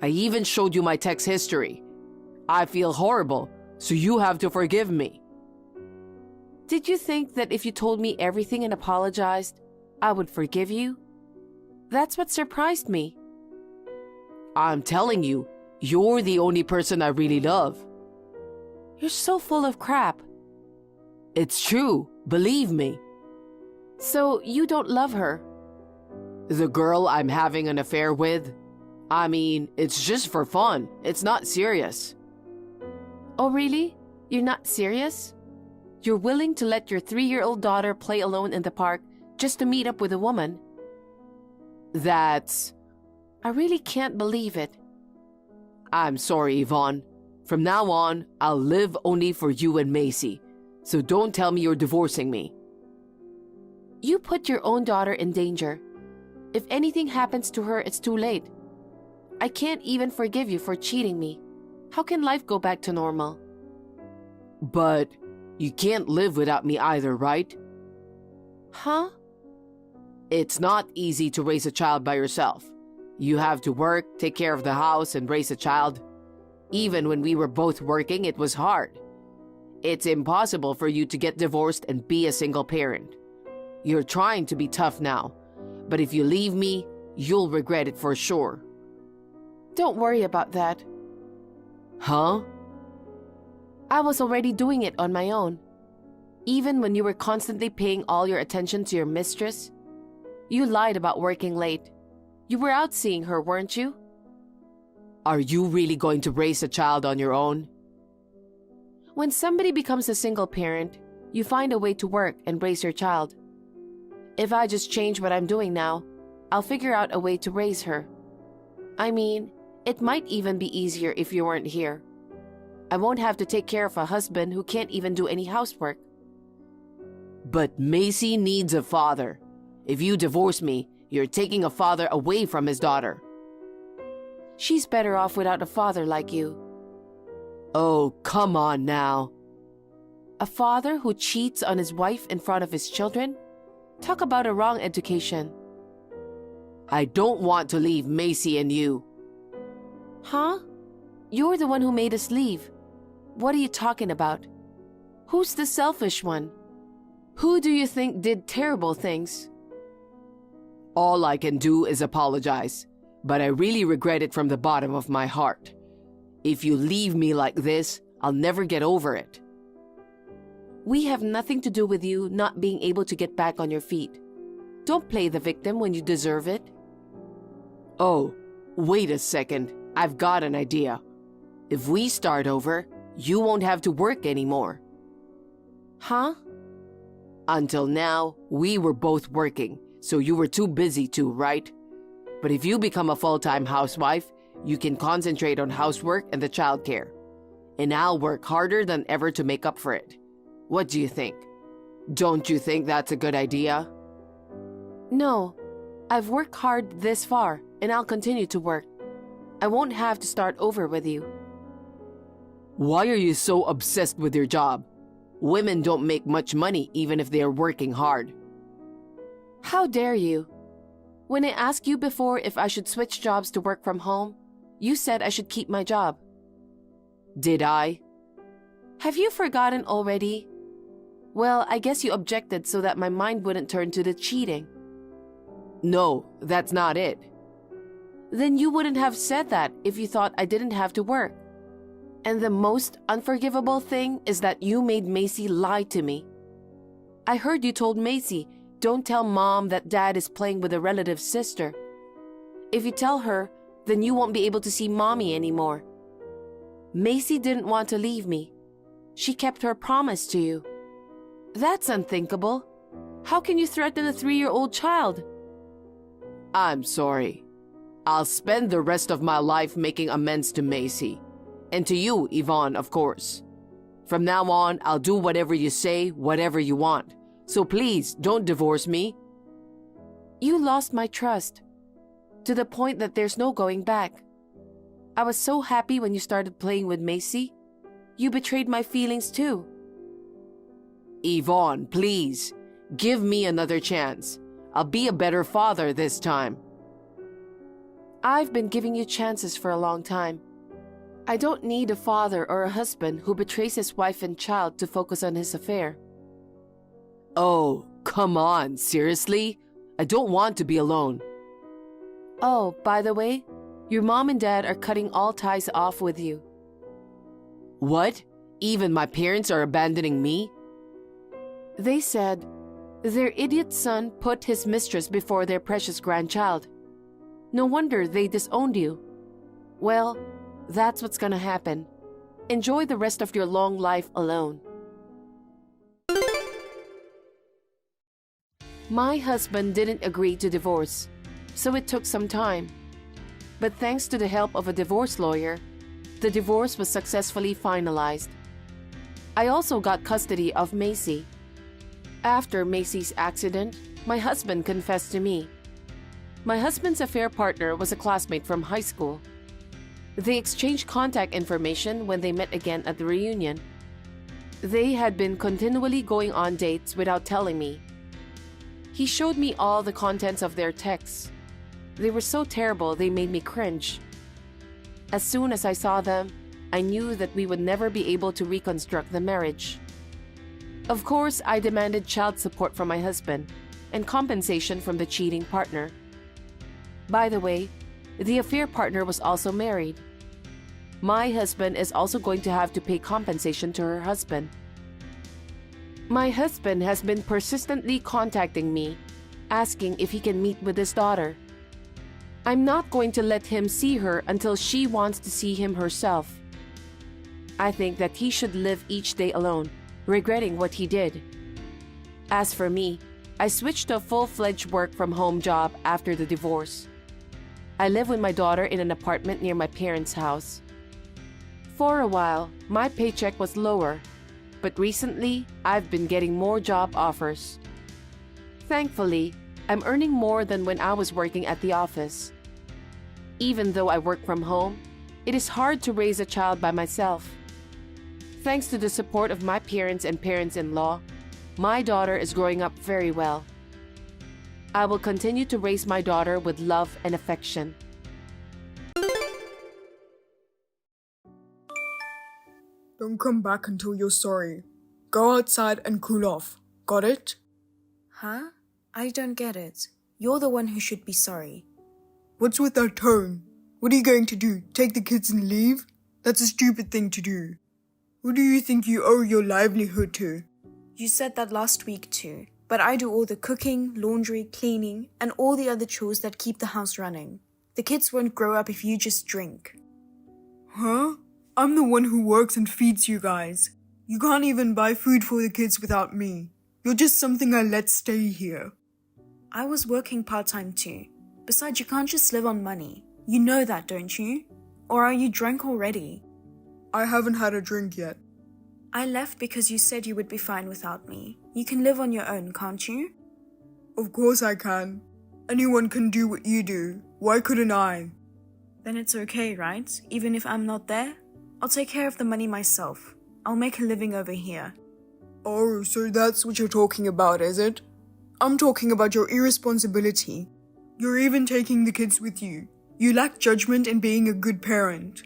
I even showed you my text history. I feel horrible, so you have to forgive me. Did you think that if you told me everything and apologized, I would forgive you? That's what surprised me. I'm telling you, you're the only person I really love. You're so full of crap. It's true, believe me. So you don't love her? The girl I'm having an affair with? I mean, it's just for fun. It's not serious. Oh really? You're not serious? You're willing to let your 3-year-old daughter play alone in the park just to meet up with a woman? I really can't believe it. I'm sorry, Yvonne. From now on, I'll live only for you and Macy. So don't tell me you're divorcing me. You put your own daughter in danger. If anything happens to her, it's too late. I can't even forgive you for cheating me. How can life go back to normal? But you can't live without me either, right? Huh? It's not easy to raise a child by yourself. You have to work, take care of the house, and raise a child. Even when we were both working, it was hard. It's impossible for you to get divorced and be a single parent. You're trying to be tough now, but if you leave me, you'll regret it for sure. Don't worry about that. Huh? I was already doing it on my own. Even when you were constantly paying all your attention to your mistress, you lied about working late. You were out seeing her, weren't you? Are you really going to raise a child on your own? When somebody becomes a single parent, you find a way to work and raise your child. If I just change what I'm doing now, I'll figure out a way to raise her. I mean, it might even be easier if you weren't here. I won't have to take care of a husband who can't even do any housework. But Macy needs a father. If you divorce me, you're taking a father away from his daughter. She's better off without a father like you. Oh, come on now. A father who cheats on his wife in front of his children? Talk about a wrong education. I don't want to leave Macy and you. Huh? You're the one who made us leave. What are you talking about? Who's the selfish one? Who do you think did terrible things? All I can do is apologize, but I really regret it from the bottom of my heart. If you leave me like this, I'll never get over it. We have nothing to do with you not being able to get back on your feet. Don't play the victim when you deserve it. Oh, wait a second. I've got an idea. If we start over, you won't have to work anymore. Huh? Until now, we were both working, so you were too busy to, right? But if you become a full-time housewife, you can concentrate on housework and the childcare. And I'll work harder than ever to make up for it. What do you think? Don't you think that's a good idea? No. I've worked hard this far, and I'll continue to work. I won't have to start over with you. Why are you so obsessed with your job? Women don't make much money even if they are working hard. How dare you? When I asked you before if I should switch jobs to work from home, you said I should keep my job. Did I? Have you forgotten already? Well, I guess you objected so that my mind wouldn't turn to the cheating. No, that's not it. Then you wouldn't have said that if you thought I didn't have to work. And the most unforgivable thing is that you made Macy lie to me. I heard you told Macy, don't tell Mom that Dad is playing with a relative's sister. If you tell her, then you won't be able to see Mommy anymore. Macy didn't want to leave me. She kept her promise to you. That's unthinkable. How can you threaten a 3-year-old child? I'm sorry. I'll spend the rest of my life making amends to Macy. And to you, Yvonne, of course. From now on, I'll do whatever you say, whatever you want. So please, don't divorce me. You lost my trust. To the point that there's no going back. I was so happy when you started playing with Macy. You betrayed my feelings too. Yvonne, please, give me another chance. I'll be a better father this time. I've been giving you chances for a long time. I don't need a father or a husband who betrays his wife and child to focus on his affair. Oh, come on, seriously? I don't want to be alone. Oh, by the way, your mom and dad are cutting all ties off with you. What? Even my parents are abandoning me? They said their idiot son put his mistress before their precious grandchild. No wonder they disowned you. Well, that's what's gonna happen. Enjoy the rest of your long life alone. My husband didn't agree to divorce, so it took some time. But thanks to the help of a divorce lawyer, the divorce was successfully finalized. I also got custody of Macy. After Macy's accident, my husband confessed to me. My husband's affair partner was a classmate from high school. They exchanged contact information when they met again at the reunion. They had been continually going on dates without telling me. He showed me all the contents of their texts. They were so terrible they made me cringe. As soon as I saw them, I knew that we would never be able to reconstruct the marriage. Of course, I demanded child support from my husband and compensation from the cheating partner. By the way, the affair partner was also married. My husband is also going to have to pay compensation to her husband. My husband has been persistently contacting me, asking if he can meet with his daughter. I'm not going to let him see her until she wants to see him herself. I think that he should live each day alone, regretting what he did. As for me, I switched to a full-fledged work-from-home job after the divorce. I live with my daughter in an apartment near my parents' house. For a while, my paycheck was lower, but recently I've been getting more job offers. Thankfully, I'm earning more than when I was working at the office. Even though I work from home, it is hard to raise a child by myself. Thanks to the support of my parents and parents-in-law, my daughter is growing up very well. I will continue to raise my daughter with love and affection. Don't come back until you're sorry. Go outside and cool off. Got it? Huh? I don't get it. You're the one who should be sorry. What's with that tone? What are you going to do? Take the kids and leave? That's a stupid thing to do. Who do you think you owe your livelihood to? You said that last week too, but I do all the cooking, laundry, cleaning, and all the other chores that keep the house running. The kids won't grow up if you just drink. Huh? I'm the one who works and feeds you guys. You can't even buy food for the kids without me. You're just something I let stay here. I was working part-time too. Besides, you can't just live on money. You know that, don't you? Or are you drunk already? I haven't had a drink yet. I left because you said you would be fine without me. You can live on your own, can't you? Of course I can. Anyone can do what you do. Why couldn't I? Then it's okay, right? Even if I'm not there? I'll take care of the money myself. I'll make a living over here. Oh, so that's what you're talking about, is it? I'm talking about your irresponsibility. You're even taking the kids with you. You lack judgment in being a good parent.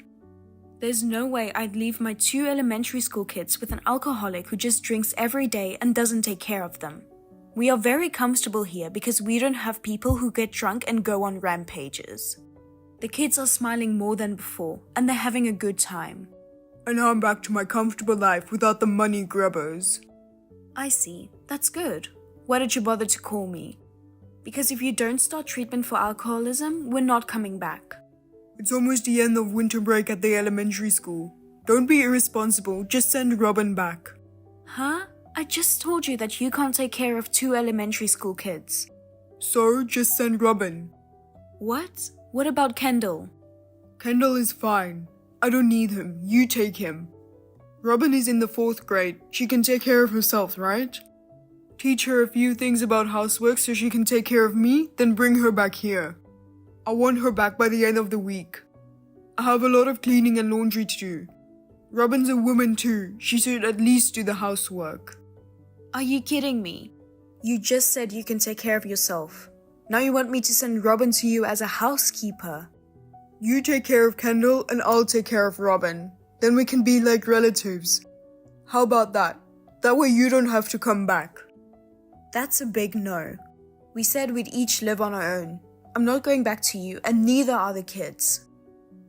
There's no way I'd leave my 2 elementary school kids with an alcoholic who just drinks every day and doesn't take care of them. We are very comfortable here because we don't have people who get drunk and go on rampages. The kids are smiling more than before, and they're having a good time. And now I'm back to my comfortable life without the money grubbers. I see. That's good. Why did you bother to call me? Because if you don't start treatment for alcoholism, we're not coming back. It's almost the end of winter break at the elementary school. Don't be irresponsible, just send Robin back. Huh? I just told you that you can't take care of 2 elementary school kids. So, just send Robin. What? What about Kendall? Kendall is fine. I don't need him. You take him. Robin is in the 4th grade. She can take care of herself, right? Teach her a few things about housework so she can take care of me, then bring her back here. I want her back by the end of the week. I have a lot of cleaning and laundry to do. Robin's a woman too. She should at least do the housework. Are you kidding me? You just said you can take care of yourself. Now you want me to send Robin to you as a housekeeper. You take care of Kendall and I'll take care of Robin. Then we can be like relatives. How about that? That way you don't have to come back. That's a big no. We said we'd each live on our own. I'm not going back to you, and neither are the kids.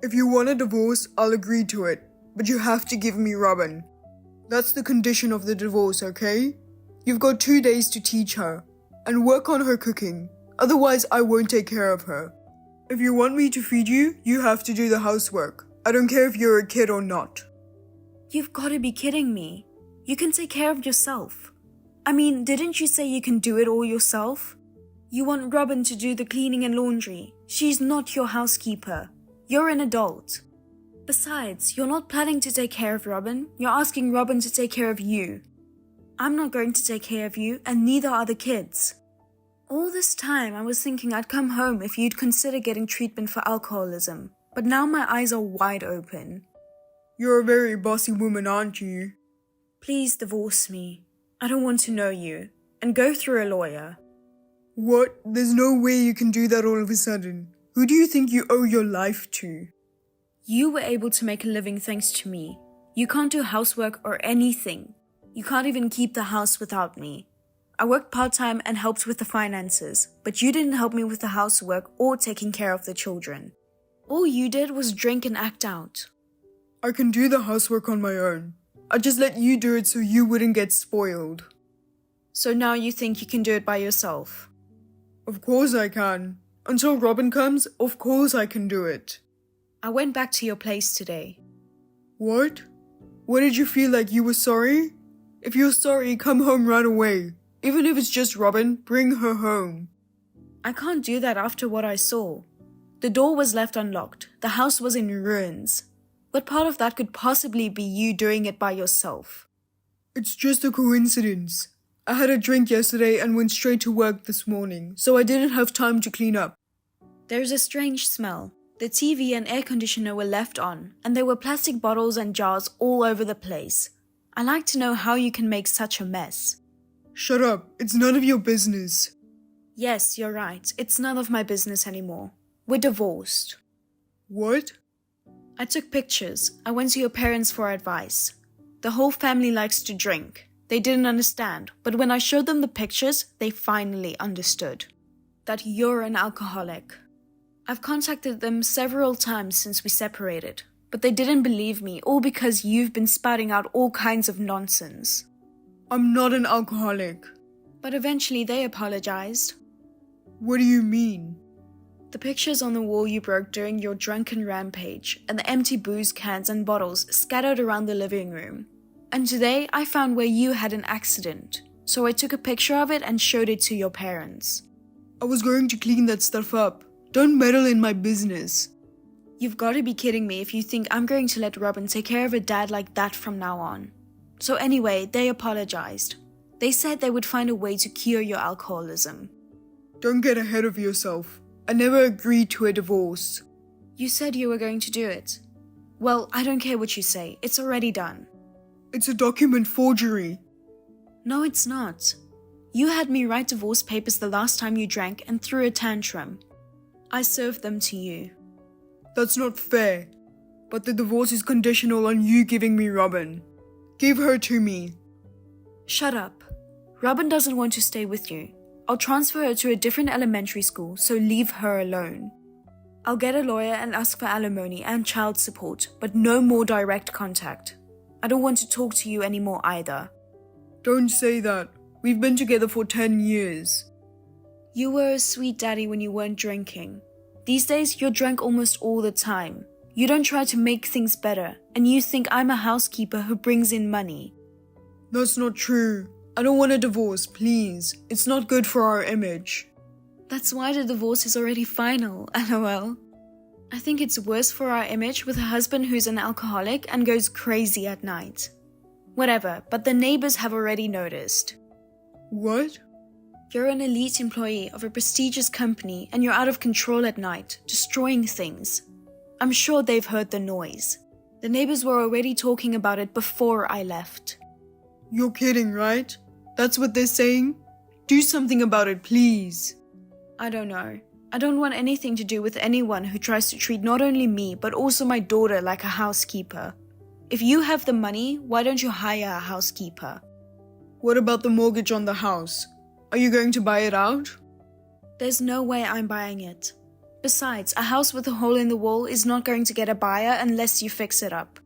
If you want a divorce, I'll agree to it. But you have to give me Robin. That's the condition of the divorce, okay? You've got 2 days to teach her. And work on her cooking. Otherwise, I won't take care of her. If you want me to feed you, you have to do the housework. I don't care if you're a kid or not. You've got to be kidding me. You can take care of yourself. I mean, didn't you say you can do it all yourself? You want Robin to do the cleaning and laundry. She's not your housekeeper. You're an adult. Besides, you're not planning to take care of Robin. You're asking Robin to take care of you. I'm not going to take care of you, and neither are the kids. All this time, I was thinking I'd come home if you'd consider getting treatment for alcoholism. But now my eyes are wide open. You're a very bossy woman, aren't you? Please divorce me. I don't want to know you. And go through a lawyer. What? There's no way you can do that all of a sudden. Who do you think you owe your life to? You were able to make a living thanks to me. You can't do housework or anything. You can't even keep the house without me. I worked part-time and helped with the finances, but you didn't help me with the housework or taking care of the children. All you did was drink and act out. I can do the housework on my own. I just let you do it so you wouldn't get spoiled. So now you think you can do it by yourself? Of course I can. Until Robin comes, of course I can do it. I went back to your place today. What? What did you feel like you were sorry? If you're sorry, come home right away. Even if it's just Robin, bring her home. I can't do that after what I saw. The door was left unlocked. The house was in ruins. What part of that could possibly be you doing it by yourself? It's just a coincidence. I had a drink yesterday and went straight to work this morning, so I didn't have time to clean up. There's a strange smell. The TV and air conditioner were left on, and there were plastic bottles and jars all over the place. I'd like to know how you can make such a mess. Shut up, it's none of your business. Yes, you're right. It's none of my business anymore. We're divorced. What? I took pictures. I went to your parents for advice. The whole family likes to drink. They didn't understand, but when I showed them the pictures, they finally understood. That you're an alcoholic. I've contacted them several times since we separated, but they didn't believe me, all because you've been spouting out all kinds of nonsense. I'm not an alcoholic. But eventually they apologized. What do you mean? The pictures on the wall you broke during your drunken rampage, and the empty booze cans and bottles scattered around the living room. And today I found where you had an accident, so I took a picture of it and showed it to your parents. I was going to clean that stuff up. Don't meddle in my business. You've got to be kidding me if you think I'm going to let Robin take care of a dad like that from now on. So anyway, they apologized. They said they would find a way to cure your alcoholism. Don't get ahead of yourself. I never agreed to a divorce. You said you were going to do it. Well, I don't care what you say. It's already done. It's a document forgery. No, it's not. You had me write divorce papers the last time you drank and threw a tantrum. I served them to you. That's not fair. But the divorce is conditional on you giving me Robin. Give her to me. Shut up. Robin doesn't want to stay with you. I'll transfer her to a different elementary school, so leave her alone. I'll get a lawyer and ask for alimony and child support, but no more direct contact. I don't want to talk to you anymore either. Don't say that. We've been together for 10 years. You were a sweet daddy when you weren't drinking. These days, you're drunk almost all the time. You don't try to make things better, and you think I'm a housekeeper who brings in money. That's not true. I don't want a divorce, please. It's not good for our image. That's why the divorce is already final, lol. I think it's worse for our image with a husband who's an alcoholic and goes crazy at night. Whatever, but the neighbors have already noticed. What? You're an elite employee of a prestigious company and you're out of control at night, destroying things. I'm sure they've heard the noise. The neighbors were already talking about it before I left. You're kidding, right? That's what they're saying? Do something about it, please. I don't know. I don't want anything to do with anyone who tries to treat not only me, but also my daughter like a housekeeper. If you have the money, why don't you hire a housekeeper? What about the mortgage on the house? Are you going to buy it out? There's no way I'm buying it. Besides, a house with a hole in the wall is not going to get a buyer unless you fix it up.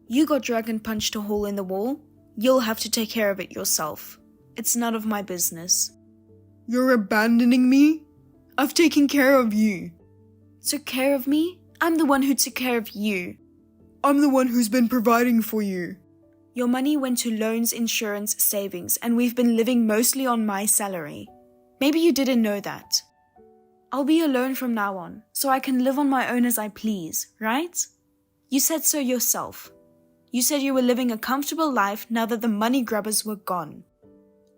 You got drunk and punched a hole in the wall. You'll have to take care of it yourself. It's none of my business. You're abandoning me? I've taken care of you. Took care of me? I'm the one who took care of you. I'm the one who's been providing for you. Your money went to loans, insurance, savings, and we've been living mostly on my salary. Maybe you didn't know that. I'll be alone from now on, so I can live on my own as I please, right? You said so yourself. You said you were living a comfortable life now that the money grubbers were gone.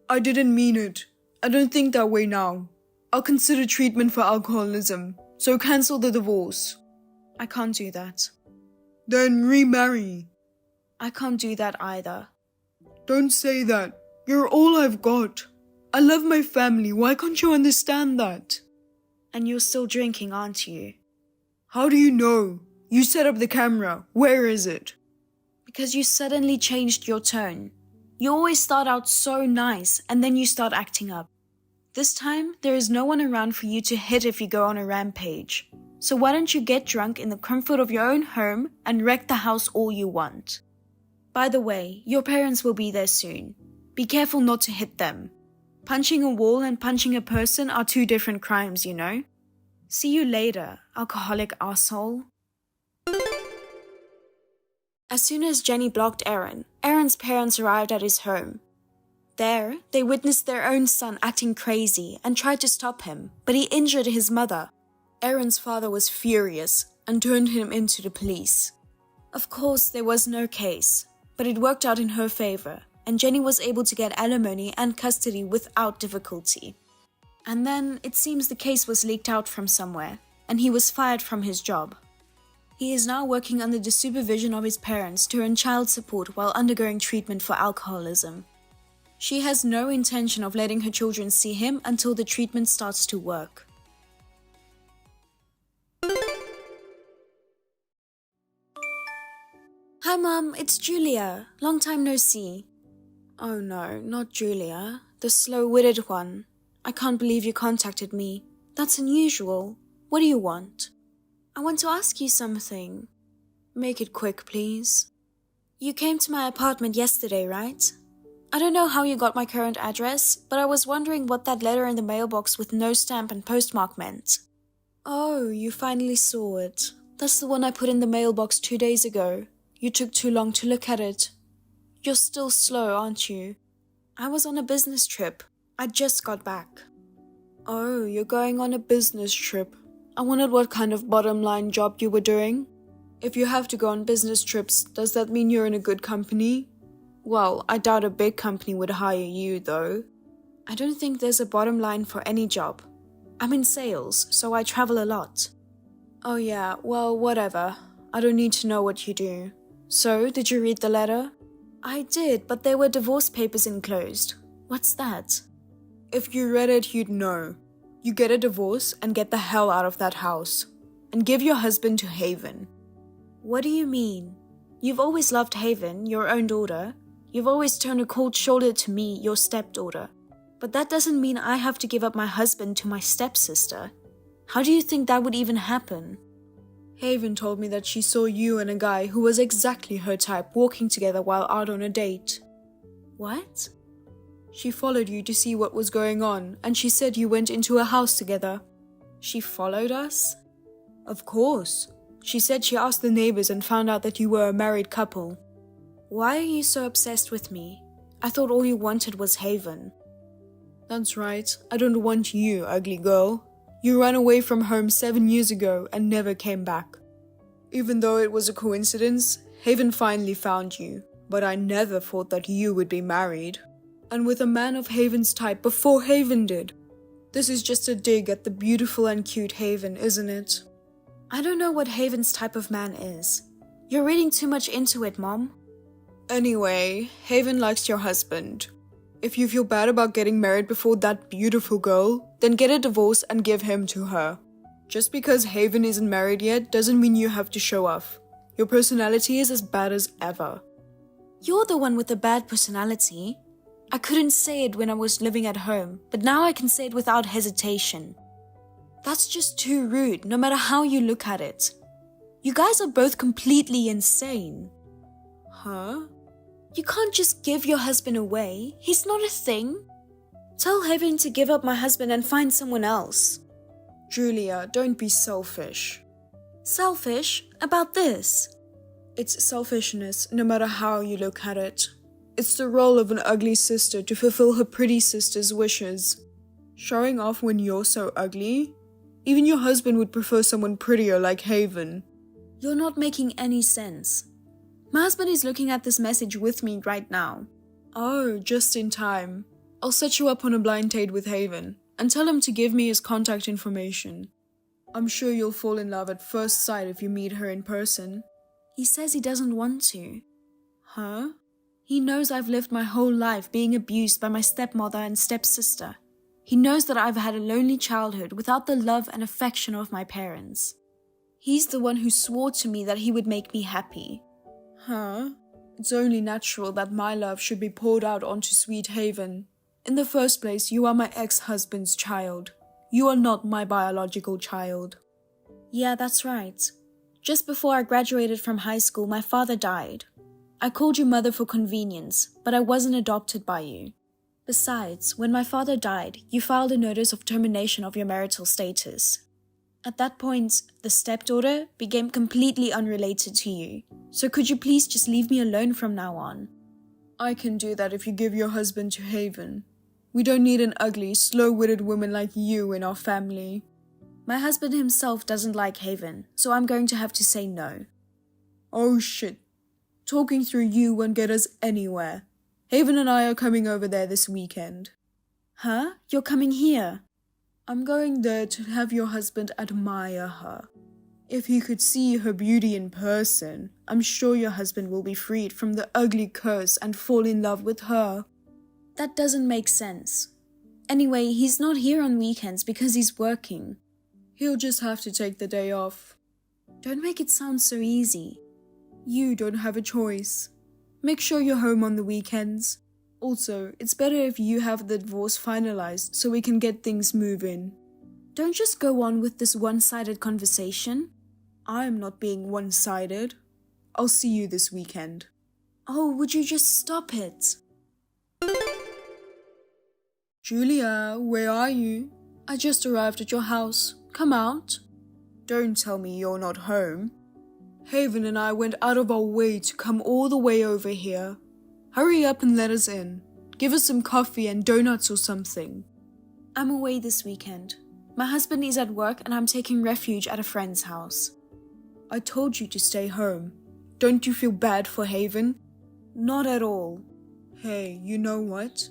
I didn't mean it. I don't think that way now. I'll consider treatment for alcoholism, so cancel the divorce. I can't do that. Then remarry. I can't do that either. Don't say that. You're all I've got. I love my family. Why can't you understand that? And you're still drinking, aren't you? How do you know? You set up the camera. Where is it? Because you suddenly changed your tone. You always start out so nice, and then you start acting up. This time, there is no one around for you to hit if you go on a rampage. So why don't you get drunk in the comfort of your own home and wreck the house all you want? By the way, your parents will be there soon. Be careful not to hit them. Punching a wall and punching a person are two different crimes, you know? See you later, alcoholic asshole. As soon as Jenny blocked Aaron, Aaron's parents arrived at his home. There, they witnessed their own son acting crazy and tried to stop him, but he injured his mother. Aaron's father was furious and turned him into the police. Of course, there was no case, but it worked out in her favor, and Jenny was able to get alimony and custody without difficulty. And then it seems the case was leaked out from somewhere, and he was fired from his job. He is now working under the supervision of his parents to earn child support while undergoing treatment for alcoholism. She has no intention of letting her children see him until the treatment starts to work. Hi Mom, it's Julia. Long time no see. Oh no, not Julia. The slow-witted one. I can't believe you contacted me. That's unusual. What do you want? I want to ask you something. Make it quick, please. You came to my apartment yesterday, right? I don't know how you got my current address, but I was wondering what that letter in the mailbox with no stamp and postmark meant. Oh, you finally saw it. That's the one I put in the mailbox 2 days ago. You took too long to look at it. You're still slow, aren't you? I was on a business trip. I just got back. Oh, you're going on a business trip. I wondered what kind of bottom line job you were doing. If you have to go on business trips, does that mean you're in a good company? Well, I doubt a big company would hire you, though. I don't think there's a bottom line for any job. I'm in sales, so I travel a lot. Oh yeah, well, whatever. I don't need to know what you do. So, did you read the letter? I did, but there were divorce papers enclosed. What's that? If you read it, you'd know. You get a divorce and get the hell out of that house. And give your husband to Haven. What do you mean? You've always loved Haven, your own daughter. You've always turned a cold shoulder to me, your stepdaughter. But that doesn't mean I have to give up my husband to my stepsister. How do you think that would even happen? Haven told me that she saw you and a guy who was exactly her type walking together while out on a date. What? She followed you to see what was going on, and she said you went into a house together. She followed us? Of course. She said she asked the neighbors and found out that you were a married couple. Why are you so obsessed with me? I thought all you wanted was Haven. That's right. I don't want you, ugly girl. You ran away from home 7 years ago and never came back. Even though it was a coincidence, Haven finally found you, but I never thought that you would be married. And with a man of Haven's type before Haven did. This is just a dig at the beautiful and cute Haven, isn't it? I don't know what Haven's type of man is. You're reading too much into it, Mom. Anyway, Haven likes your husband. If you feel bad about getting married before that beautiful girl, then get a divorce and give him to her. Just because Haven isn't married yet doesn't mean you have to show off. Your personality is as bad as ever. You're the one with the bad personality. I couldn't say it when I was living at home, but now I can say it without hesitation. That's just too rude, no matter how you look at it. You guys are both completely insane. Huh? You can't just give your husband away. He's not a thing. Tell Haven to give up my husband and find someone else. Julia, don't be selfish. Selfish? About this? It's selfishness, no matter how you look at it. It's the role of an ugly sister to fulfill her pretty sister's wishes. Showing off when you're so ugly? Even your husband would prefer someone prettier like Haven. You're not making any sense. My husband is looking at this message with me right now. Oh, just in time. I'll set you up on a blind date with Haven and tell him to give me his contact information. I'm sure you'll fall in love at first sight if you meet her in person. He says he doesn't want to. Huh? He knows I've lived my whole life being abused by my stepmother and stepsister. He knows that I've had a lonely childhood without the love and affection of my parents. He's the one who swore to me that he would make me happy. Huh? It's only natural that my love should be poured out onto Sweet Haven. In the first place, you are my ex-husband's child. You are not my biological child. Yeah, that's right. Just before I graduated from high school, my father died. I called you mother for convenience, but I wasn't adopted by you. Besides, when my father died, you filed a notice of termination of your marital status. At that point, the stepdaughter became completely unrelated to you. So could you please just leave me alone from now on? I can do that if you give your husband to Haven. We don't need an ugly, slow-witted woman like you in our family. My husband himself doesn't like Haven, so I'm going to have to say no. Oh shit. Talking through you won't get us anywhere. Haven and I are coming over there this weekend. Huh? You're coming here? I'm going there to have your husband admire her. If he could see her beauty in person, I'm sure your husband will be freed from the ugly curse and fall in love with her. That doesn't make sense. Anyway, he's not here on weekends because he's working. He'll just have to take the day off. Don't make it sound so easy. You don't have a choice. Make sure you're home on the weekends. Also, it's better if you have the divorce finalized so we can get things moving. Don't just go on with this one-sided conversation. I'm not being one-sided. I'll see you this weekend. Oh, would you just stop it? Julia, where are you? I just arrived at your house. Come out. Don't tell me you're not home. Haven and I went out of our way to come all the way over here. Hurry up and let us in. Give us some coffee and donuts or something. I'm away this weekend. My husband is at work and I'm taking refuge at a friend's house. I told you to stay home. Don't you feel bad for Haven? Not at all. Hey, you know what?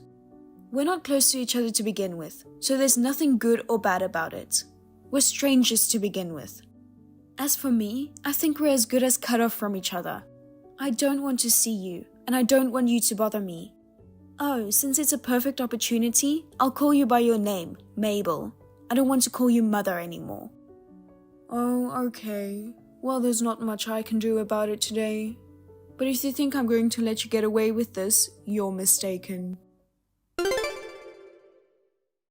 We're not close to each other to begin with, so there's nothing good or bad about it. We're strangers to begin with. As for me, I think we're as good as cut off from each other. I don't want to see you, and I don't want you to bother me. Oh, since it's a perfect opportunity, I'll call you by your name, Mabel. I don't want to call you Mother anymore. Oh, okay. Well, there's not much I can do about it today. But if you think I'm going to let you get away with this, you're mistaken.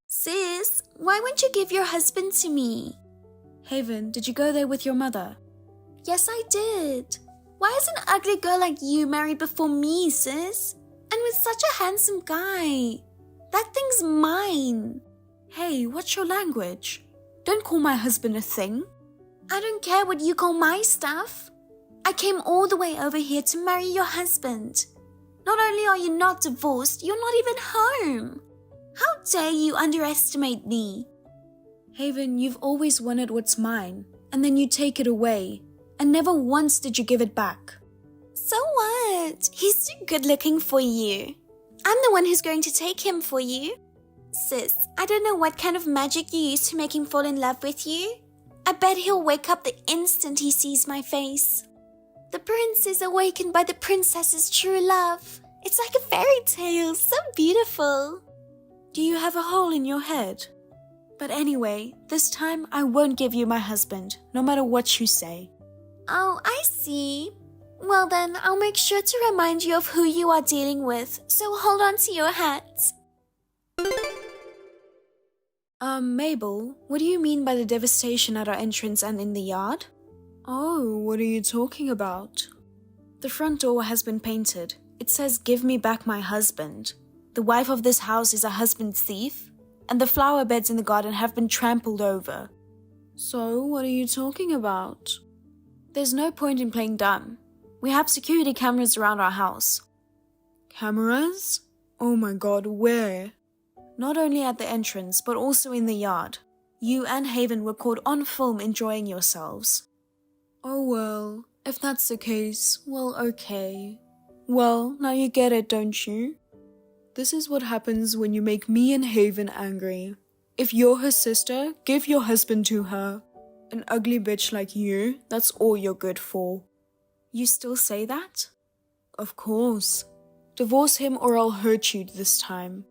Sis, why won't you give your husband to me? Haven, did you go there with your mother? Yes, I did. Why is an ugly girl like you married before me, sis? And with such a handsome guy. That thing's mine. Hey, what's your language? Don't call my husband a thing. I don't care what you call my stuff. I came all the way over here to marry your husband. Not only are you not divorced, you're not even home. How dare you underestimate me? Haven, you've always wanted what's mine, and then you take it away, and never once did you give it back. So what? He's too good looking for you. I'm the one who's going to take him for you. Sis, I don't know what kind of magic you use to make him fall in love with you. I bet he'll wake up the instant he sees my face. The prince is awakened by the princess's true love. It's like a fairy tale, so beautiful. Do you have a hole in your head? But anyway, this time I won't give you my husband, no matter what you say. Oh, I see. Well then, I'll make sure to remind you of who you are dealing with, so hold on to your hats. Mabel, what do you mean by the devastation at our entrance and in the yard? Oh, what are you talking about? The front door has been painted. It says, "Give me back my husband." The wife of this house is a husband thief, and the flower beds in the garden have been trampled over. So, what are you talking about? There's no point in playing dumb. We have security cameras around our house. Cameras? Oh my god, where? Not only at the entrance, but also in the yard. You and Haven were caught on film enjoying yourselves. Oh well, if that's the case, well, okay. Well, now you get it, don't you? This is what happens when you make me and Haven angry. If you're her sister, give your husband to her. An ugly bitch like you, that's all you're good for. You still say that? Of course. Divorce him or I'll hurt you this time.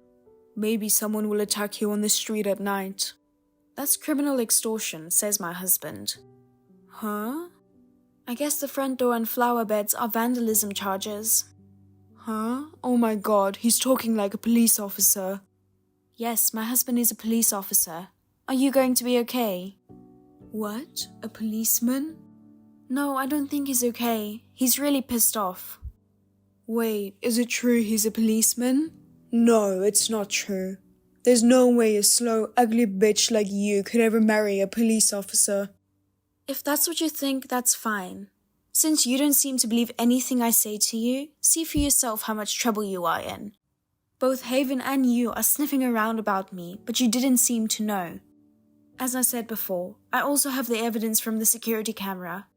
Maybe someone will attack you on the street at night. That's criminal extortion, says my husband. Huh? I guess the front door and flower beds are vandalism charges. Huh? Oh my god, he's talking like a police officer. Yes, my husband is a police officer. Are you going to be okay? What? A policeman? No, I don't think he's okay. He's really pissed off. Wait, is it true he's a policeman? No, it's not true. There's no way a slow, ugly bitch like you could ever marry a police officer. If that's what you think, that's fine. Since you don't seem to believe anything I say to you, see for yourself how much trouble you are in. Both Haven and you are sniffing around about me, but you didn't seem to know. As I said before, I also have the evidence from the security camera.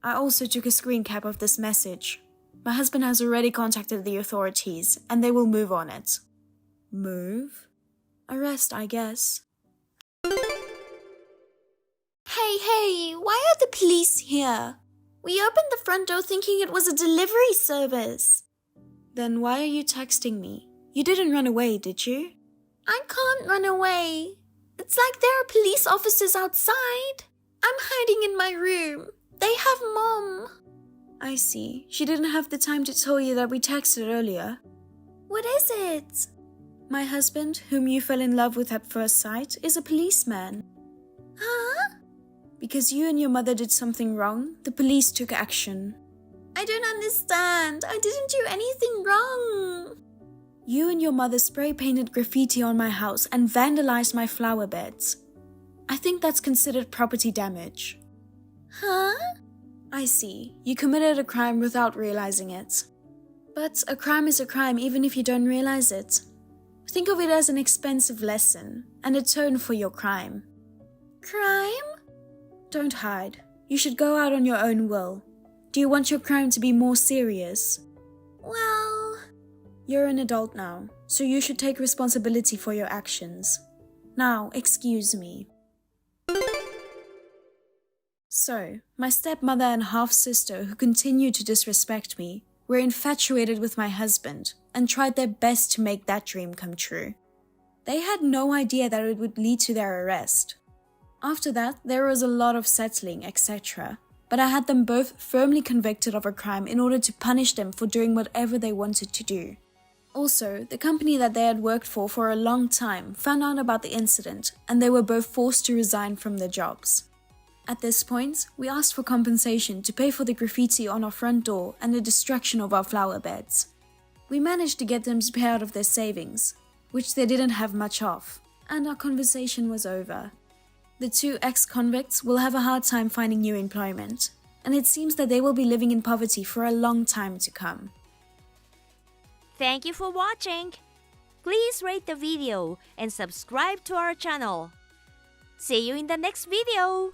I also took a screen cap of this message. My husband has already contacted the authorities, and they will move on it. Move? Arrest, I guess. Hey, why are the police here? We opened the front door thinking it was a delivery service. Then why are you texting me? You didn't run away, did you? I can't run away. It's like there are police officers outside. I'm hiding in my room. They have Mom. I see. She didn't have the time to tell you that we texted earlier. What is it? My husband, whom you fell in love with at first sight, is a policeman. Huh? Because you and your mother did something wrong, the police took action. I don't understand. I didn't do anything wrong. You and your mother spray painted graffiti on my house and vandalized my flower beds. I think that's considered property damage. Huh? I see. You committed a crime without realizing it. But a crime is a crime even if you don't realize it. Think of it as an expensive lesson and a tone for your crime. Crime? Don't hide. You should go out on your own will. Do you want your crime to be more serious? Well... You're an adult now, so you should take responsibility for your actions. Now, excuse me. So, my stepmother and half-sister who continued to disrespect me were infatuated with my husband and tried their best to make that dream come true. They had no idea that it would lead to their arrest. After that, there was a lot of settling, etc. But I had them both firmly convicted of a crime in order to punish them for doing whatever they wanted to do. Also, the company that they had worked for a long time found out about the incident and they were both forced to resign from their jobs. At this point, we asked for compensation to pay for the graffiti on our front door and the destruction of our flower beds. We managed to get them to pay out of their savings, which they didn't have much of, and our conversation was over. The two ex-convicts will have a hard time finding new employment, and it seems that they will be living in poverty for a long time to come. Thank you for watching. Please rate the video and subscribe to our channel. See you in the next video.